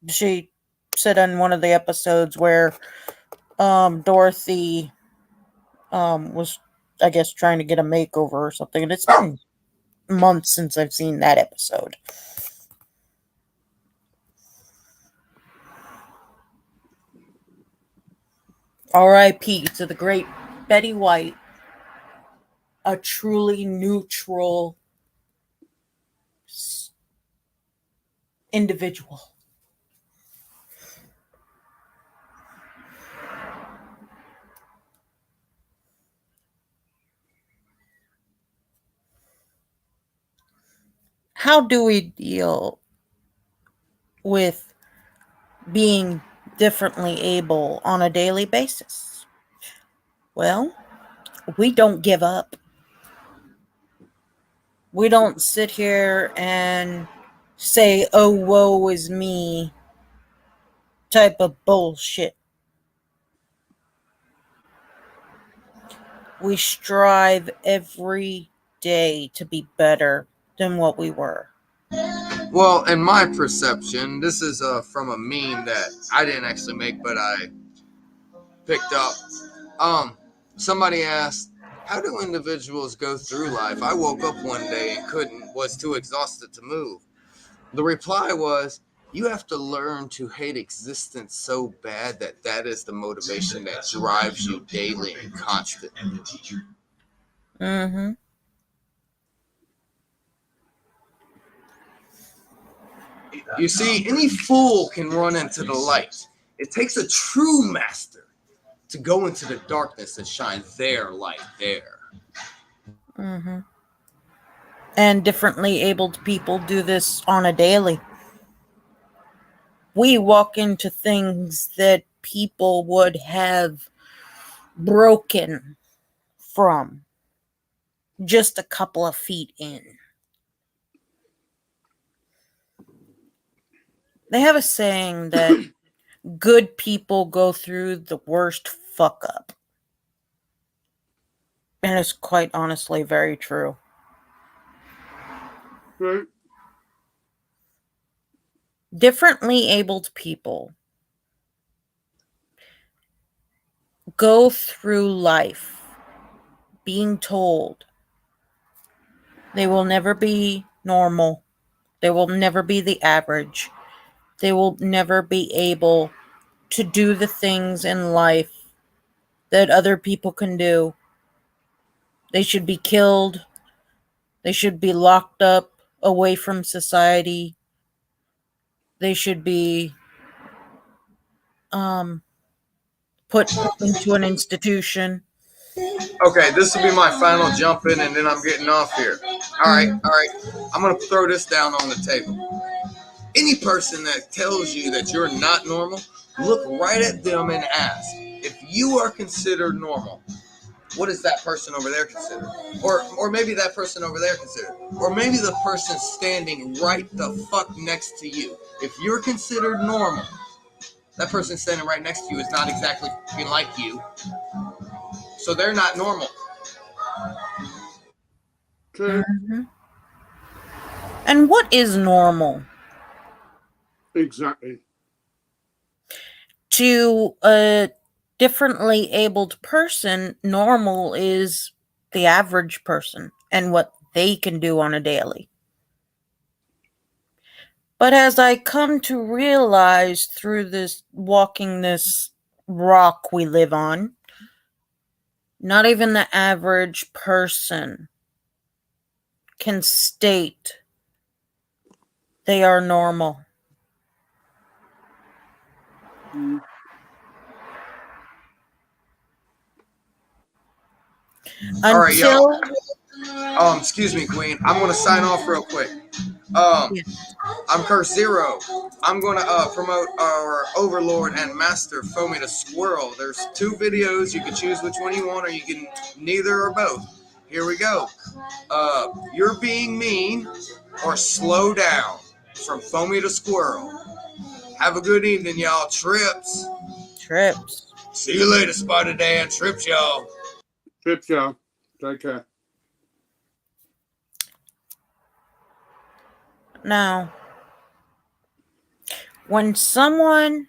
She said in one of the episodes where Dorothy was, I guess, trying to get a makeover or something. And it's been months since I've seen that episode. R.I.P. to the great Betty White, a truly neutral individual. How do we deal with being differently able on a daily basis? Well, we don't give up. We don't sit here and say, oh, woe is me type of bullshit. We strive every day to be better than what we were. Well, in my perception, this is from a meme that I didn't actually make, but I picked up. Somebody asked, how do individuals go through life? I woke up one day and was too exhausted to move. The reply was, you have to learn to hate existence so bad that is the motivation that drives you daily and constantly. Mm-hmm. You see, any fool can run into the light. It takes a true master to go into the darkness and shine their light there. Mm-hmm. And differently abled people do this on a daily. We walk into things that people would have broken from just a couple of feet in. They have a saying that good people go through the worst fuck up. And it's quite honestly very true. Right. Differently abled people go through life being told they will never be normal. They will never be the average. They will never be able to do the things in life that other people can do. They should be killed. They should be locked up away from society. They should be put into an institution. Okay, this will be my final jump in, and then I'm getting off here. All right, all right. I'm gonna throw this down on the table. Any person that tells you that you're not normal, look right at them and ask, if you are considered normal, what is that person over there considered? Or maybe that person over there considered. Or maybe the person standing right the fuck next to you. If you're considered normal, that person standing right next to you is not exactly like you. So they're not normal. True. Mm-hmm. And what is normal? Exactly. To a differently abled person, normal is the average person and what they can do on a daily. But as I come to realize through this walking this rock we live on, not even the average person can state they are normal. Mm. All right, Until y'all. Excuse me, Queen. I'm gonna sign off real quick. I'm Curse Zero. I'm going to promote our Overlord and Master, Foamy the Squirrel. There's 2 videos. You can choose which one you want, or you can neither or both. Here we go. You're Being Mean or Slow Down from Foamy the Squirrel. Have a good evening, y'all. Trips. See you later, Spider Dan. Trips, y'all. Trips, y'all. Take care. Now, when someone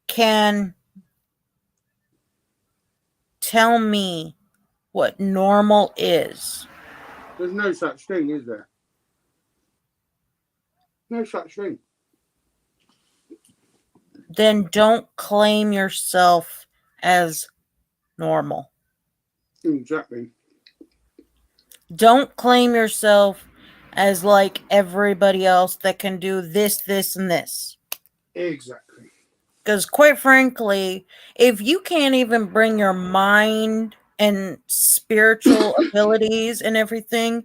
can tell me what normal is, There's no such thing, is there? No such thing. then don't claim yourself as normal. Exactly. Don't claim yourself as like everybody else that can do this, this, and this. Exactly. Because quite frankly, if you can't even bring your mind and spiritual abilities and everything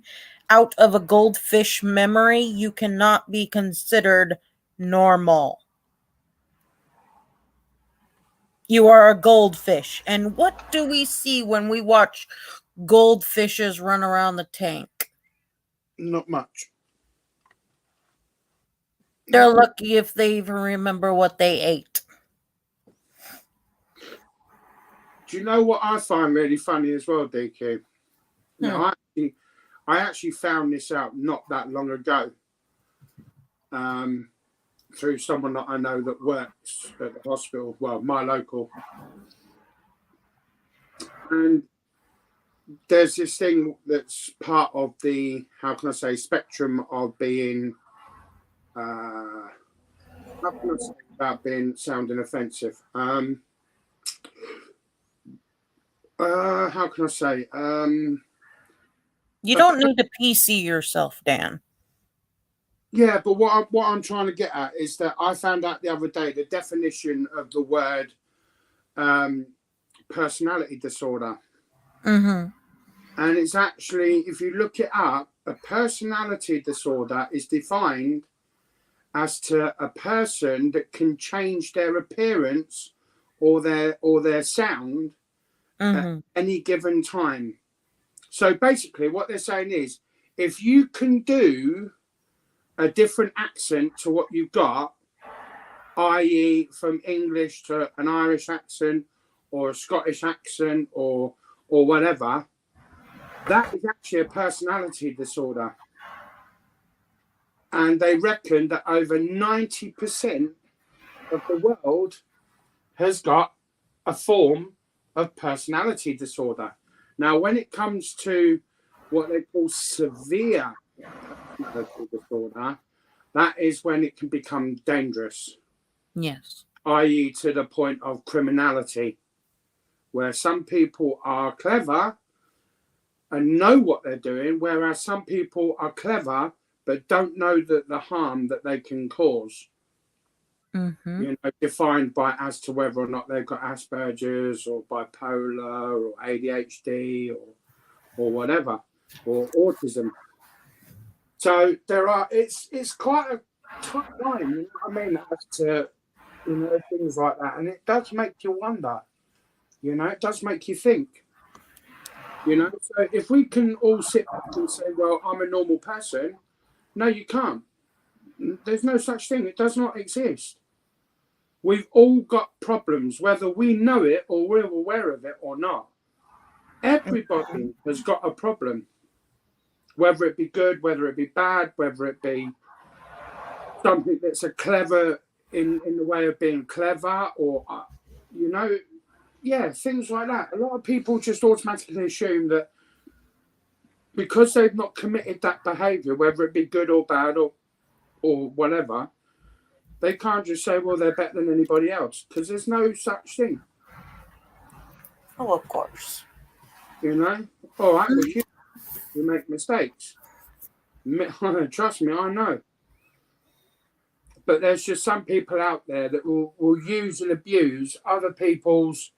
out of a goldfish memory, you cannot be considered normal. You are a goldfish. And what do we see when we watch goldfishes run around the tank? Not much. They're lucky if they even remember what they ate. Do you know what I find really funny as well, DQ? Now, I actually found this out not that long ago through someone that I know that works at the hospital, well, my local. And there's this thing that's part of the, how can I say, spectrum of being, how can I say about being sounding offensive? How can I say? You don't need to PC yourself, Dan. Yeah, but what I'm trying to get at is that I found out the other day the definition of the word personality disorder. Mm-hmm. And it's actually, if you look it up, a personality disorder is defined as to a person that can change their appearance or their sound at any given time. So basically what they're saying is, if you can do a different accent to what you've got, i.e. from English to an Irish accent or a Scottish accent or whatever, that is actually a personality disorder. And they reckon that over 90% of the world has got a form of personality disorder. Now, when it comes to what they call severe personality disorder, that is when it can become dangerous. Yes. I.e. to the point of criminality, where some people are clever and know what they're doing, whereas some people are clever but don't know the harm that they can cause. Mm-hmm. You know, defined by as to whether or not they've got Asperger's or bipolar or ADHD or whatever, or autism. So there are it's quite a tough line, you know what I mean, as to things like that, and it does make you wonder. It does make you think. So if we can all sit back and say, "Well, I'm a normal person," no, you can't. There's no such thing. It does not exist. We've all got problems, whether we know it or we're aware of it or not. Everybody has got a problem, whether it be good, whether it be bad, whether it be something that's a clever in the way of being clever, or things like that. A lot of people just automatically assume that because they've not committed that behavior, whether it be good or bad or whatever, they can't just say, well, they're better than anybody else, because there's no such thing. Oh, of course. All right, we make mistakes. Trust me, I know. But there's just some people out there that will use and abuse other people's,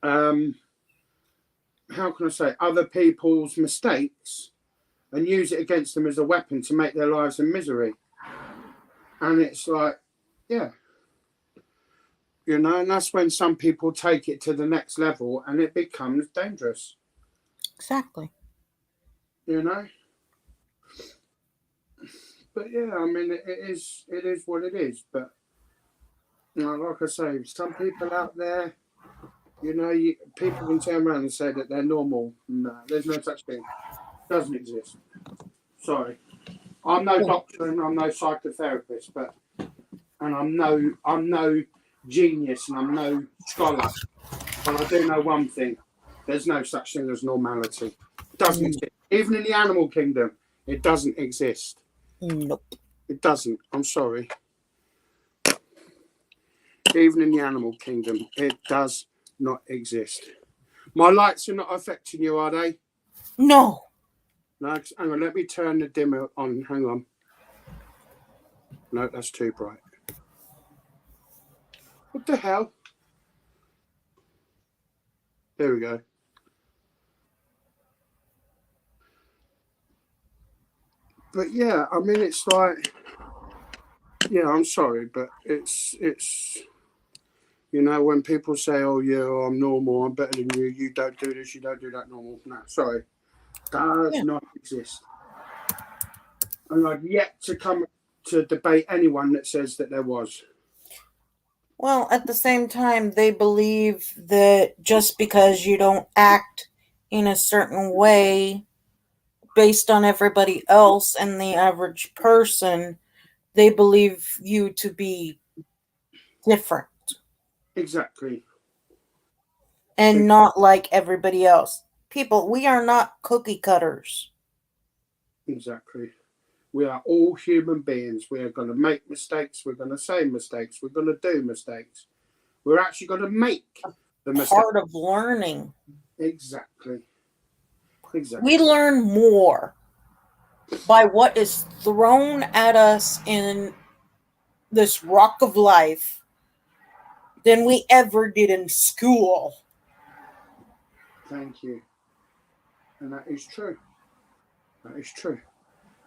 how can I say, other people's mistakes and use it against them as a weapon to make their lives a misery. And it's like, yeah. And that's when some people take it to the next level and it becomes dangerous. Exactly. But yeah, I mean, it is what it is. But like I say, some people out there, people can turn around and say that they're normal. No, there's no such thing. It doesn't exist. Sorry, I'm no doctor and I'm no psychotherapist, and I'm no genius and I'm no scholar. But I do know one thing: there's no such thing as normality. It doesn't exist. Even in the animal kingdom, it doesn't exist. Nope. It doesn't. I'm sorry. Even in the animal kingdom, it does not exist. My lights are not affecting you, are they? No. No, hang on. Let me turn the dimmer on. Hang on. No, that's too bright. What the hell? There we go. But yeah, I mean, it's like, yeah, I'm sorry, but it's when people say, oh yeah, I'm normal, I'm better than you, you don't do this, you don't do that normal. No, sorry. Does not exist. And I've yet to come to debate anyone that says that there was. Well, at the same time, they believe that just because you don't act in a certain way based on everybody else and the average person, they believe you to be different. Exactly. And not like everybody else. People, we are not cookie cutters. Exactly. We are all human beings. We are going to make mistakes. We're going to say mistakes. We're going to do mistakes. We're actually going to make the mistakes. Part of learning. Exactly. We learn more by what is thrown at us in this rock of life than we ever did in school. Thank you. And that is true. That is true.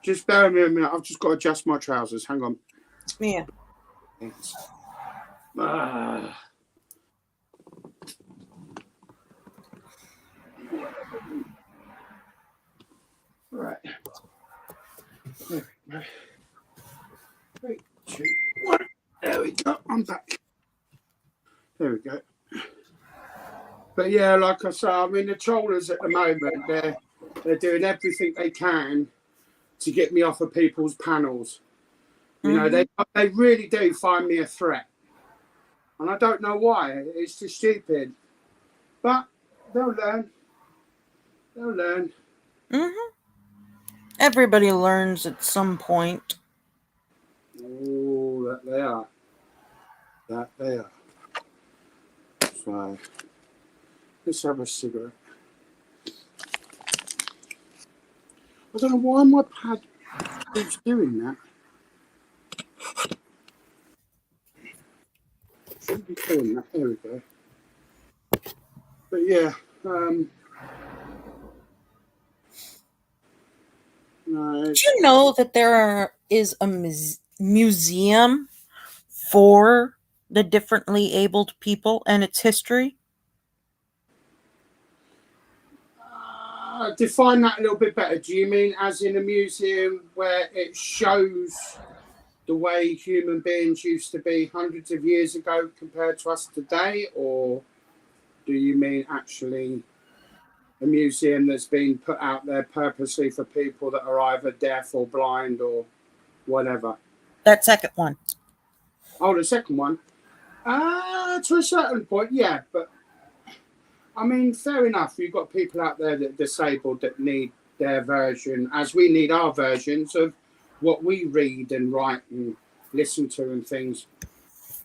Just bear with me a minute. I've just got to adjust my trousers. Hang on. Yeah. Thanks. Right. There we go. 3, 2, 1. There we go. I'm back. There we go. But yeah, like I say, I mean, the trollers at the moment, they're doing everything they can to get me off of people's panels. They really do find me a threat. And I don't know why. It's just stupid. But they'll learn. They'll learn. Mm-hmm. Everybody learns at some point. Oh, that they are. That they are. So, let's have a cigarette. I don't know why my pad keeps doing that. Shouldn't be doing that. There we go. But yeah, no, Do you know that is a museum for the differently abled people and its history? define that a little bit better. Do you mean as in a museum where it shows the way human beings used to be hundreds of years ago compared to us today, or do you mean actually a museum that's been put out there purposely for people that are either deaf or blind or whatever? That second one. Oh, the second one. To a certain point, yeah, but I mean, fair enough. You've got people out there that are disabled that need their version, as we need our versions of what we read and write and listen to and things.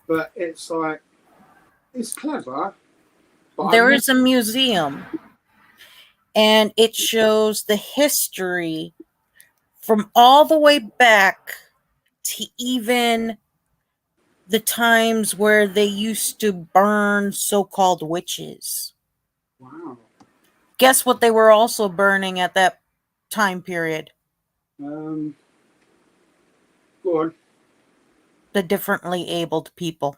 But it's like, it's clever. But There is a museum, and it shows the history from all the way back to even the times where they used to burn so-called witches. Wow. Guess what they were also burning at that time period? Go on. The differently abled people.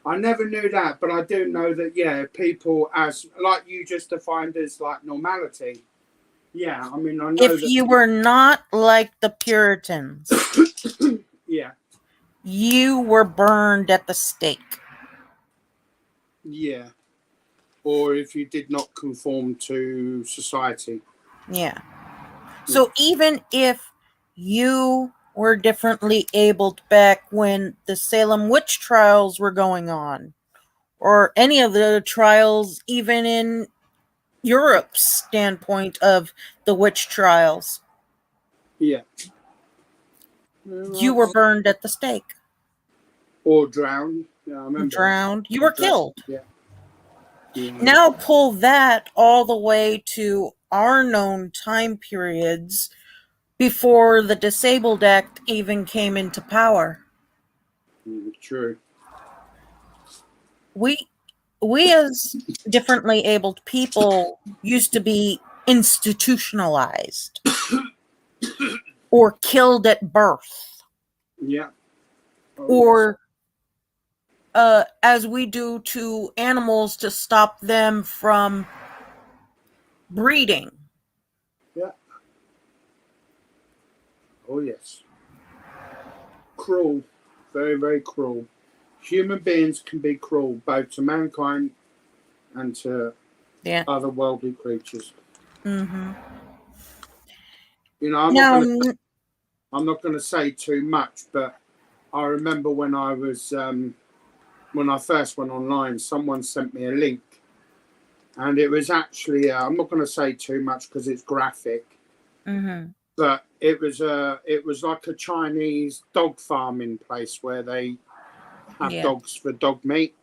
I never knew that, but I do know that, yeah, people as, like you just defined as like normality. Yeah, I mean, I know If that. you were not like the Puritans, Yeah. you were burned at the stake. Yeah. Or if you did not conform to society. Yeah. So even if you were differently abled back when the Salem witch trials were going on, or any of the trials, even in Europe's standpoint of the witch trials, Yeah. you were burned at the stake. Or drowned. Yeah, I remember. Drowned. You were killed. Yeah. Yeah. Now pull that all the way to our known time periods before the Disabled Act even came into power. True. We as differently abled people used to be institutionalized or killed at birth. Yeah. Or as we do to animals to stop them from breeding. Yeah. Oh, yes. Cruel. Very, very cruel. Human beings can be cruel, both to mankind and to other worldly creatures. Mm-hmm. You know, I'm not going to say too much, but I remember when I was when I first went online, someone sent me a link, and it was actually I'm not going to say too much because it's graphic, but it was like a Chinese dog farming place where they have dogs for dog meat,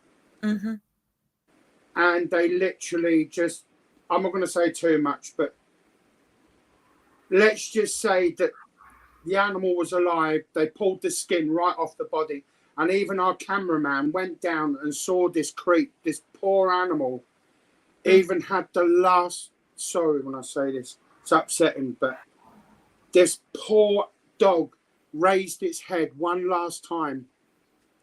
and they literally just, I'm not going to say too much, but let's just say that the animal was alive. They pulled the skin right off the body. And even our cameraman went down and saw this poor animal, even had the last, sorry when I say this, it's upsetting, but this poor dog raised its head one last time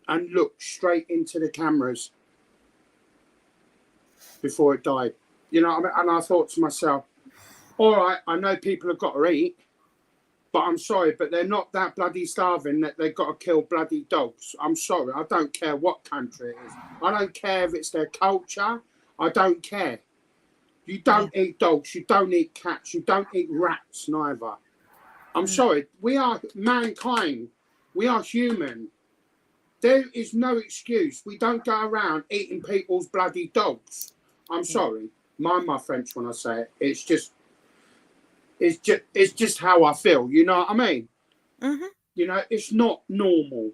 and looked straight into the cameras before it died. You know what I mean? And I thought to myself, all right, I know people have got to eat, but I'm sorry, but they're not that bloody starving that they've got to kill bloody dogs. I'm sorry. I don't care what country it is. I don't care if it's their culture. I don't care. You don't eat dogs. You don't eat cats. You don't eat rats neither. I'm sorry. We are mankind. We are human. There is no excuse. We don't go around eating people's bloody dogs. I'm sorry. Mind my French when I say it. It's just how I feel. You know what I mean? You know, it's not normal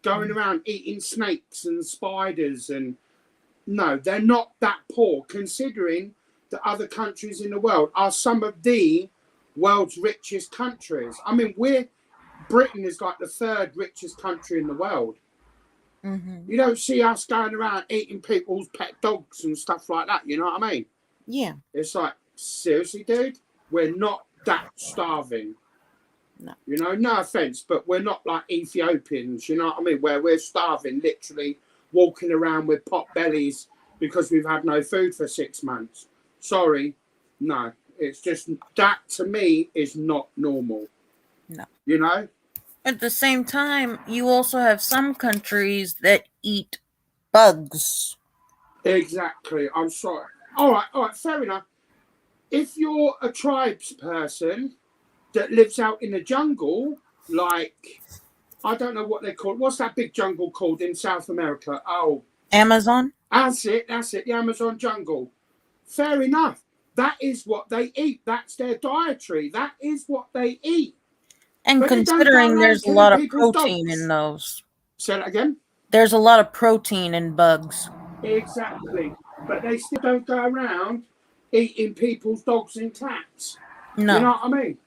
going around eating snakes and spiders, and no, they're not that poor considering the other countries in the world are some of the world's richest countries. I mean, Britain is like the third richest country in the world. Mm-hmm. You don't see us going around eating people's pet dogs and stuff like that. You know what I mean? Yeah. It's like, seriously, dude, we're not that starving. No. You know, no offense, but we're not like Ethiopians. You know what I mean? Where we're starving, literally walking around with pot bellies because we've had no food for 6 months. Sorry, no. It's just that to me is not normal. No. You know? At the same time, you also have some countries that eat bugs. Exactly. I'm sorry. All right, fair enough. If you're a tribes person that lives out in the jungle, like, I don't know what they call it. What's that big jungle called in South America? Oh, Amazon? that's it, the Amazon jungle. Fair enough. That is what they eat. That's their dietary. That is what they eat. And But they don't go considering around there's a killing lot of people's protein in dogs. those. Say that again? There's a lot of protein in bugs. Exactly. But they still don't go around eating people's dogs and cats. No. You know what I mean?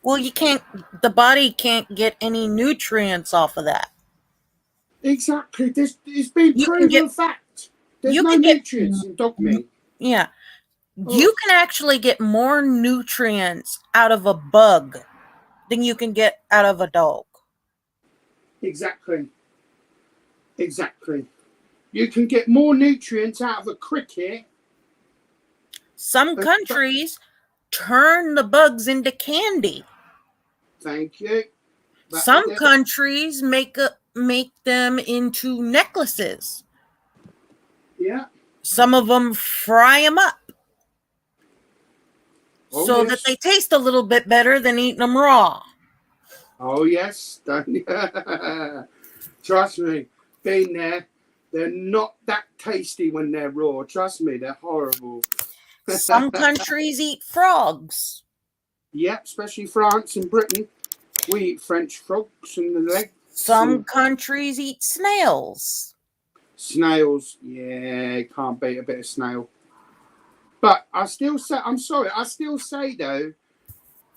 Well, the body can't get any nutrients off of that. Exactly. It's been proven fact. There's no nutrients in dog meat. Yeah. You can actually get more nutrients out of a bug than you can get out of a dog. Exactly. You can get more nutrients out of a cricket. Some countries turn the bugs into candy. Thank you. Some countries make them into necklaces. Yeah. Some of them fry them up that they taste a little bit better than eating them raw. Oh, yes. Trust me. Been there. They're not that tasty when they're raw. Trust me, they're horrible. Some countries eat frogs. Yep, especially France and Britain. We eat French frogs and the legs. Some countries eat snails. Snails, yeah, can't beat a bit of snail. But I still say, I'm sorry, I still say though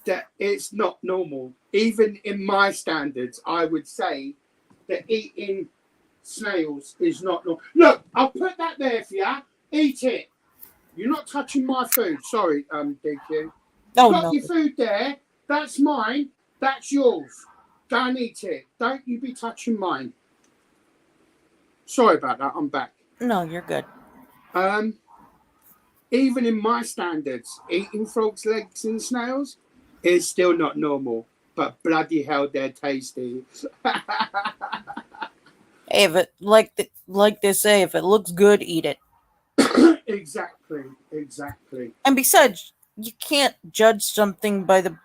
that it's not normal. Even in my standards, I would say that eating snails is not normal. Look, I'll put that there for you. Eat it. You're not touching my food. Sorry, DQ. Got your food there. That's mine. That's yours. Go and eat it. Don't you be touching mine. Sorry about that. I'm back. No, you're good. Even in my standards, eating frogs' legs and snails is still not normal. But bloody hell, they're tasty. Hey, if it like they say, if it looks good, eat it. Exactly. And besides, you can't judge something by the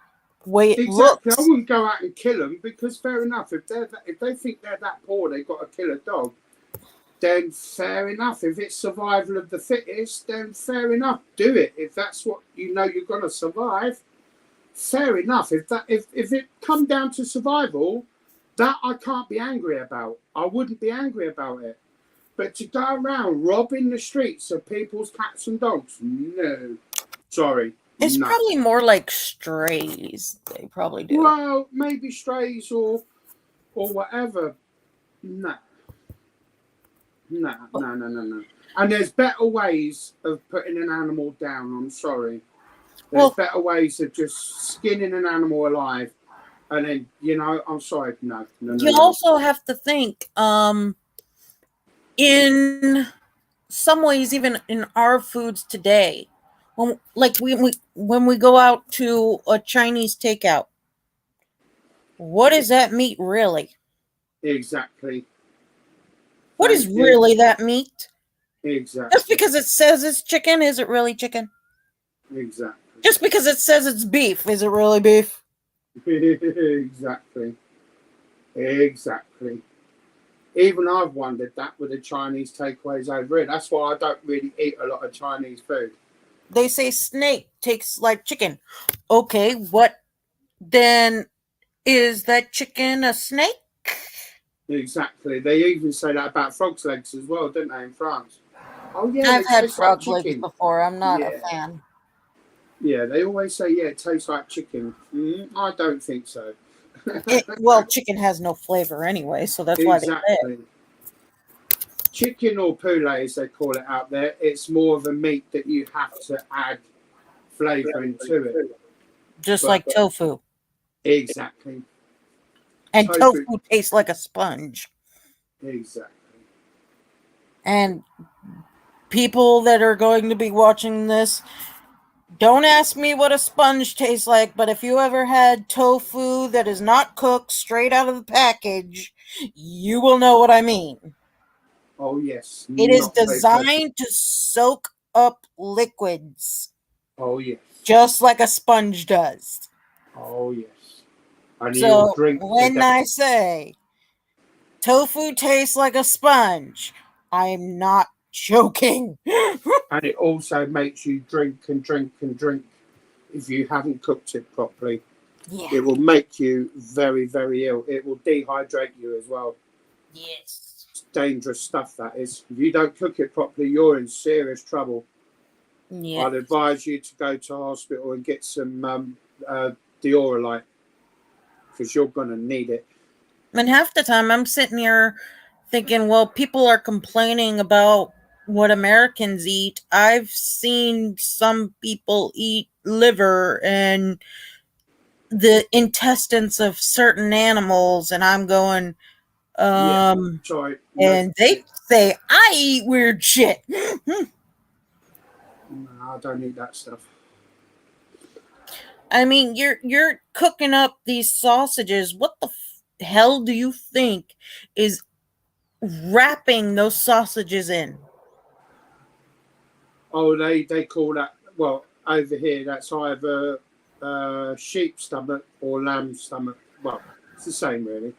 way it looks. I wouldn't go out and kill them because fair enough. If they think they're that poor, they've got to kill a dog. Then fair enough. If it's survival of the fittest, then fair enough. Do it. If that's what you know you're gonna survive, fair enough. If it come down to survival, that I can't be angry about. I wouldn't be angry about it. But to go around robbing the streets of people's cats and dogs, no. Sorry. It's probably more like strays. They probably do. Well, maybe strays or whatever. No. And there's better ways of putting an animal down. I'm sorry. There's better ways of just skinning an animal alive, and then I'm sorry. No. You also have to think. In some ways, even in our foods today, when we go out to a Chinese takeout, what is that meat really? Exactly. What is really that meat? Exactly. Just because it says it's chicken, is it really chicken? Exactly. Just because it says it's beef, is it really beef? Exactly. Even I've wondered that with the Chinese takeaways over here. That's why I don't really eat a lot of Chinese food. They say snake tastes like chicken. Okay, what then is that chicken a snake? Exactly. They even say that about frog's legs as well, don't they, in France? Oh yeah, I've they had taste like frog legs chicken. before. I'm not a Yeah, fan. yeah. They always say yeah, it tastes like chicken. I don't think so. Well, chicken has no flavor anyway, so that's why they say it. Exactly. Chicken or poulet, as they call it out there, it's more of a meat that you have to add flavour into it. Just But like tofu. exactly, And tofu. tofu tastes like a sponge. Exactly. And people that are going to be watching this, don't ask me what a sponge tastes like, but if you ever had tofu that is not cooked straight out of the package, you will know what I mean. Oh yes, It is not very pleasant. designed to soak up liquids, Oh yes. just like a sponge does. Oh yes. And you'll So drink to when death. I say tofu tastes like a sponge, I'm not joking. And it also makes you drink and drink and drink if you haven't cooked it properly. Yeah. It will make you very, very ill. It will dehydrate you as well. Yes. It's dangerous stuff, that is. If you don't cook it properly, you're in serious trouble. Yeah. I'd advise you to go to hospital and get some Diorolite because you're going to need it. And half the time I'm sitting here thinking, well, people are complaining about what Americans eat. I've seen some people eat liver and the intestines of certain animals, and I'm going, Yeah. Sorry. No, and they say I eat weird shit. no, I don't eat that stuff. I mean, you're cooking up these sausages. What the hell do you think is wrapping those sausages in? Oh, they call that, well, over here, that's either sheep stomach or lamb stomach. Well, it's the same, really.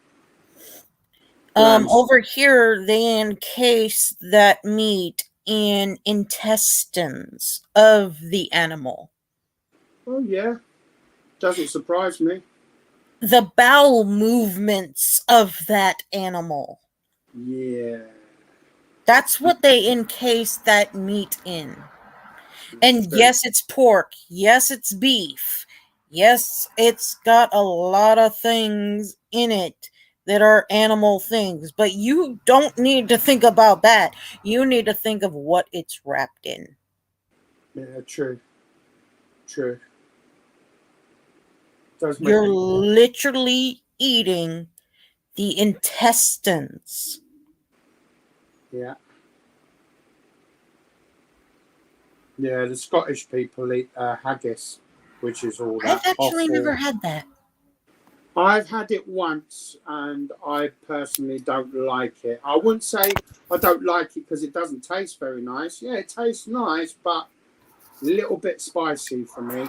Lamb's. Over here they encase that meat in intestines of the animal. Oh, yeah. Doesn't surprise me. The bowel movements of that animal. Yeah. That's what they encase that meat in. And yes, it's pork. Yes, it's beef. Yes, it's got a lot of things in it that are animal things. But you don't need to think about that. You need to think of what it's wrapped in. Yeah, true. True. Does make You're literally eating the intestines. Yeah. Yeah, the Scottish people eat haggis, which is all I've that actually never offal. had that. I've had it once, and I personally don't like it. I wouldn't say I don't like it because it doesn't taste very nice. Yeah, it tastes nice, but a little bit spicy for me.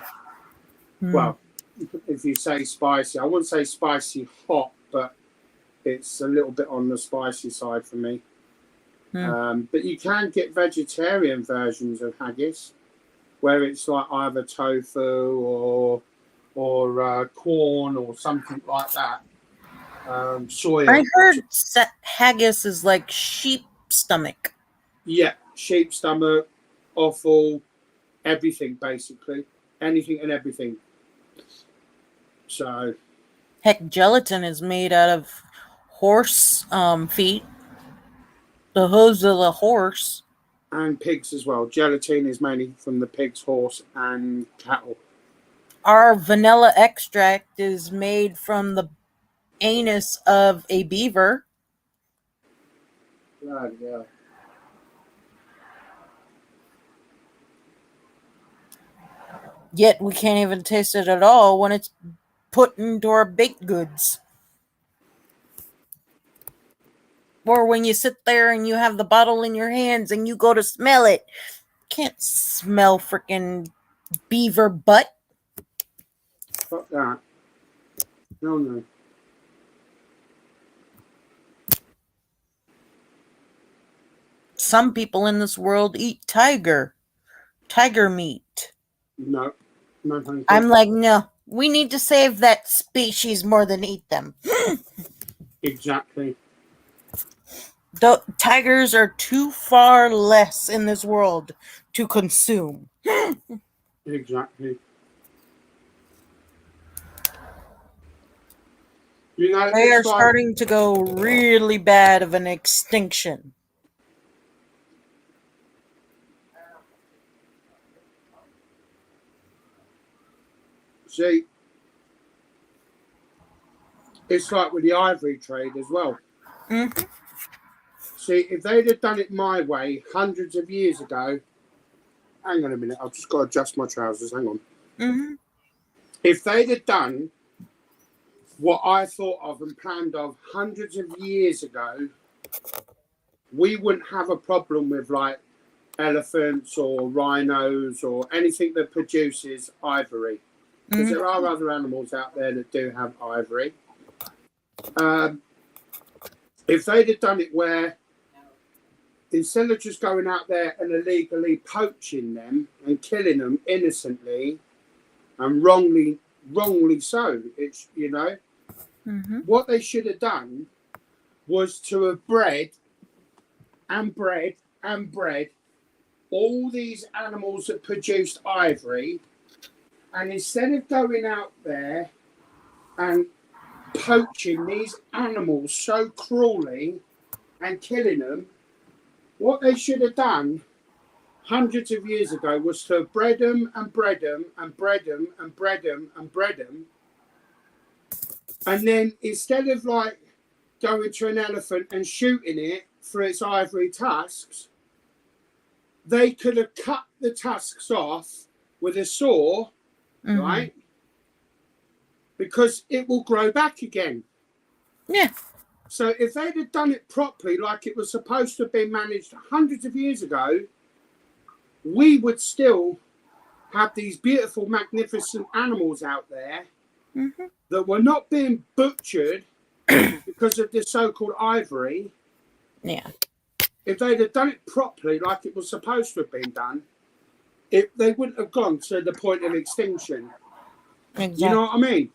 Well, if you say spicy, I wouldn't say spicy hot, but it's a little bit on the spicy side for me. But you can get vegetarian versions of haggis where it's like either tofu or corn or something like that. Soya. I heard haggis is like sheep stomach. Yeah, sheep stomach, offal, everything basically, anything and everything. So, Heck, gelatin is made out of horse feet. The hooves of the horse. and pigs as well. Gelatin is mainly from the pigs, horse, and cattle. Our vanilla extract is made from the anus of a beaver. Yeah. Yet we can't even taste it at all when it's put into our baked goods. Or when you sit there and you have the bottle in your hands and you go to smell it. Can't smell freaking beaver butt. Fuck that. No. Some people in this world eat tiger meat. No. No, thank you. I'm like, no, we need to save that species more than eat them. Exactly. The tigers are too far less in this world to consume. Exactly. You know, They are it's like, starting to go really bad of an extinction. see, it's like with the ivory trade as well. Mm-hmm. See, if they'd have done it my way hundreds of years ago, hang on a minute, I've just got to adjust my trousers, hang on. Mm-hmm. If they'd have done what I thought of and planned of hundreds of years ago, we wouldn't have a problem with like elephants or rhinos or anything that produces ivory. Because Mm-hmm. there are other animals out there that do have ivory. If they'd have done it where instead of just going out there and illegally poaching them and killing them innocently and wrongly so, it's, you know, what they should have done was to have bred and bred and bred all these animals that produced ivory, and instead of going out there and poaching these animals so cruelly and killing them, what they should have done hundreds of years ago was to have bred them and bred them and bred them and bred them and bred them. And then instead of like going to an elephant and shooting it for its ivory tusks, they could have cut the tusks off with a saw, right? Because it will grow back again. Yeah. So if they'd have done it properly, like it was supposed to have been managed hundreds of years ago, we would still have these beautiful, magnificent animals out there that were not being butchered because of this so-called ivory. Yeah. If they'd have done it properly, like it was supposed to have been done, they wouldn't have gone to the point of extinction. Exactly. You know what I mean?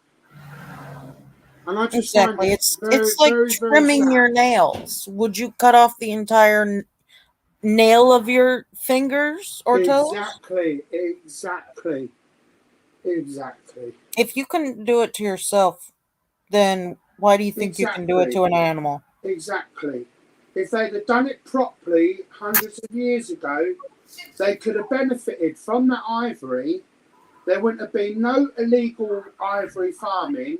And I just Exactly. find It's very, like very, trimming very your nails. Would you cut off the entire nail of your fingers or toes? Exactly. If you can do it to yourself, then why do you think you can do it to an animal? Exactly. If they'd have done it properly hundreds of years ago, they could have benefited from that ivory. There wouldn't have been no illegal ivory farming.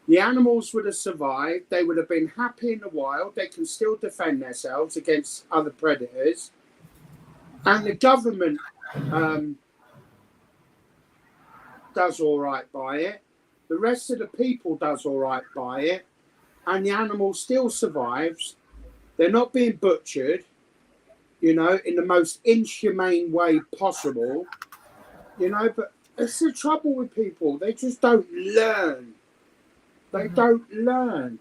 The animals would have survived. They would have been happy in the wild. They can still defend themselves against other predators. And the government does all right by it. The rest of the people does all right by it. And the animal still survives. They're not being butchered, you know, in the most inhumane way possible, you know, but it's the trouble with people. They just don't learn. They don't learn.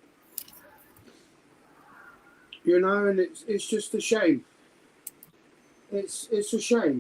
You know, and it's just a shame. It's a shame.